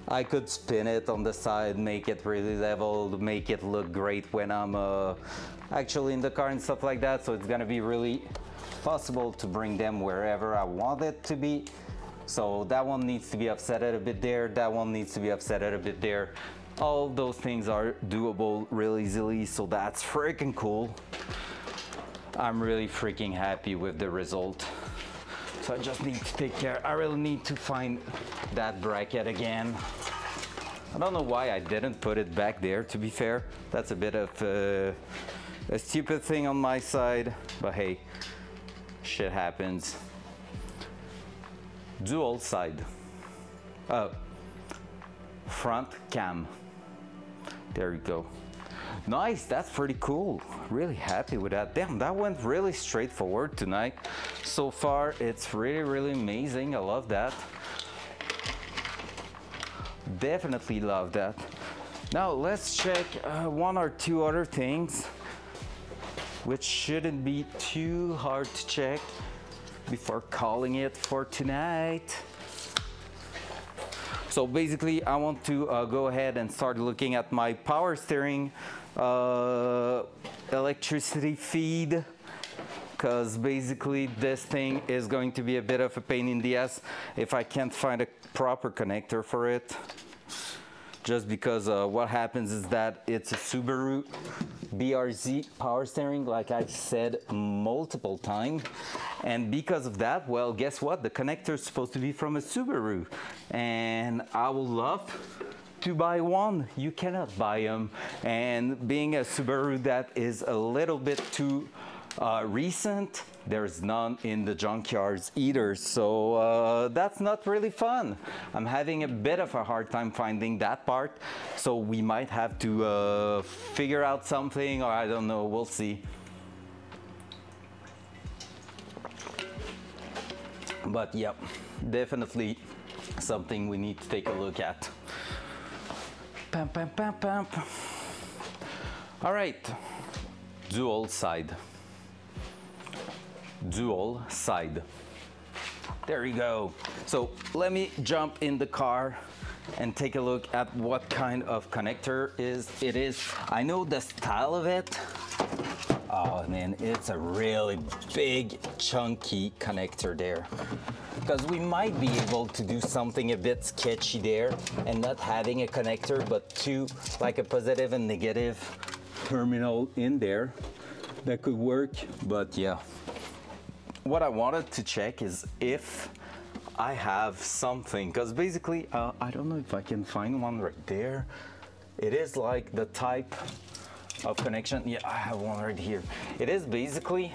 I could spin it on the side, make it really leveled, make it look great when I'm actually in the car and stuff like that. So it's gonna be really possible to bring them wherever I want it to be. So that one needs to be offset a bit there, that one needs to be offset a bit there. All those things are doable real easily, so that's freaking cool. I'm really freaking happy with the result. So I just need to take care. I really need to find that bracket again. I don't know why I didn't put it back there, to be fair. That's a bit of a stupid thing on my side, but hey, shit happens. Dual side. Front cam. There you go. Nice, that's pretty cool. Really happy with that. Damn, that went really straightforward tonight. So far, it's really, really amazing. I love that. Definitely love that. Now let's check one or two other things, which shouldn't be too hard to check before calling it for tonight. So basically, I want to go ahead and start looking at my power steering electricity feed, because basically this thing is going to be a bit of a pain in the ass if I can't find a proper connector for it. just because what happens is that it's a Subaru BRZ power steering, like I've said multiple times. And because of that, well, guess what? The connector is supposed to be from a Subaru. And I would love to buy one. You cannot buy them. And being a Subaru that is a little bit too recent, there's none in the junkyards either, so that's not really fun. I'm having a bit of a hard time finding that part, so we might have to figure out something, or I don't know, we'll see. But yep, definitely something we need to take a look at. Pam, pam, pam, pam. All right, dual side. Dual side. There you go. So let me jump in the car and take a look at what kind of connector it is. I know the style of it. Oh man, it's a really big chunky connector there, because we might be able to do something a bit sketchy there and not having a connector but two, like a positive and negative terminal in there. That could work, but yeah. What I wanted to check is if I have something, because basically, I don't know if I can find one right there. It is like the type of connection. Yeah, I have one right here. It is basically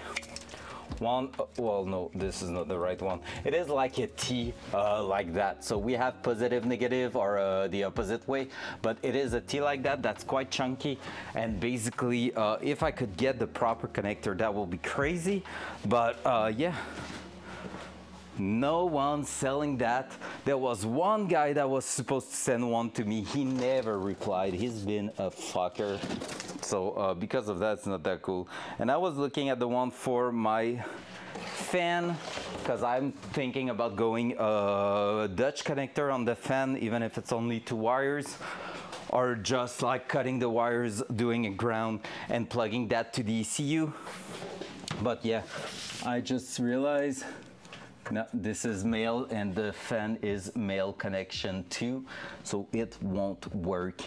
one, well, no, this is not the right one. It is like a T like that. So we have positive, negative, or the opposite way, but it is a T like that. That's quite chunky. And basically, if I could get the proper connector, that will be crazy. But yeah, no one selling that. There was one guy that was supposed to send one to me. He never replied. He's been a fucker. So because of that, it's not that cool. And I was looking at the one for my fan, because I'm thinking about going Dutch connector on the fan, even if it's only 2 wires, or just like cutting the wires, doing a ground and plugging that to the ECU. But yeah, I just realized, no, this is male and the fan is male connection too, so it won't work.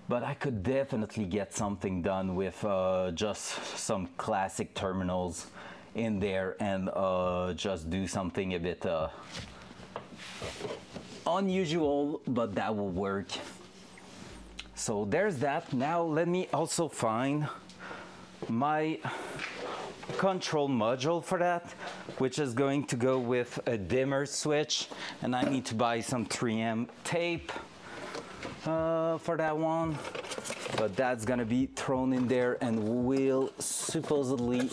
But I could definitely get something done with just some classic terminals in there and just do something a bit unusual, but that will work. So there's that. Now let me also find my control module for that, which is going to go with a dimmer switch, and I need to buy some 3M tape for that one, but that's gonna be thrown in there and will supposedly,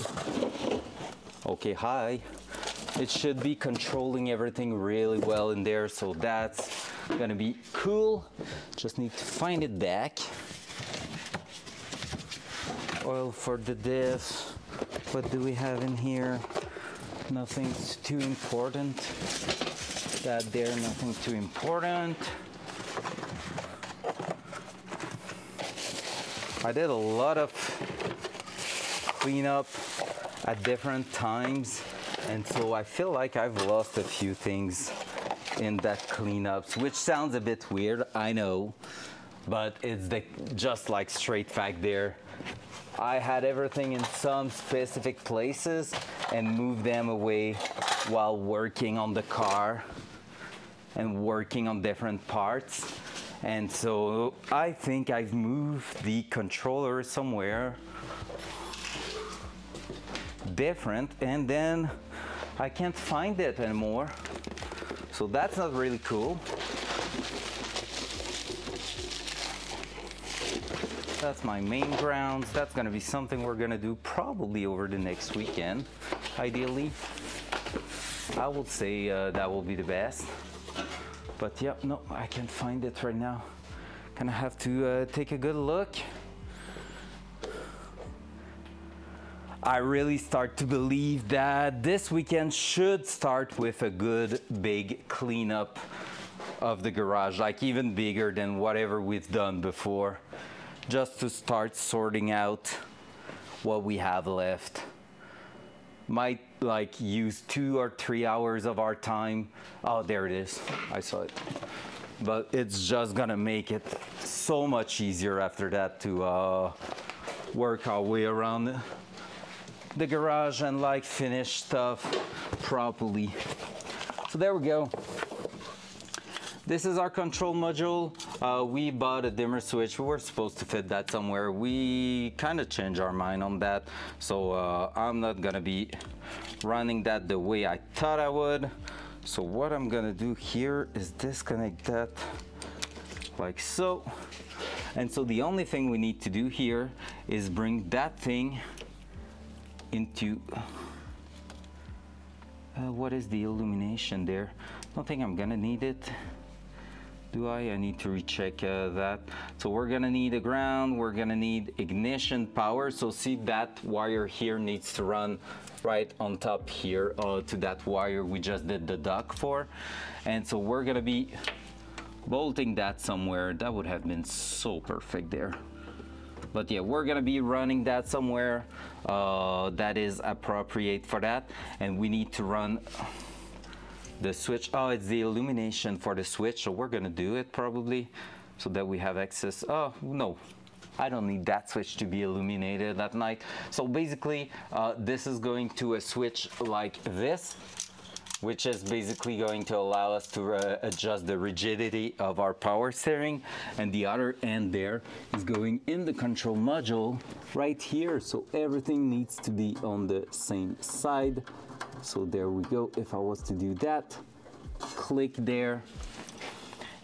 okay, hi, it should be controlling everything really well in there, so that's gonna be cool. Just need to find it back. Oil for the diff. What do we have in here? Nothing too important. That there, nothing too important. I did a lot of cleanup at different times, and so I feel like I've lost a few things in that cleanups, which sounds a bit weird, I know, but it's just like straight fact there. I had everything in some specific places and moved them away while working on the car and working on different parts. And so I think I've moved the controller somewhere different, and then I can't find it anymore. So that's not really cool. That's my main grounds. That's gonna be something we're gonna do probably over the next weekend, ideally. I would say that will be the best. But yep, no, I can't find it right now. Gonna have to take a good look. I really start to believe that this weekend should start with a good big cleanup of the garage, like even bigger than whatever we've done before, just to start sorting out what we have left. Might like use 2 or 3 hours of our time. Oh, there it is. I saw it. but it's just gonna make it so much easier after that to work our way around the garage and like finish stuff properly. So there we go. This is our control module. We bought a dimmer switch. We were supposed to fit that somewhere. We kind of changed our mind on that. So I'm not gonna be running that the way I thought I would. So what I'm gonna do here is disconnect that like so. And so the only thing we need to do here is bring that thing into, what is the illumination there? I don't think I'm gonna need it. Do I need to recheck that. So we're gonna need a ground, we're gonna need ignition power. So see that wire here needs to run right on top here to that wire we just did the duct for. And so we're gonna be bolting that somewhere. That would have been so perfect there. But yeah, we're gonna be running that somewhere that is appropriate for that. And we need to run the switch. Oh, it's the illumination for the switch, so we're gonna do it probably so that we have access. Oh no, I don't need that switch to be illuminated at night. So basically this is going to a switch like this, which is basically going to allow us to adjust the rigidity of our power steering, and the other end there is going in the control module right here, so everything needs to be on the same side. So there we go. If I was to do that, click there,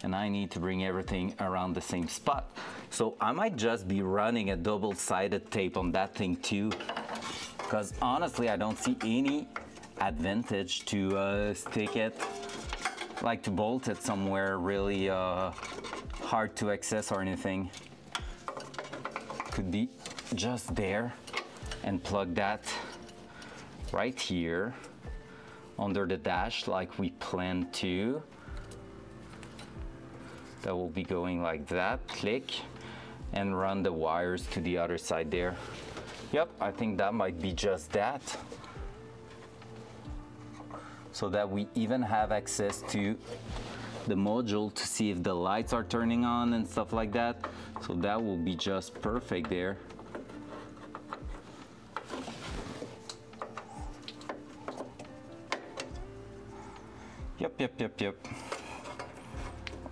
and I need to bring everything around the same spot. So I might just be running a double-sided tape on that thing too, because honestly I don't see any advantage to stick it, like to bolt it somewhere really hard to access or anything. Could be just there and plug that right here under the dash like we planned to. That will be going like that, click, and run the wires to the other side there. Yep, I think that might be just that. So that we even have access to the module to see if the lights are turning on and stuff like that. So that will be just perfect there. Yep.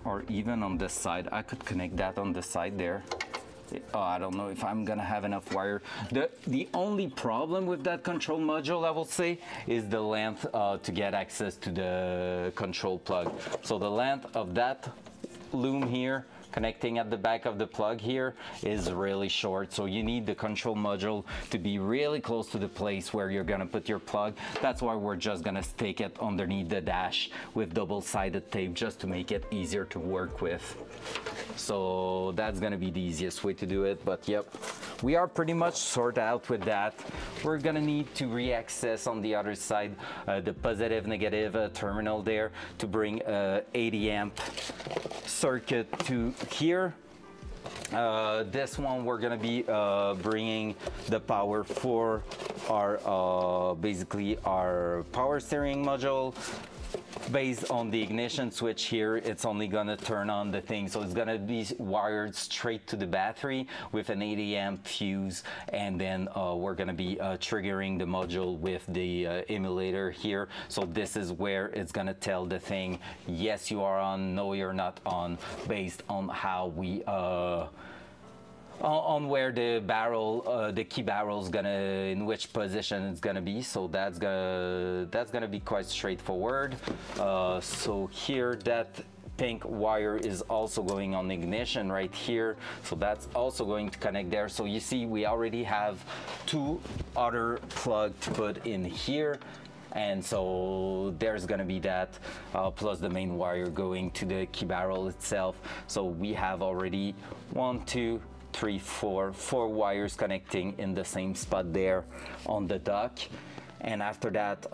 Or even on this side, I could connect that on the side there. Oh, I don't know if I'm gonna have enough wire. The only problem with that control module, I will say, is the length to get access to the control plug. So the length of that loom here connecting at the back of the plug here is really short, so you need the control module to be really close to the place where you're gonna put your plug. That's why we're just gonna stick it underneath the dash with double-sided tape just to make it easier to work with. So that's gonna be the easiest way to do it. But yep, we are pretty much sorted out with that. We're gonna need to re-access on the other side the positive negative terminal there to bring 80 amp circuit to here. This one we're gonna be bringing the power for our basically our power steering module. Based on the ignition switch here, it's only gonna turn on the thing, so it's gonna be wired straight to the battery with an 80 amp fuse, and then we're gonna be triggering the module with the emulator here. So this is where it's gonna tell the thing, yes you are on, no you're not on, based on how we on where the barrel, the key barrel is gonna, in which position it's gonna be. So that's gonna be quite straightforward. So here that pink wire is also going on ignition right here, so that's also going to connect there. So you see we already have two other plugs to put in here. And so there's gonna be that plus the main wire going to the key barrel itself. So we have already 1, 2, 3, 4 wires connecting in the same spot there on the dock. And after that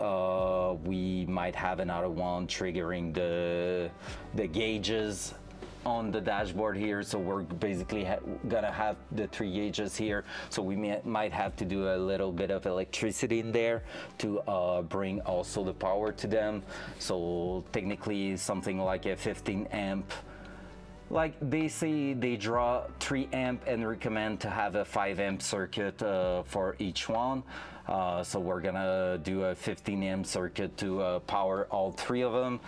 we might have another one triggering the gauges on the dashboard here. So we're basically gonna have the 3 gauges here, so we might have to do a little bit of electricity in there to bring also the power to them. So technically something like a 15 amp like they say they draw 3 amp and recommend to have a 5 amp circuit for each one. So we're gonna do a 15 amp circuit to power all 3 of them.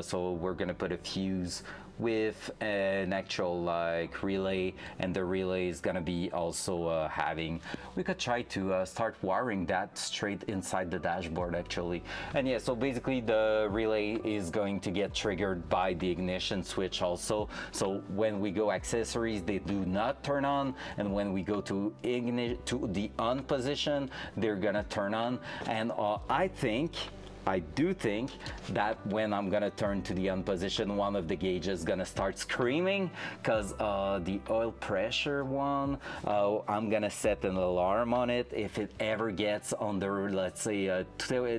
So we're gonna put a fuse with an actual like relay, and the relay is gonna be also having, we could try to start wiring that straight inside the dashboard actually. And yeah, so basically the relay is going to get triggered by the ignition switch also. So when we go accessories, they do not turn on, and when we go to the on position, they're gonna turn on. And I do think that when I'm gonna turn to the on position, one of the gauges is gonna start screaming, because the oil pressure one, I'm gonna set an alarm on it. If it ever gets under, let's say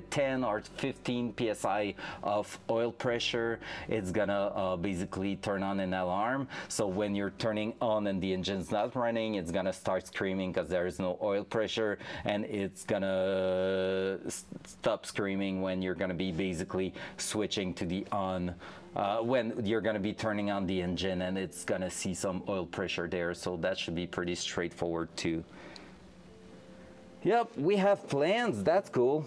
10 or 15 psi of oil pressure, it's gonna basically turn on an alarm. So when you're turning on and the engine's not running, it's gonna start screaming because there is no oil pressure, and it's gonna stop screaming when you're going to be basically switching to the on, when you're going to be turning on the engine, and it's going to see some oil pressure there. So that should be pretty straightforward too. Yep, we have plans. That's cool.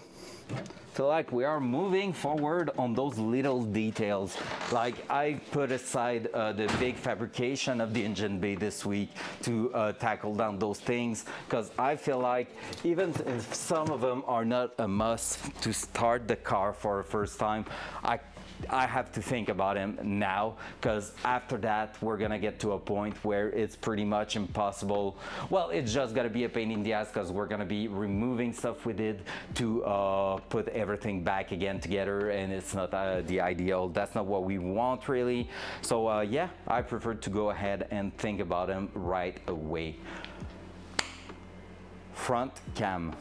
So like we are moving forward on those little details. Like I put aside the big fabrication of the engine bay this week to tackle down those things, because I feel like even if some of them are not a must to start the car for the first time, I have to think about him now, because after that we're gonna get to a point where it's pretty much impossible. Well, it's just gonna be a pain in the ass, because we're gonna be removing stuff we did to put everything back again together, and it's not the ideal. That's not what we want really. So yeah, I prefer to go ahead and think about him right away. Front cam.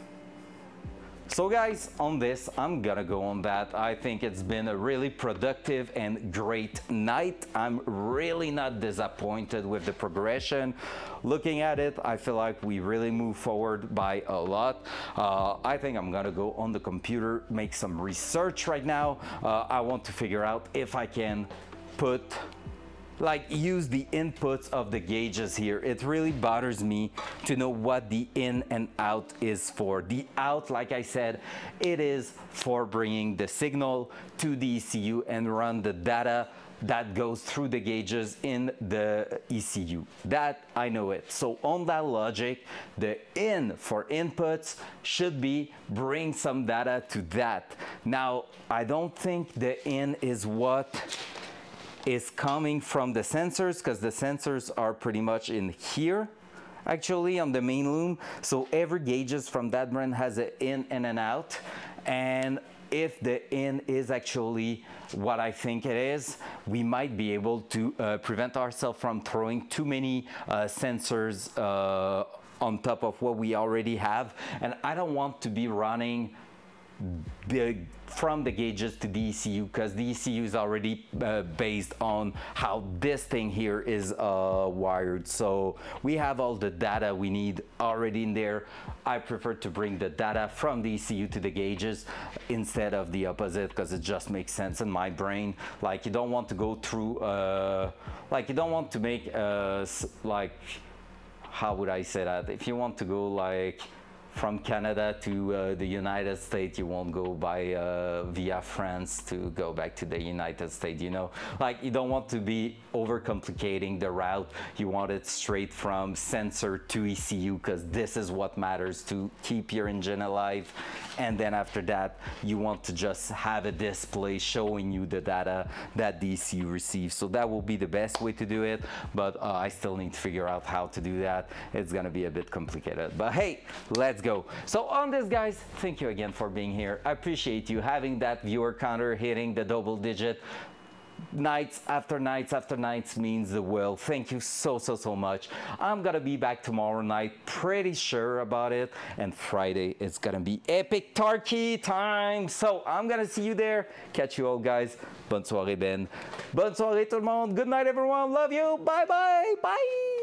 So guys, on this, I'm gonna go on that. I think it's been a really productive and great night. I'm really not disappointed with the progression. Looking at it, I feel like we really moved forward by a lot. I think I'm gonna go on the computer, make some research right now. I want to figure out if I can use the inputs of the gauges here. It really bothers me to know what the in and out is for. The out, like I said, it is for bringing the signal to the ECU and run the data that goes through the gauges in the ECU. That I know it. So on that logic, the in for inputs should be bring some data to that. Now, I don't think the in is what is coming from the sensors, because the sensors are pretty much in here actually on the main loom. So every gauges from that brand has an in and an out, and if the in is actually what I think it is, we might be able to prevent ourselves from throwing too many sensors on top of what we already have. And I don't want to be running from the gauges to the ECU, because the ECU is already based on how this thing here is wired. So we have all the data we need already in there. I prefer to bring the data from the ECU to the gauges instead of the opposite, because it just makes sense in my brain. Like, you don't want to go through like, you don't want to make like, how would I say that, if you want to go like from Canada to the United States, you won't go by via France to go back to the United States, you know? Like, you don't want to be overcomplicating the route. You want it straight from sensor to ECU, because this is what matters to keep your engine alive. And then after that, you want to just have a display showing you the data that the ECU receives. So that will be the best way to do it, but I still need to figure out how to do that. It's gonna be a bit complicated, but hey, let's go. So on this, guys, thank you again for being here. I appreciate you having that viewer counter hitting the double digit. Nights after nights after nights means the world. Thank you so much. I'm gonna be back tomorrow night, pretty sure about it, and Friday it's gonna be epic turkey time. So I'm gonna see you there. Catch you all, guys. Bonne soirée, Ben. Bonne soirée tout le monde. Good night, everyone. Love you. Bye bye. Bye.